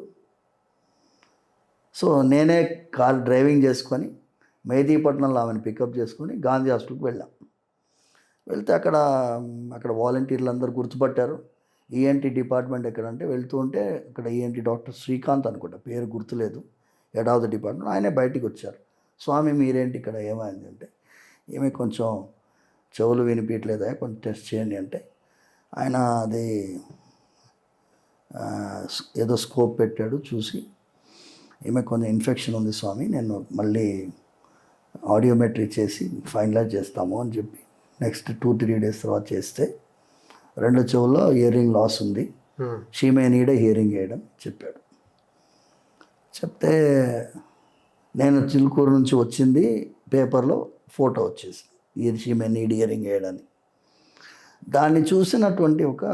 సో నేనే కార్ డ్రైవింగ్ చేసుకొని మెహదీపట్నంలో ఆమెను పికప్ చేసుకొని గాంధీ హాస్పిటల్కి వెళ్ళాం. వెళ్తే అక్కడ వాలంటీర్లు అందరూ గుర్తుపట్టారు. ఈఎన్టీ డిపార్ట్మెంట్ ఎక్కడంటే వెళ్తూ ఉంటే అక్కడ ఈఎన్టీ డాక్టర్ శ్రీకాంత్ అనుకుంటా, పేరు గుర్తులేదు, హెడ్ ఆఫ్ ద డిపార్ట్మెంట్. ఆయనే బయటికి వచ్చారు. స్వామి మీరేంటి ఇక్కడ, ఏమైంది అంటే, ఏమి కొంచెం చెవులు వినిపించట్లేదా, కొంచెం టెస్ట్ చేయండి అంటే, ఆయన అది ఏదో స్కోప్ పెట్టాడు. చూసి ఏమే కొంచెం ఇన్ఫెక్షన్ ఉంది స్వామి, నేను మళ్ళీ ఆడియోమెట్రీ చేసి ఫైనలైజ్ చేస్తాము అని చెప్పి నెక్స్ట్ 2-3 డేస్ తర్వాత చేస్తే 2 చెవుల్లో హియరింగ్ లాస్ ఉంది, షీ మే నీడ్ హియరింగ్ వేయడం చెప్పాడు. చెప్తే నేను చిలుకూరు నుంచి వచ్చింది, పేపర్లో ఫోటో వచ్చేసింది, షీ మే నీడ్ హియరింగ్ వేయడానికి. దాన్ని చూసినటువంటి ఒక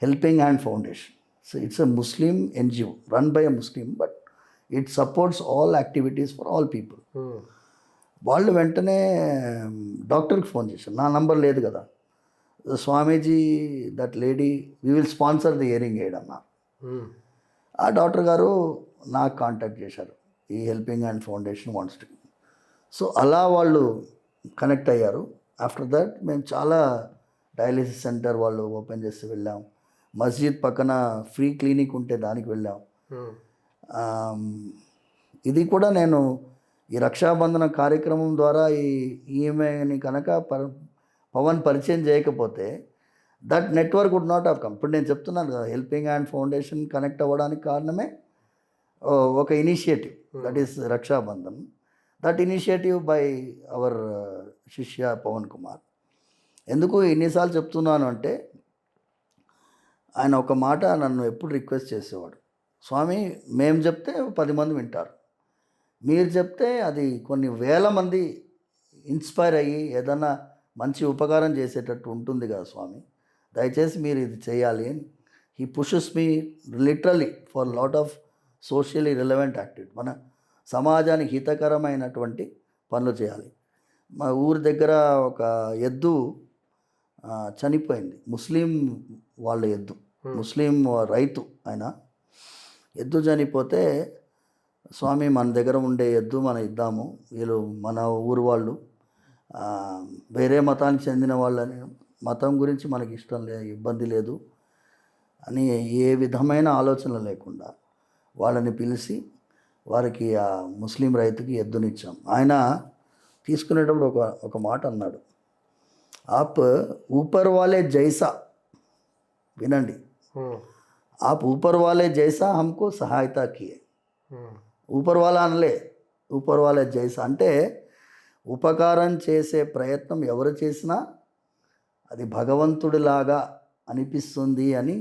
helping hand foundation, so it's a Muslim NGO run by a Muslim, but it supports all activities for all people. వాళ్ళు వెంటనే డాక్టర్కి ఫోన్ చేశారు, నా నంబర్ లేదు కదా, Swamiji that lady we will sponsor the hearing aid అన్నారు. ఆ డాక్టర్ గారు నాకు కాంటాక్ట్ చేశారు, ఈ helping hand foundation wants to. So అలా వాళ్ళు కనెక్ట్ అయ్యారు. ఆఫ్టర్ దట్ మేము చాలా డయాలిసిస్ సెంటర్ వాళ్ళు ఓపెన్ చేసి వెళ్ళాం. మస్జిద్ పక్కన ఫ్రీ క్లినిక్ ఉంటే దానికి వెళ్ళాం. ఇది కూడా నేను ఈ రక్షాబంధన కార్యక్రమం ద్వారా ఈమెని కనుక పవన్ పరిచయం చేయకపోతే that network would not have come. ఇప్పుడు నేను చెప్తున్నాను కదా, హెల్పింగ్ హ్యాండ్ ఫౌండేషన్ కనెక్ట్ అవ్వడానికి కారణమే ఒక initiative, that is Raksha Bandhan. That initiative by our shishya Pavan Kumar. ఎందుకు ఇన్నిసార్లు చెప్తున్నాను అంటే, ఆయన ఒక మాట నన్ను ఎప్పుడు రిక్వెస్ట్ చేసేవాడు, స్వామి మేము చెప్తే 10 మంది వింటారు, మీరు చెప్తే అది కొన్ని వేల మంది ఇన్స్పైర్ అయ్యి ఏదన్నా మంచి ఉపకారం చేసేటట్టు ఉంటుంది కదా స్వామి, దయచేసి మీరు ఇది చేయాలి అని. He pushes me literally for lot of socially relevant activity. మన సమాజానికి హితకరమైనటువంటి పనులు చేయాలి. మా ఊరి దగ్గర ఒక ఎద్దు చనిపోయింది, ముస్లిం వాళ్ళ ఎద్దు, ముస్లిం రైతు ఆయన. ఎద్దు చనిపోతే, స్వామి మన దగ్గర ఉండే ఎద్దు మనం ఇద్దాము, వీళ్ళు మన ఊరు వాళ్ళు వేరే మతానికి చెందిన వాళ్ళని, మతం గురించి మనకి ఇష్టం లేదు, ఇబ్బంది లేదు అని ఏ విధమైన ఆలోచన లేకుండా వాళ్ళని పిలిచి వారికి ఆ ముస్లిం రైతుకి ఎద్దునిచ్చాం. ఆయన తీసుకునేటప్పుడు ఒక మాట అన్నాడు, ఆప్ ఊపర్ వాలే జైసా, వినండి, आप ऊपर वाले जैसा हमको सहायता किए. ఊపర్ వాలా అనలే, ఊపర్ వాలే జైసా అంటే ఉపకారం చేసే ప్రయత్నం ఎవరు చేసినా అది భగవంతుడిలాగా అనిపిస్తుంది అని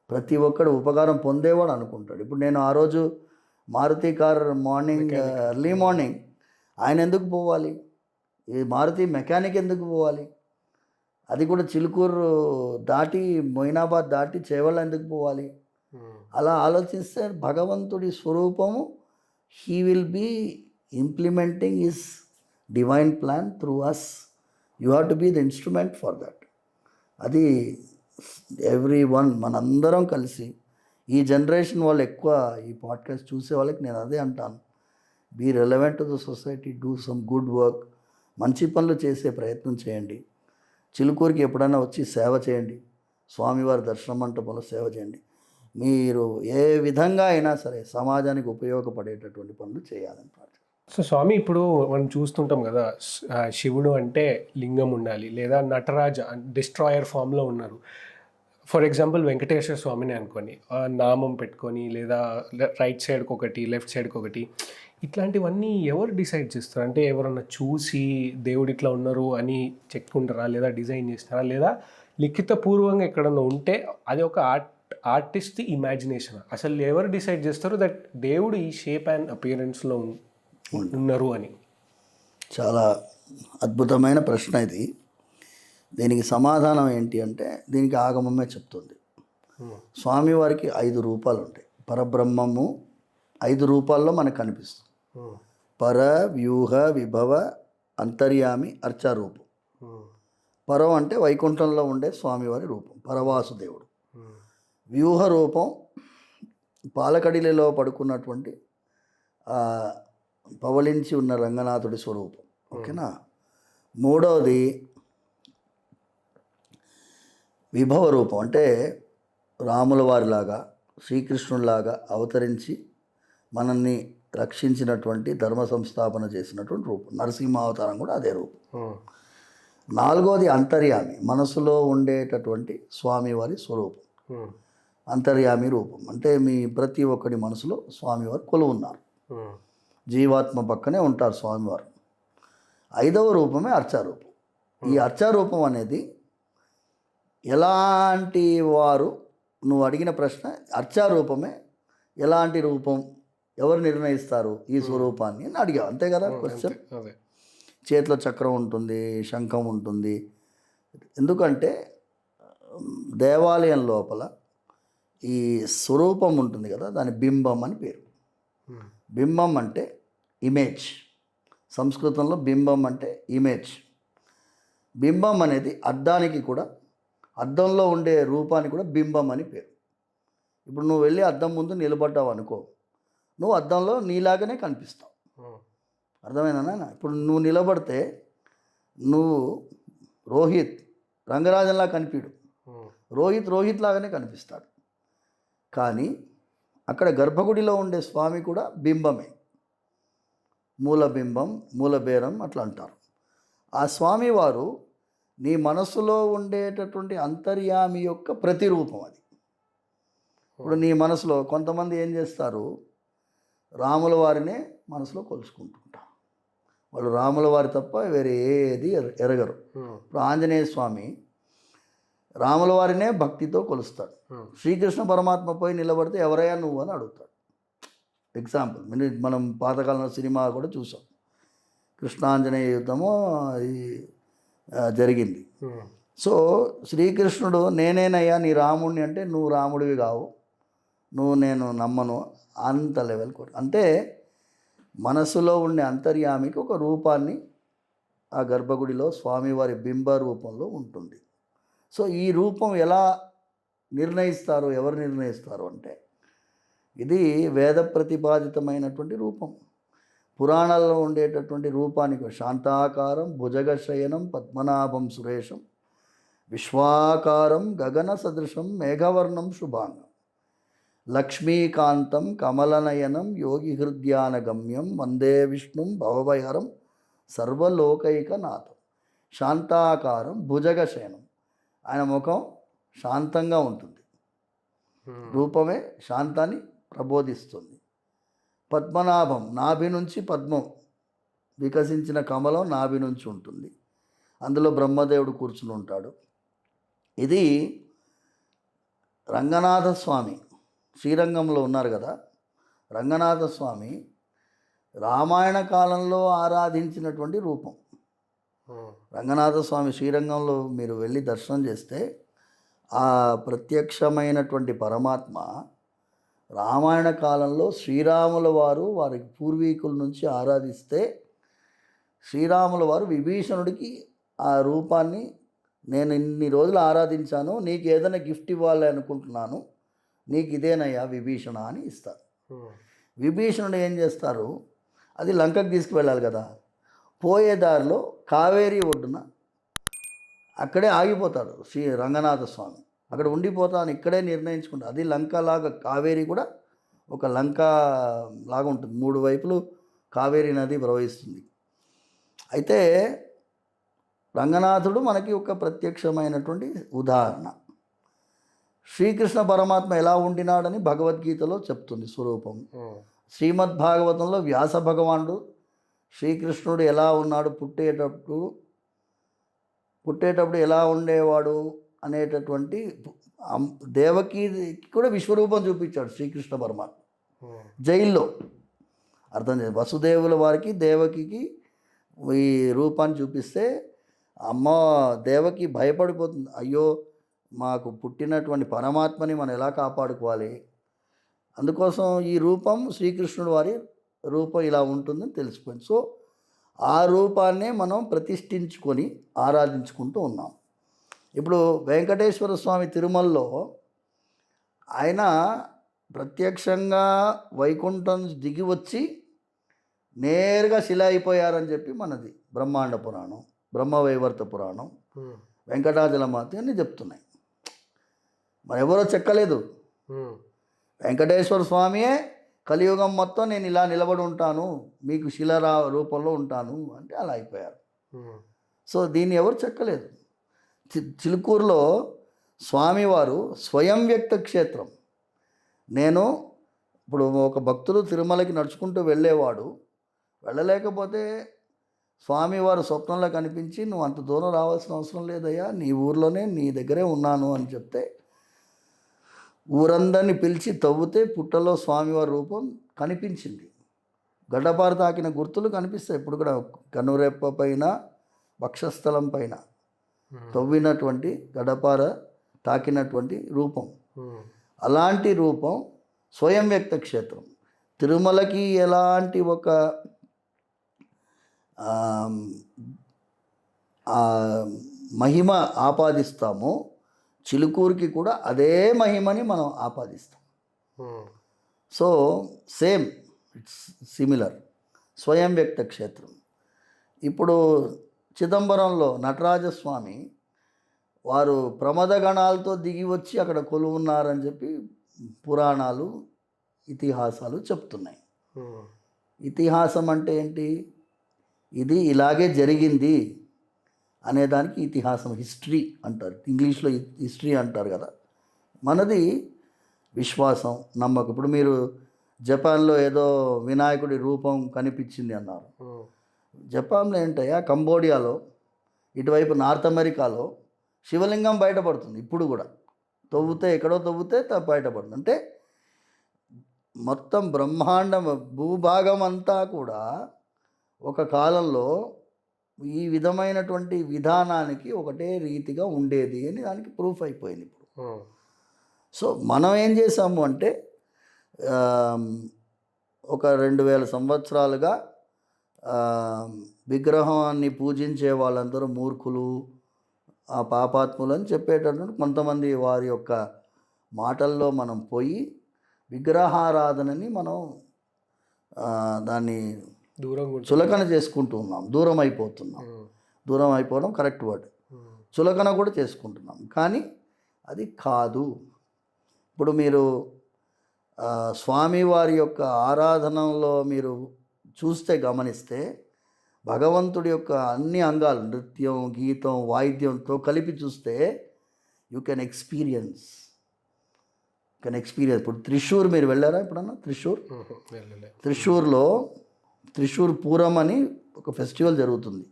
ప్రతి ఒక్కడు ఉపకారం పొందేవాడు అనుకుంటాడు. ఇప్పుడు నేను ఆ రోజు Maruti car morning early morning ఆయన ఎందుకు పోవాలి, ఈ మారుతి మెకానిక్ ఎందుకు పోవాలి, అది కూడా చిలుకూరు దాటి మొయినాబాద్ దాటి చేవళ్ళ ఎందుకు పోవాలి. అలా ఆలోచిస్తే భగవంతుడి స్వరూపము, he will be implementing his divine plan through us. You have to be the instrument for that. అది ఎవ్రీ వన్ మనందరం కలిసి, ఈ జనరేషన్ వాళ్ళు ఎక్కువ ఈ పాడ్కాస్ట్ చూసే వాళ్ళకి నేను అదే అంటాను, be relevant to the society, do some good work, మంచి పనులు చేసే ప్రయత్నం చేయండి. చిలుకూరికి ఎప్పుడైనా వచ్చి సేవ చేయండి, స్వామివారి దర్శన మంటపంలో సేవ చేయండి. మీరు ఏ విధంగా అయినా సరే సమాజానికి ఉపయోగపడేటటువంటి పనులు చేయాలని ప్రార్థన. సో స్వామి, ఇప్పుడు మనం చూస్తుంటాం కదా, శివుడు అంటే లింగం ఉండాలి, లేదా నటరాజ డిస్ట్రాయర్ ఫామ్లో ఉన్నారు. ఫర్ ఎగ్జాంపుల్ వెంకటేశ్వర స్వామిని అనుకొని నామం పెట్టుకొని, లేదా రైట్ సైడ్కి ఒకటి లెఫ్ట్ సైడ్కి ఒకటి, ఇట్లాంటివన్నీ ఎవరు డిసైడ్ చేస్తారు? అంటే ఎవరన్నా చూసి దేవుడు ఇట్లా ఉన్నారు అని చెక్కుంటారా, లేదా డిజైన్ చేస్తారా, లేదా లిఖితపూర్వంగా ఎక్కడన్నా ఉంటే అది ఒక ఆర్టిస్ట్ ఇమాజినేషన్? అసలు ఎవరు డిసైడ్ చేస్తారు దట్ దేవుడు ఈ షేప్ అండ్ అపియరెన్స్లో ఉన్నారు అని? చాలా అద్భుతమైన ప్రశ్న ఇది. దీనికి సమాధానం ఏంటి అంటే, దీనికి ఆగమమే చెప్తుంది. స్వామివారికి 5 రూపాలు ఉంటాయి. పరబ్రహ్మము 5 రూపాల్లో మనకు కనిపిస్తుంది. పర, వ్యూహ, విభవ, అంతర్యామి, అర్చారూపం. పరం అంటే వైకుంఠంలో ఉండే స్వామివారి రూపం, పరవాసుదేవుడు. వ్యూహ రూపం పాలకడిలో పడుకున్నటువంటి పవలించి ఉన్న రంగనాథుడి స్వరూపం. ఓకేనా. మూడవది విభవ రూపం, అంటే రాముల వారిలాగా శ్రీకృష్ణుడిలాగా అవతరించి మనల్ని రక్షించినటువంటి ధర్మ సంస్థాపన చేసినటువంటి రూపం. నరసింహావతారం కూడా అదే రూపం. నాలుగవది అంతర్యామి, మనసులో ఉండేటటువంటి స్వామివారి స్వరూపం, అంతర్యామి రూపం. అంటే మీ ప్రతి ఒక్కడి మనసులో స్వామివారు కొలువు ఉన్నారు, జీవాత్మ పక్కనే ఉంటారు స్వామివారు. 5వ రూపమే అర్చారూపం. ఈ అర్చారూపం అనేది ఎలాంటి వారు, నువ్వు అడిగిన ప్రశ్న, అర్చారూపమే ఎలాంటి రూపం, ఎవరు నిర్ణయిస్తారు ఈ స్వరూపాన్ని అని అడిగావు, అంతే కదా క్వశ్చన్. చేతిలో చక్రం ఉంటుంది, శంఖం ఉంటుంది. ఎందుకంటే దేవాలయం లోపల ఈ స్వరూపం ఉంటుంది కదా, దాని బింబం అని పేరు. బింబం అంటే ఇమేజ్. సంస్కృతంలో బింబం అంటే ఇమేజ్. బింబం అనేది అద్దానికి కూడా, అద్దంలో ఉండే రూపానికి కూడా బింబం అని పేరు. ఇప్పుడు నువ్వు వెళ్ళి అద్దం ముందు నిలబడ్డావు అనుకో, నువ్వు అద్దంలో నీలాగానే కనిపిస్తావు. అర్థమైందా? ఇప్పుడు నువ్వు నిలబడితే నువ్వు రోహిత్ రంగరాజన్లా కనిపించడు, రోహిత్ లాగానే కనిపిస్తాడు. కానీ అక్కడ గర్భగుడిలో ఉండే స్వామి కూడా బింబమే, మూలబింబం, మూలబేరం అట్లా అంటారు. ఆ స్వామివారు నీ మనసులో ఉండేటటువంటి అంతర్యామి యొక్క ప్రతిరూపం అది. ఇప్పుడు నీ మనసులో కొంతమంది ఏం చేస్తారు, రాముల వారినే మనసులో కొలుసుకుంటుంటారు. వాళ్ళు రాముల వారి తప్ప వేరే ఏది ఎరగరు. ఇప్పుడు ఆంజనేయ స్వామి రాముల వారినే భక్తితో కొలుస్తాడు. శ్రీకృష్ణ పరమాత్మ పోయి నిలబడితే ఎవరయ్యా నువ్వు అని అడుగుతాడు. ఎగ్జాంపుల్ మనం పాతకాలంలో సినిమా కూడా చూసాం, కృష్ణాంజనేయ యుద్ధము జరిగింది. సో శ్రీకృష్ణుడు నేనేనయ్యా నీ రాముడిని అంటే నువ్వు రాముడివి కావు, నువ్వు నేను నమ్మను అంత లెవెల్ కూడా. అంటే మనసులో ఉండే అంతర్యామికి ఒక రూపాన్ని ఆ గర్భగుడిలో స్వామివారి బింబ రూపంలో ఉంటుంది. సో ఈ రూపం ఎలా నిర్ణయిస్తారు, ఎవరు నిర్ణయిస్తారు అంటే ఇది వేద ప్రతిపాదితమైనటువంటి రూపం. పురాణాల్లో ఉండేటటువంటి రూపానికి శాంతాకారం భుజగశయనం పద్మనాభం సురేషం విశ్వాకారం గగన సదృశం మేఘవర్ణం శుభాంగం లక్ష్మీకాంతం కమలనయనం యోగి హృద్యానగమ్యం వందే విష్ణుం భవభయహరం సర్వలోకైకనాథం. శాంతాకారం భుజగశయనం, ఆయన ముఖం శాంతంగా ఉంటుంది, రూపమే శాంతాన్ని ప్రబోధిస్తుంది. పద్మనాభం, నాభి నుంచి పద్మం వికసించిన కమలం నాభి నుంచి ఉంటుంది, అందులో బ్రహ్మదేవుడు కూర్చుని ఉంటాడు. ఇది రంగనాథ స్వామి శ్రీరంగంలో ఉన్నారు కదా, రంగనాథ స్వామి రామాయణ కాలంలో ఆరాధించినటువంటి రూపం. రంగనాథ స్వామి శ్రీరంగంలో మీరు వెళ్ళి దర్శనం చేస్తే ఆ ప్రత్యక్షమైనటువంటి పరమాత్మ రామాయణ కాలంలో శ్రీరాముల వారు వారి పూర్వీకుల నుంచి ఆరాధిస్తే శ్రీరాముల వారు విభీషణుడికి ఆ రూపాన్ని నేను ఇన్ని రోజులు ఆరాధించాను, నీకు ఏదైనా గిఫ్ట్ ఇవ్వాలి అనుకుంటున్నాను, నీకు ఇదేనయ్యా విభీషణ అని ఇస్తారు. విభీషణుడు ఏం చేస్తారు, అది లంకకు తీసుకువెళ్ళాలి కదా, పోయే దారిలో కావేరీ ఒడ్డున అక్కడే ఆగిపోతాడు శ్రీ రంగనాథ స్వామి. అక్కడ ఉండిపోతాను ఇక్కడే నిర్ణయించుకుంటాను. అది లంక లాగా, కావేరీ కూడా ఒక లంక లాగా ఉంటుంది, 3 వైపులు కావేరీ నది ప్రవహిస్తుంది. అయితే రంగనాథుడు మనకి ఒక ప్రత్యక్షమైనటువంటి ఉదాహరణ. శ్రీకృష్ణ పరమాత్మ ఎలా ఉండినాడని భగవద్గీతలో చెప్తుంది స్వరూపం. శ్రీమద్ భాగవతంలో వ్యాస భగవానుడు శ్రీకృష్ణుడు ఎలా ఉన్నాడు, పుట్టేటప్పుడు ఎలా ఉండేవాడు అనేటటువంటి దేవకి కూడా విశ్వరూపం చూపించాడు శ్రీకృష్ణ పరమాత్మ జైల్లో. అర్థం చేసి వసుదేవుల వారికి దేవకికి ఈ రూపాన్ని చూపిస్తే అమ్మ దేవకి భయపడిపోతుంది, అయ్యో మాకు పుట్టినటువంటి పరమాత్మని మనం ఎలా కాపాడుకోవాలి, అందుకోసం ఈ రూపం శ్రీకృష్ణుడు వారి రూపం ఇలా ఉంటుందని తెలిసిపోయింది. సో ఆ రూపాన్నే మనం ప్రతిష్ఠించుకొని ఆరాధించుకుంటూ ఉన్నాం. ఇప్పుడు వెంకటేశ్వర స్వామి తిరుమలలో ఆయన ప్రత్యక్షంగా వైకుంఠం దిగి వచ్చి నేరుగా శిల అయిపోయారని చెప్పి మనది బ్రహ్మాండ పురాణం, బ్రహ్మవైవర్త పురాణం, వెంకటాచలమాత అని చెప్తున్నాయి. మరి ఎవరో చెక్కలేదు, వెంకటేశ్వర స్వామియే కలియుగం మొత్తం నేను ఇలా నిలబడి ఉంటాను, మీకు శిల రూపంలో ఉంటాను అంటే అలా అయిపోయారు. సో దీన్ని ఎవరు చెక్కలేదు. చిలుకూరులో స్వామివారు స్వయం వ్యక్త క్షేత్రం. నేను ఇప్పుడు ఒక భక్తుడు తిరుమలకి నడుచుకుంటూ వెళ్ళేవాడు, వెళ్ళలేకపోతే స్వామివారు స్వప్నంలో కనిపించి నువ్వు అంత దూరం రావాల్సిన అవసరం లేదయ్యా, నీ ఊర్లోనే నీ దగ్గరే ఉన్నాను అని చెప్తే ఊరందరినీ పిలిచి తవ్వితే పుట్టలో స్వామివారి రూపం కనిపించింది. గడ్డపార తాకిన గుర్తులు కనిపిస్తాయి ఇప్పుడు కూడా, కనురెప్ప పైన వక్షస్థలం పైన తవ్వినటువంటి గడ్డపార తాకినటువంటి రూపం. అలాంటి రూపం స్వయం వ్యక్త క్షేత్రం. తిరుమలకి ఎలాంటి ఒక మహిమ ఆపాదిస్తామో చిలుకూరుకి కూడా అదే మహిమని మనం ఆపాదిస్తాం. సో సేమ్, ఇట్స్ సిమిలర్, స్వయం వ్యక్త క్షేత్రం. ఇప్పుడు చిదంబరంలో నటరాజస్వామి వారు ప్రమదగణాలతో దిగి వచ్చి అక్కడ కొలువున్నారని చెప్పి పురాణాలు ఇతిహాసాలు చెప్తున్నాయి. ఇతిహాసం అంటే ఏంటి, ఇది ఇలాగే జరిగింది అనేదానికి ఇతిహాసం, హిస్టరీ అంటారు. ఇంగ్లీష్లో హిస్టరీ అంటారు కదా. మనది విశ్వాసం, నమ్మకం. ఇప్పుడు మీరు జపాన్లో ఏదో వినాయకుడి రూపం కనిపించింది అన్నారు. జపాన్లో ఏంటయ్యా, కంబోడియాలో, ఇటువైపు నార్త్ అమెరికాలో శివలింగం బయటపడుతుంది ఇప్పుడు కూడా. తవ్వుతే ఎక్కడో తవ్వుతే బయటపడుతుంది. అంటే మొత్తం బ్రహ్మాండం, భూభాగం అంతా కూడా ఒక కాలంలో ఈ విధమైనటువంటి విధానానికి ఒకటే రీతిగా ఉండేది అని దానికి ప్రూఫ్ అయిపోయింది ఇప్పుడు. సో మనం ఏం చేసాము అంటే ఒక 2000 సంవత్సరాలుగా విగ్రహాన్ని పూజించే వాళ్ళందరూ మూర్ఖులు, ఆ పాపాత్ములు అని చెప్పేటటువంటి కొంతమంది వారి యొక్క మాటల్లో మనం పోయి విగ్రహారాధనని మనం దాన్ని చులకన చేసుకుంటూ ఉన్నాం, దూరం అయిపోతున్నాం. దూరం అయిపోవడం కరెక్ట్ వర్డ్. చులకన కూడా చేసుకుంటున్నాం, కానీ అది కాదు. ఇప్పుడు మీరు స్వామివారి యొక్క ఆరాధనలో మీరు చూస్తే, గమనిస్తే, భగవంతుడి యొక్క అన్ని అంగాలు, నృత్యం, గీతం, వాయిద్యంతో కలిపి చూస్తే యూ కెన్ ఎక్స్పీరియన్స్. ఇప్పుడు త్రిశూర్ మీరు వెళ్ళారా ఎప్పుడన్నా? త్రిశూర్లో త్రిశూర్ పూరం అని ఒక ఫెస్టివల్ జరుగుతుంది.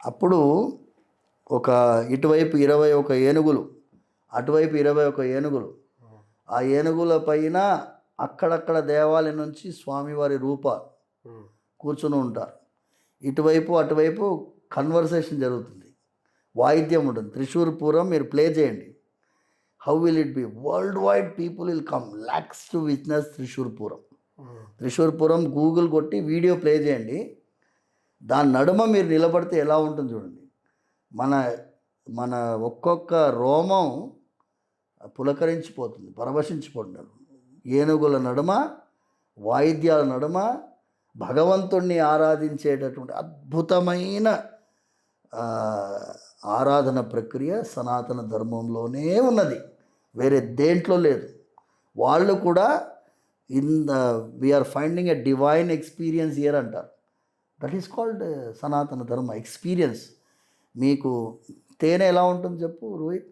అప్పుడు ఒక ఇటువైపు 21 ఏనుగులు, అటువైపు 21 ఏనుగులు, ఆ ఏనుగుల పైన అక్కడక్కడ దేవాలయం నుంచి స్వామివారి రూప కూర్చుని ఉంటారు. ఇటువైపు అటువైపు కన్వర్సేషన్ జరుగుతుంది, వాయిద్యం ఉంటుంది. త్రిశూర్ పూరం మీరు ప్లే చేయండి. How will it be? World wide people will come, lakhs to witness Thrissur Pooram. Thrissur Pooram Google కొట్టి వీడియో ప్లే చేయండి. దాని నడుమ మీరు నిలబడితే ఎలా ఉంటుంది చూడండి. మన మన ఒక్కొక్క రోమం పులకరించిపోతుంది, పరవశించిపోతుంది. ఏనుగుల నడుమ, వాయిద్యాల నడుమ భగవంతుణ్ణి ఆరాధించేటటువంటి అద్భుతమైన ఆరాధన ప్రక్రియ సనాతన ధర్మంలోనే ఉన్నది, వేరే దేంట్లో లేదు. వాళ్ళు కూడా we're finding a divine experience here అంటారు. That is called Sanatana Dharma experience. మీకు తేనె ఎలా ఉంటుంది చెప్పు రోహిత్?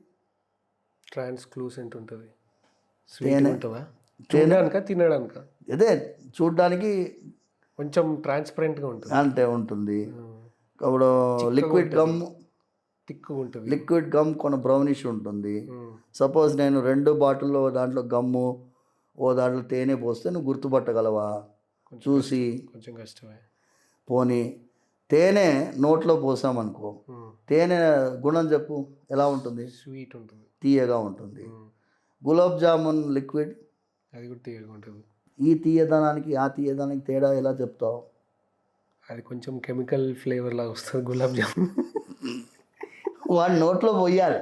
ట్రాన్స్క్లూసెంట్ ఉంటుంది. తేనె తినడానికి అదే చూడ్డానికి కొంచెం ట్రాన్స్పరెంట్గా ఉంటుంది, అంటే ఉంటుంది. ఇప్పుడు లిక్విడ్ గమ్ థిక్గా ఉంటుంది. లిక్విడ్ గమ్ కొన్ని బ్రౌనిష్ ఉంటుంది. సపోజ్ నేను 2 బాటిల్లో దాంట్లో గమ్ము, ఓ దాంట్లో తేనె పోస్తే నువ్వు గుర్తుపట్టగలవా? చూసి కొంచెం కష్టమే. పోనీ తేనె నోట్లో పోసామనుకో, తేనె గుణం చెప్పు ఎలా ఉంటుంది? స్వీట్ ఉంటుంది, తీయగా ఉంటుంది. గులాబ్ జామున్ లిక్విడ్, అది కూడా తీయగా ఉంటుంది. ఈ తీయదనానికి ఆ తీయదనానికి తేడా ఎలా చెప్తావు? అది కొంచెం కెమికల్ ఫ్లేవర్ లాగా వస్తుంది గులాబ్ జామున్. వాడి నోట్లో పోయాలి,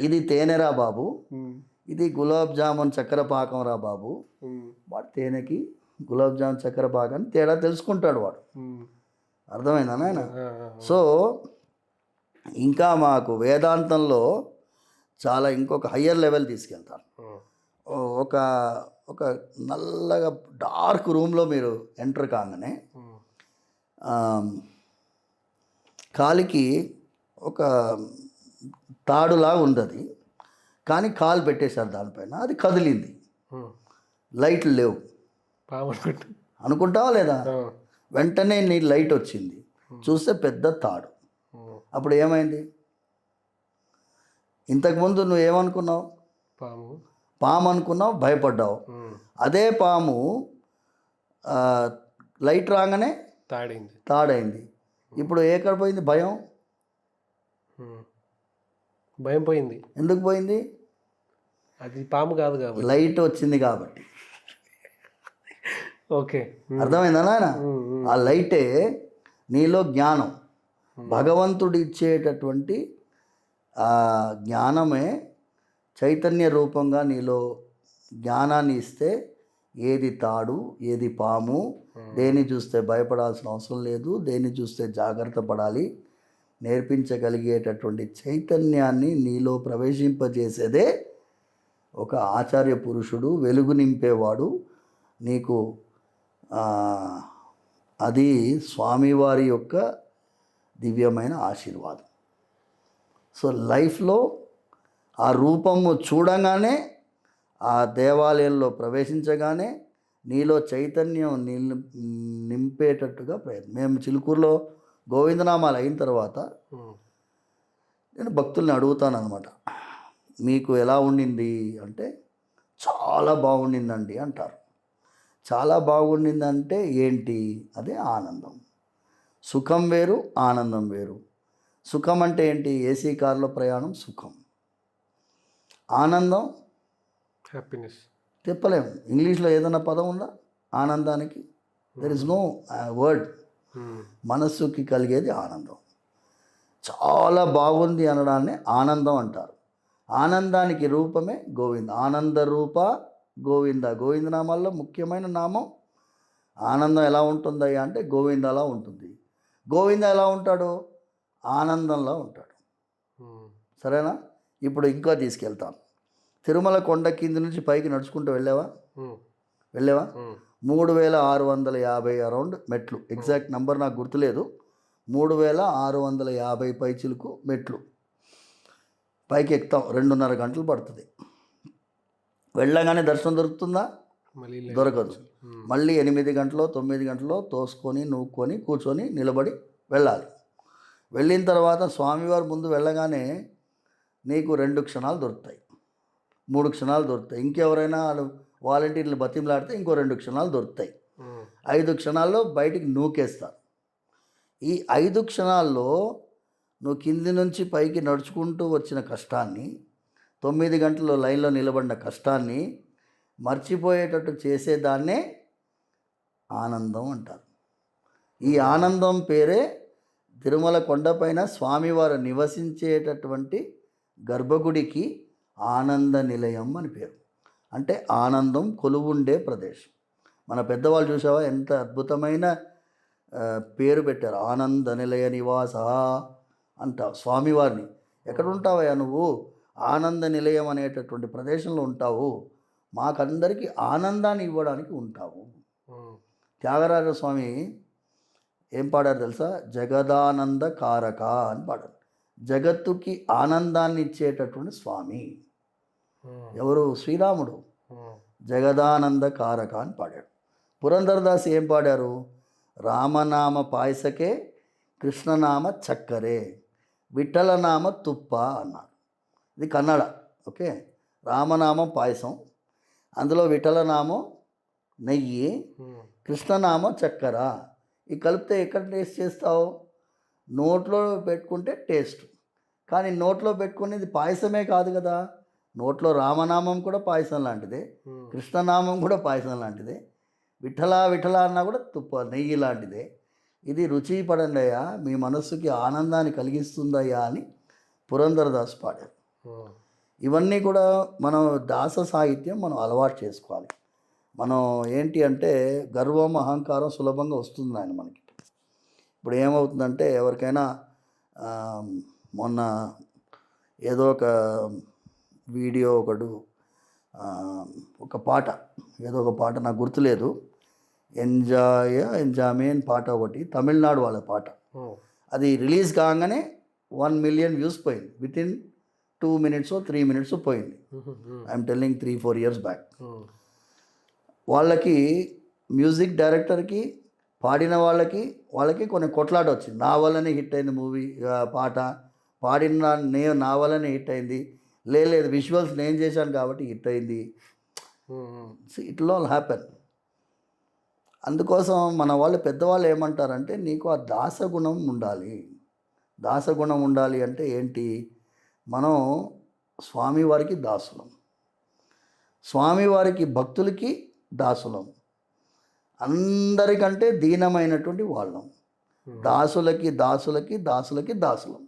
ఇది తేనెరా బాబు, ఇది గులాబ్ జామున్ చక్కెర పాకం రా బాబు. వాడు తేనెకి గులాబ్ జామున్ చక్కెర పాకం తేడా తెలుసుకుంటాడు వాడు. అర్థమైందా నాయన? సో ఇంకా మాకు వేదాంతంలో చాలా ఇంకొక హయ్యర్ లెవెల్ తీసుకెళ్తాను. ఒక ఒక నల్లగా డార్క్ రూమ్లో మీరు ఎంటర్ కాగానే కాలికి ఒక తాడులాగా ఉంది, అది కానీ కాలు పెట్టేశారు దానిపైన, అది కదిలింది. లైట్లు లేవు అనుకుంటావా లేదా? వెంటనే నీ లైట్ వచ్చింది, చూస్తే పెద్ద తాడు. అప్పుడు ఏమైంది? ఇంతకుముందు నువ్వేమనుకున్నావు? పాము అనుకున్నావు, భయపడ్డావు. అదే పాము లైట్ రాగానే తాడైంది. ఇప్పుడు ఎక్కడ పోయింది భయం? భయం పోయింది. ఎందుకు పోయింది? అది పాము కాదు కాబట్టి, లైట్ వచ్చింది కాబట్టి. ఓకే, అర్థమైందా నాయన? ఆ లైటే నీలో జ్ఞానం, భగవంతుడు ఇచ్చేటటువంటి ఆ జ్ఞానమే చైతన్య రూపంగా నీలో జ్ఞానాన్ని ఇస్తే, ఏది తాడు, ఏది పాము, దేన్ని చూస్తే భయపడాల్సిన అవసరం లేదు, దేన్ని చూస్తే జాగ్రత్త పడాలి నేర్పించగలిగేటటువంటి చైతన్యాన్ని నీలో ప్రవేశింపజేసేదే ఒక ఆచార్య పురుషుడు, వెలుగు నింపేవాడు. నీకు అది స్వామివారి యొక్క దివ్యమైన ఆశీర్వాదం. సో లైఫ్లో ఆ రూపము చూడంగానే, ఆ దేవాలయంలో ప్రవేశించగానే నీలో చైతన్యం నింపేటట్టుగా ప్రయత్నం. మేము చిలుకూరులో గోవిందనామాలు అయిన తర్వాత నేను భక్తుల్ని అడుగుతాను అనమాట, మీకు ఎలా ఉండింది అంటే చాలా బాగుండిందండి అంటారు. చాలా బాగుండిందంటే ఏంటి? అదే ఆనందం. సుఖం వేరు, ఆనందం వేరు. సుఖం అంటే ఏంటి? ఏసీ కార్లో ప్రయాణం సుఖం. ఆనందం హ్యాపీనెస్. చెప్పలేము. ఇంగ్లీష్లో ఏదైనా పదం ఉందా ఆనందానికి? There is no word. మనస్సుకి కలిగేది ఆనందం. చాలా బాగుంది అనడాన్ని ఆనందం అంటారు. ఆనందానికి రూపమే గోవింద. ఆనంద రూప గోవింద. గోవిందనామాల్లో ముఖ్యమైన నామం ఆనందం. ఎలా ఉంటుందయ్యా అంటే గోవిందలా ఉంటుంది. గోవింద ఎలా ఉంటాడు? ఆనందంలా ఉంటాడు. సరేనా? ఇప్పుడు ఇంకా తీసుకెళ్తాను. తిరుమల కొండ కింది నుంచి పైకి నడుచుకుంటూ వెళ్ళావా? 3650 అరౌండ్ మెట్లు. ఎగ్జాక్ట్ నెంబర్ నాకు గుర్తులేదు. 3650 పైచిలకు మెట్లు పైకి ఎక్కుతాం. 2.5 గంటలు పడుతుంది. వెళ్ళగానే దర్శనం దొరుకుతుందా? దొరకదు. మళ్ళీ 8 గంటలో 9 గంటలో తోసుకొని నూక్కొని కూర్చొని నిలబడి వెళ్ళాలి. వెళ్ళిన తర్వాత స్వామివారి ముందు వెళ్ళగానే నీకు 2 క్షణాలు దొరుకుతాయి, 3 క్షణాలు దొరుకుతాయి. ఇంకెవరైనా వాలంటీర్లు బతిమలాడితే ఇంకో 2 క్షణాలు దొరుకుతాయి. 5 క్షణాల్లో బయటికి నూకేస్తారు. ఈ 5 క్షణాల్లో నువ్వు కింది నుంచి పైకి నడుచుకుంటూ వచ్చిన కష్టాన్ని, 9 గంటలు లైన్లో నిలబడిన కష్టాన్ని మర్చిపోయేటట్టు చేసేదాన్నే ఆనందం అంటారు. ఈ ఆనందం పేరే తిరుమల కొండపైన స్వామివారు నివసించేటటువంటి గర్భగుడికి ఆనంద నిలయం అని పేరు. అంటే ఆనందం కొలువుండే ప్రదేశం. మన పెద్దవాళ్ళు చూసావా ఎంత అద్భుతమైన పేరు పెట్టారు, ఆనంద నిలయ నివాస అంట స్వామివారిని. ఎక్కడ ఉంటావయ్యా నువ్వు? ఆనంద నిలయం అనేటటువంటి ప్రదేశంలో ఉంటావు. మాకందరికీ ఆనందాన్ని ఇవ్వడానికి ఉంటావు. త్యాగరాజ స్వామి ఏం పాడారు తెలుసా? జగదానంద కారక అని పాడారు. జగత్తుకి ఆనందాన్ని ఇచ్చేటటువంటి స్వామి ఎవరు? శ్రీరాముడు. జగదానంద కారక అని పాడాడు. పురంధరదాస్ ఏం పాడారు? రామనామ పాయసకే కృష్ణనామ చక్కరే విఠలనామ తుప్ప అన్నారు. ఇది కన్నడ. ఓకే. రామనామం పాయసం, అందులో విఠలనామం నెయ్యి, కృష్ణనామం చక్కెర. ఈ కలిపితే ఎక్కడ టేస్ట్ చేస్తావు? నోట్లో పెట్టుకుంటే టేస్ట్. కానీ నోట్లో పెట్టుకునేది పాయసమే కాదు కదా. నోట్లో రామనామం కూడా పాయసం లాంటిదే, కృష్ణనామం కూడా పాయసం లాంటిదే, విఠల విఠల అన్నా కూడా తుప్ప నెయ్యి లాంటిదే. ఇది రుచి పడండి అయ్యా, మీ మనస్సుకి ఆనందాన్ని కలిగిస్తుందయ్యా అని పురంధరదాస్ పాడారు. ఇవన్నీ కూడా మనం దాస సాహిత్యం మనం అలవాటు చేసుకోవాలి. మనం ఏంటి అంటే గర్వం అహంకారం సులభంగా వస్తుంది ఆయన మనకి. ఇప్పుడు ఏమవుతుందంటే ఎవరికైనా మొన్న ఏదో ఒక వీడియో ఒక పాట, ఏదో ఒక పాట నాకు గుర్తులేదు, ఎంజామేన్ పాట ఒకటి, తమిళనాడు వాళ్ళ పాట. అది రిలీజ్ కాగానే 1 మిలియన్ వ్యూస్ పోయింది. వితిన్ 2 minutes 3 minutes పోయింది. I'm telling 3-4 years back. వాళ్ళకి మ్యూజిక్ డైరెక్టర్కి పాడిన వాళ్ళకి కొన్ని కొట్లాట వచ్చింది. నా వల్లనే హిట్ అయింది మూవీ పాట, పాడిన నా వల్లనే హిట్ అయింది, లేదు విజువల్స్ నేను చేశాను కాబట్టి హిట్ అయింది. It will all happen. అందుకోసం మన వాళ్ళు పెద్దవాళ్ళు ఏమంటారంటే నీకు ఆ దాసగుణం ఉండాలి. దాసగుణం ఉండాలి అంటే ఏంటి? మనం స్వామివారికి దాసులం, స్వామివారికి భక్తులకి దాసులం, అందరికంటే దీనమైనటువంటి వాళ్ళం, దాసులకి దాసులకి దాసులకి దాసులం.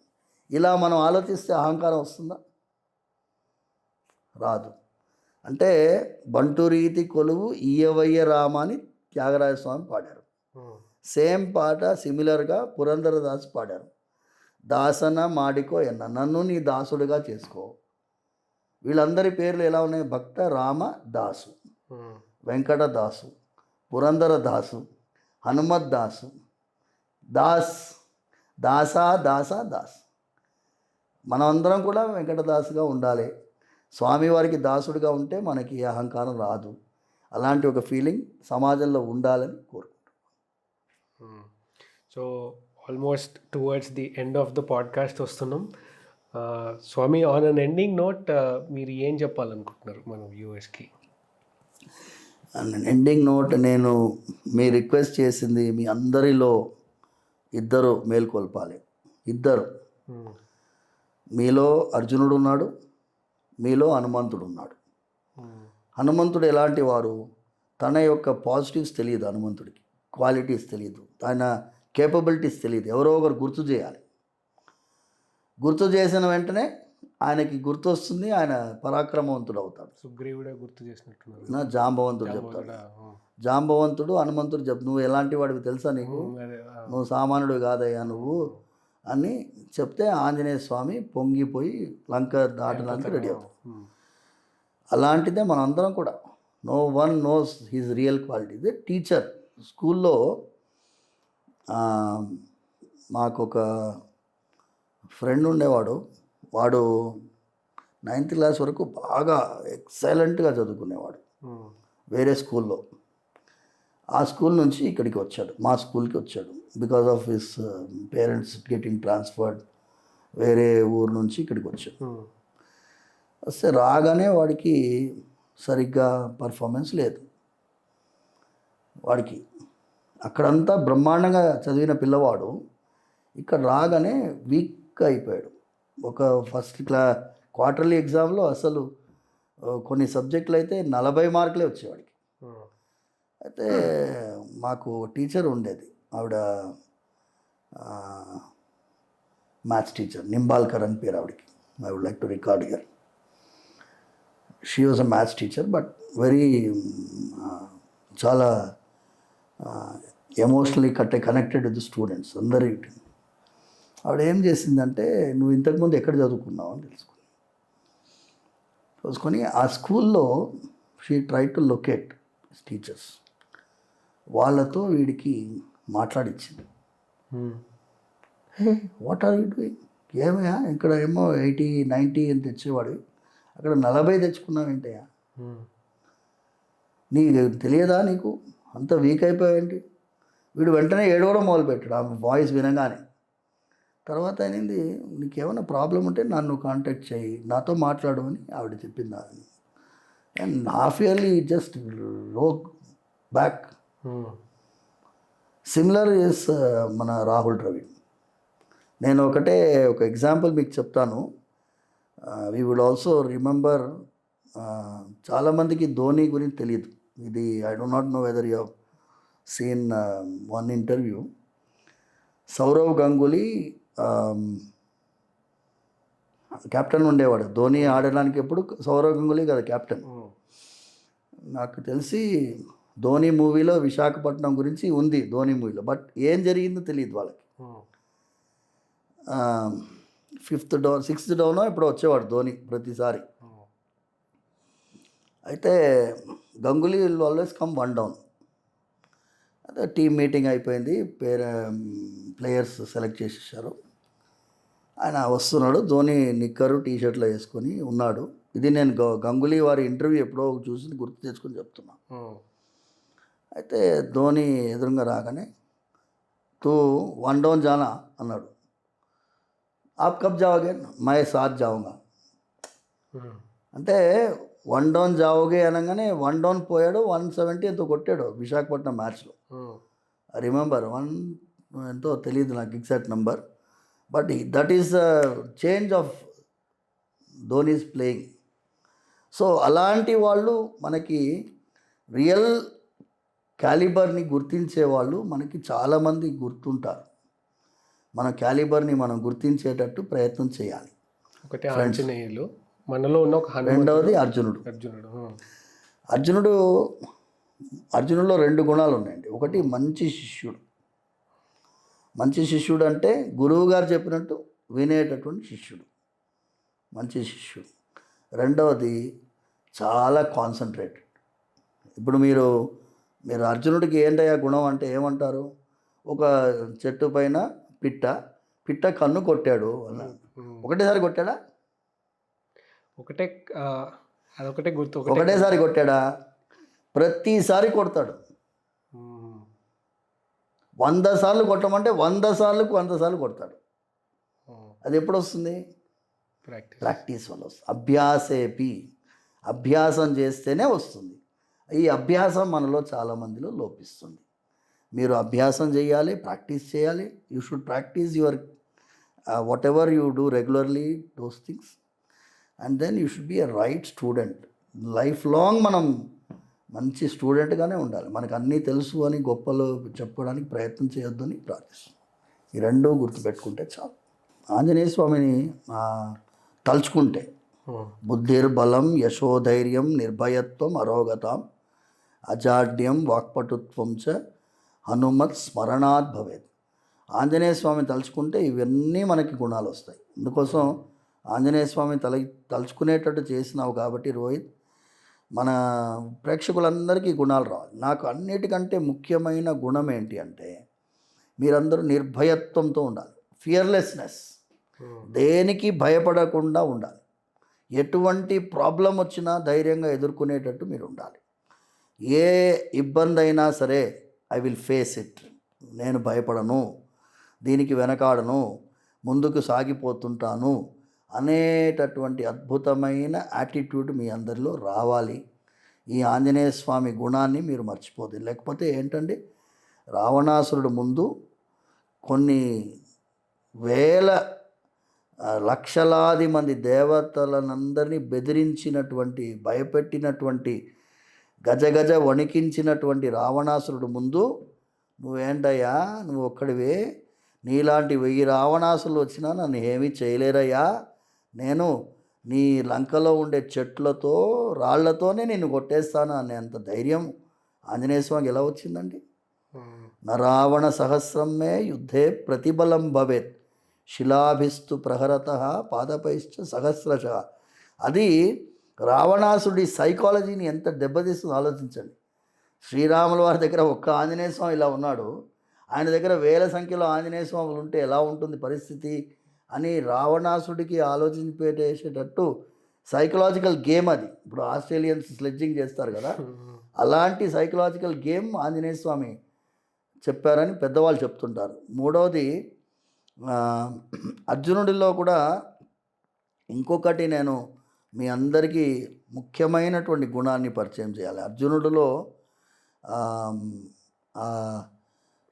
ఇలా మనం ఆలోచిస్తే అహంకారం వస్తుందా? రాదు. అంటే బంటు రీతి కొలువు ఈయవయ్య రామ అని త్యాగరాజ స్వామి పాడారు. సేమ్ పాట సిమిలర్గా పురంధరదాస్ పాడారు. దాసన మాడికో ఎన్న, నన్ను నీ దాసుడుగా చేసుకో. వీళ్ళందరి పేర్లు ఎలా ఉన్నాయి? భక్త రామ దాసు, వెంకట దాసు, పురంధర దాసు, హనుమత్ దాసు, దాస్ దాసా దాస దాస్. మనమందరం కూడా వెంకటదాసుగా ఉండాలి. స్వామివారికి దాసుడిగా ఉంటే మనకి అహంకారం రాదు. అలాంటి ఒక ఫీలింగ్ సమాజంలో ఉండాలని కోరుకుంటున్నాను. So almost towards the end of the podcast వస్తున్నాం. స్వామి, ఆన్ అన్ ఎండింగ్ నోట్ మీరు ఏం చెప్పాలనుకుంటున్నారు మన వ్యూవర్స్కి? ఎండింగ్ నోట్, నేను మీ రిక్వెస్ట్ చేసింది మీ అందరిలో ఇద్దరు మేల్కొల్పాలి. ఇద్దరు, మీలో అర్జునుడు ఉన్నాడు, మీలో హనుమంతుడు ఉన్నాడు. హనుమంతుడు ఎలాంటి వారు? తన యొక్క పాజిటివ్స్ తెలియదు హనుమంతుడికి, క్వాలిటీస్ తెలియదు, ఆయన కేపబిలిటీస్ తెలియదు. ఎవరో ఒకరు గుర్తు చేయాలి. గుర్తు చేసిన వెంటనే ఆయనకి గుర్తు వస్తుంది, ఆయన పరాక్రమవంతుడు అవుతాడు. సుగ్రీవుడే గుర్తు చేసినట్టున్నారు. నా జాంబవంతుడు చెప్తాడు. జాంబవంతుడు హనుమంతుడు నువ్వు ఎలాంటి వాడివి తెలుసా నీకు, నువ్వు సామాన్యుడు కాదయ్యా నువ్వు అని చెప్తే ఆంజనేయ స్వామి పొంగిపోయి లంక దాటడానికి రెడీ అవుతాడు. అలాంటిదే మనందరం కూడా. No one knows his real quality. ఇదే టీచర్. స్కూల్లో మాకు ఒక ఫ్రెండ్ ఉండేవాడు. వాడు 9th క్లాస్ వరకు బాగా ఎక్సలెంట్గా చదువుకునేవాడు వేరే స్కూల్లో. ఆ స్కూల్ నుంచి ఇక్కడికి వచ్చాడు, మా స్కూల్కి వచ్చాడు. Because of his parents getting transferred, వేరే ఊరు నుంచి ఇక్కడికి వచ్చాడు. వస్తే రాగానే వాడికి సరిగ్గా పర్ఫార్మెన్స్ లేదు. వాడికి అక్కడంతా బ్రహ్మాండంగా చదివిన పిల్లవాడు ఇక్కడ రాగానే వీక్ అయిపోయాడు. ఒక ఫస్ట్ క్వార్టర్లీ ఎగ్జామ్లో అసలు కొన్ని సబ్జెక్టులు అయితే 40 మార్కులే వచ్చేవాడికి. అయితే మాకు టీచర్ ఉండేది, ఆవిడ మ్యాథ్స్ టీచర్, నింబాల్కర్ అని పేరు ఆవిడకి. I would like to record here. She was a maths teacher, but very చాలా emotionally connected with the students అందరికి. ఆవిడ ఏం చేసిందంటే, నువ్వు ఇంతకుముందు ఎక్కడ చదువుకున్నావు అని తెలుసుకొని ఆ స్కూల్లో she try to locate teachers. వాళ్ళతో వీడికి మాట్లాడించింది. వాట్ ఆర్ యూ డూయింగ్, ఏమయ్యా ఇక్కడ ఏమో 80, 90 అని తెచ్చేవాడు, అక్కడ 40 తెచ్చుకున్నావు ఏంటయ్యా, నీకు తెలియదా, నీకు అంత వీక్ అయిపోయావేంటి? వీడు వెంటనే ఏడవడం మొదలుపెట్టాడు ఆమె వాయిస్ వినగానే. తర్వాత అయినది, నీకేమైనా ప్రాబ్లం ఉంటే నన్ను కాంటాక్ట్ చేయి, నాతో మాట్లాడు అని ఆవిడ చెప్పింది. And half yearly just rock back. Similar is మన రాహుల్ ద్రవిడ్. నేను ఒక ఎగ్జాంపుల్ మీకు చెప్తాను. వీ వుడ్ ఆల్సో రిమెంబర్, చాలామందికి ధోని గురించి తెలియదు. ఇది I do not know whether you have seen one interview. Sourav Ganguly captain ఉండేవాడు. ధోని ఆడడానికి ఎప్పుడు సౌరవ్ గంగూలీ కదా కెప్టెన్. నాకు తెలిసి ధోని మూవీలో విశాఖపట్నం గురించి ఉంది, ధోని మూవీలో, బట్ ఏం జరిగిందో తెలియదు వాళ్ళకి. 5th డౌన్ 6th డౌన్ ఇప్పుడు వచ్చేవాడు ధోని ప్రతిసారి. అయితే Ganguly will always come 1 down. అయితే టీమ్ మీటింగ్ అయిపోయింది, ప్లేయర్స్ సెలెక్ట్ చేసేసారు. ఆయన వస్తున్నాడు, ధోని నిక్కరు టీషర్ట్లో వేసుకొని ఉన్నాడు. ఇది నేను గంగూలీ వారి ఇంటర్వ్యూ ఎప్పుడో చూసి గుర్తు తెచ్చుకొని చెప్తున్నా. అయితే ధోని ఎదురుగా రాగానే, తూ 1 డౌన్ జానా అన్నాడు. ఆప్ కబ్ జావోగే, మై సాత్ జావుగా అంటే 1 డౌన్ జావోగే అనగానే 1 డౌన్ పోయాడు. 170 ఎంతో కొట్టాడు విశాఖపట్నం మ్యాచ్లో. రిమెంబర్ 1 ఎంతో తెలియదు నాకు exact number, but that is the change of Dhoni's playing. So అలాంటి వాళ్ళు మనకి రియల్ క్యాలిబర్ని గుర్తించే వాళ్ళు మనకి చాలామంది గుర్తుంటారు. మన క్యాలిబర్ని మనం గుర్తించేటట్టు ప్రయత్నం చేయాలి. ఒకటి ఆంజనేయులు, మనలో ఉన్న ఒక రెండవది అర్జునుడు. అర్జునుడిలో 2 గుణాలు ఉన్నాయండి. ఒకటి మంచి శిష్యుడు. మంచి శిష్యుడు అంటే గురువు గారు చెప్పినట్టు వినేటటువంటి శిష్యుడు, మంచి శిష్యుడు. రెండవది చాలా కాన్సన్ట్రేటెడ్. ఇప్పుడు మీరు అర్జునుడికి ఏంటయ్యా గుణం అంటే ఏమంటారు? ఒక చెట్టు పైన పిట్ట, పిట్ట కన్ను కొట్టాడు అన్నాడు. ఒకటేసారి కొట్టాడా? ఒకటే అదొకటే గుర్తు. ఒకటేసారి కొట్టాడా? ప్రతిసారి కొడతాడు. 100 సార్లు కొట్టమంటే 100 సార్లకు 100 సార్లు కొడతాడు. అది ఎప్పుడు వస్తుంది? ప్రాక్టీస్ వల్ల వస్తుంది. అభ్యాసేపి, అభ్యాసం చేస్తేనే వస్తుంది. ఈ అభ్యాసం మనలో చాలామందిలో లోపిస్తుంది. మీరు అభ్యాసం చేయాలి, ప్రాక్టీస్ చేయాలి. You should practice your what ever you do regularly those things and then you should be a right student. Life long మనం మంచి స్టూడెంట్గానే ఉండాలి. మనకు అన్నీ తెలుసు అని గొప్పలు చెప్పుకోవడానికి ప్రయత్నం చేయొద్దు అని ప్రార్థిస్తాం. ఈ రెండూ గుర్తుపెట్టుకుంటే చాలు. ఆంజనేయ స్వామిని తలుచుకుంటే బుద్ధిర్బలం యశోధైర్యం నిర్భయత్వం అరోగతాం అజాడ్యం వాక్పటుత్వం చ హనుమత్ స్మరణాత్ భవేత్. ఆంజనేయ స్వామిని తలుచుకుంటే ఇవన్నీ మనకి గుణాలు వస్తాయి. అందుకోసం ఆంజనేయ స్వామిని తలుచుకునేటట్టు చేసినావు కాబట్టి రోహిత్, మన ప్రేక్షకులందరికీ గుణాలు రావాలి. నాకు అన్నిటికంటే ముఖ్యమైన గుణం ఏంటి అంటే మీరందరూ నిర్భయత్వంతో ఉండాలి. ఫియర్లెస్నెస్, దేనికి భయపడకుండా ఉండాలి. ఎటువంటి ప్రాబ్లం వచ్చినా ధైర్యంగా ఎదుర్కొనేటట్టు మీరు ఉండాలి. ఏ ఇబ్బంది అయినా సరే ఐ విల్ ఫేస్ ఇట్, నేను భయపడను, దీనికి వెనకాడను, ముందుకు సాగిపోతుంటాను అనేటటువంటి అద్భుతమైన యాటిట్యూడ్ మీ అందరిలో రావాలి. ఈ ఆంజనేయ స్వామి గుణాన్ని మీరు మర్చిపోదు. లేకపోతే ఏంటండి, రావణాసురుడు ముందు కొన్ని వేల లక్షలాది మంది దేవతలనందరినీ బెదిరించినటువంటి, భయపెట్టినటువంటి, గజగజ వణికించినటువంటి రావణాసురుడు ముందు నువ్వేంటయ్యా, నువ్వు ఒక్కడివే, నీలాంటి 1000 రావణాసులు వచ్చినా నన్ను ఏమీ చేయలేరయ్యా, నేను నీ లంకలో ఉండే చెట్లతో రాళ్లతోనే నిన్ను కొట్టేస్తాను అనేంత ధైర్యం ఆంజనేయ స్వామికి ఎలా వచ్చిందండి? నరావణ సహస్రమే యుద్ధే ప్రతిబలం భవేత్ శిలాభిస్తు ప్రహరత పాదపైశ్చ సహస్రశ. అది రావణాసుడి సైకాలజీని ఎంత దెబ్బతీస్తుందో ఆలోచించండి. శ్రీరాముల వారి దగ్గర ఒక్క ఆంజనేయ స్వామి ఇలా ఉన్నాడు, ఆయన దగ్గర వేల సంఖ్యలో ఆంజనేయ స్వాములు ఉంటే ఎలా ఉంటుంది పరిస్థితి అని రావణాసుడికి ఆలోచించేటట్టు సైకలాజికల్ గేమ్ అది. ఇప్పుడు ఆస్ట్రేలియన్స్ స్లెడ్జింగ్ చేస్తారు కదా, అలాంటి సైకలాజికల్ గేమ్ ఆంజనేయ స్వామి చెప్పారని పెద్దవాళ్ళు చెప్తుంటారు. మూడవది, అర్జునుడిలో కూడా ఇంకొకటి నేను మీ అందరికీ ముఖ్యమైనటువంటి గుణాన్ని పరిచయం చేయాలి. అర్జునుడిలో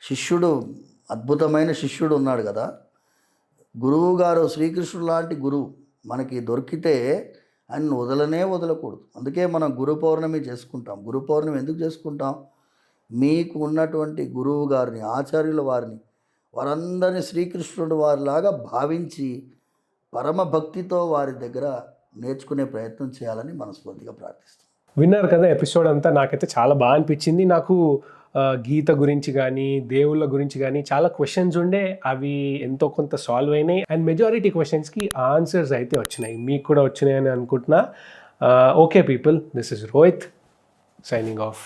శిష్యుడు, అద్భుతమైన శిష్యుడు ఉన్నాడు కదా, గురువు గారు, శ్రీకృష్ణుడు లాంటి గురువు మనకి దొరికితే ఆయన వదలకూడదు. అందుకే మనం గురు పౌర్ణమి చేసుకుంటాం. గురు పౌర్ణమి ఎందుకు చేసుకుంటాం? మీకు ఉన్నటువంటి గురువు గారిని, ఆచార్యుల వారిని, వారందరినీ శ్రీకృష్ణుడు వారిలాగా భావించి పరమ భక్తితో వారి దగ్గర నేర్చుకునే ప్రయత్నం చేయాలని మనస్ఫూర్తిగా ప్రార్థిస్తాం. విన్నారు కదా ఎపిసోడ్ అంతా. నాకైతే చాలా బాగా అనిపించింది. నాకు గీత గురించి కానీ, దేవుళ్ళ గురించి కానీ చాలా క్వశ్చన్స్ ఉండే, అవి ఎంతో కొంత సాల్వ్ అయినాయి. అండ్ మెజారిటీ క్వశ్చన్స్కి ఆన్సర్స్ అయితే వచ్చినాయి. మీకు కూడా వచ్చినాయని అనుకుంటున్నా. Okay people, this is Rohit signing off.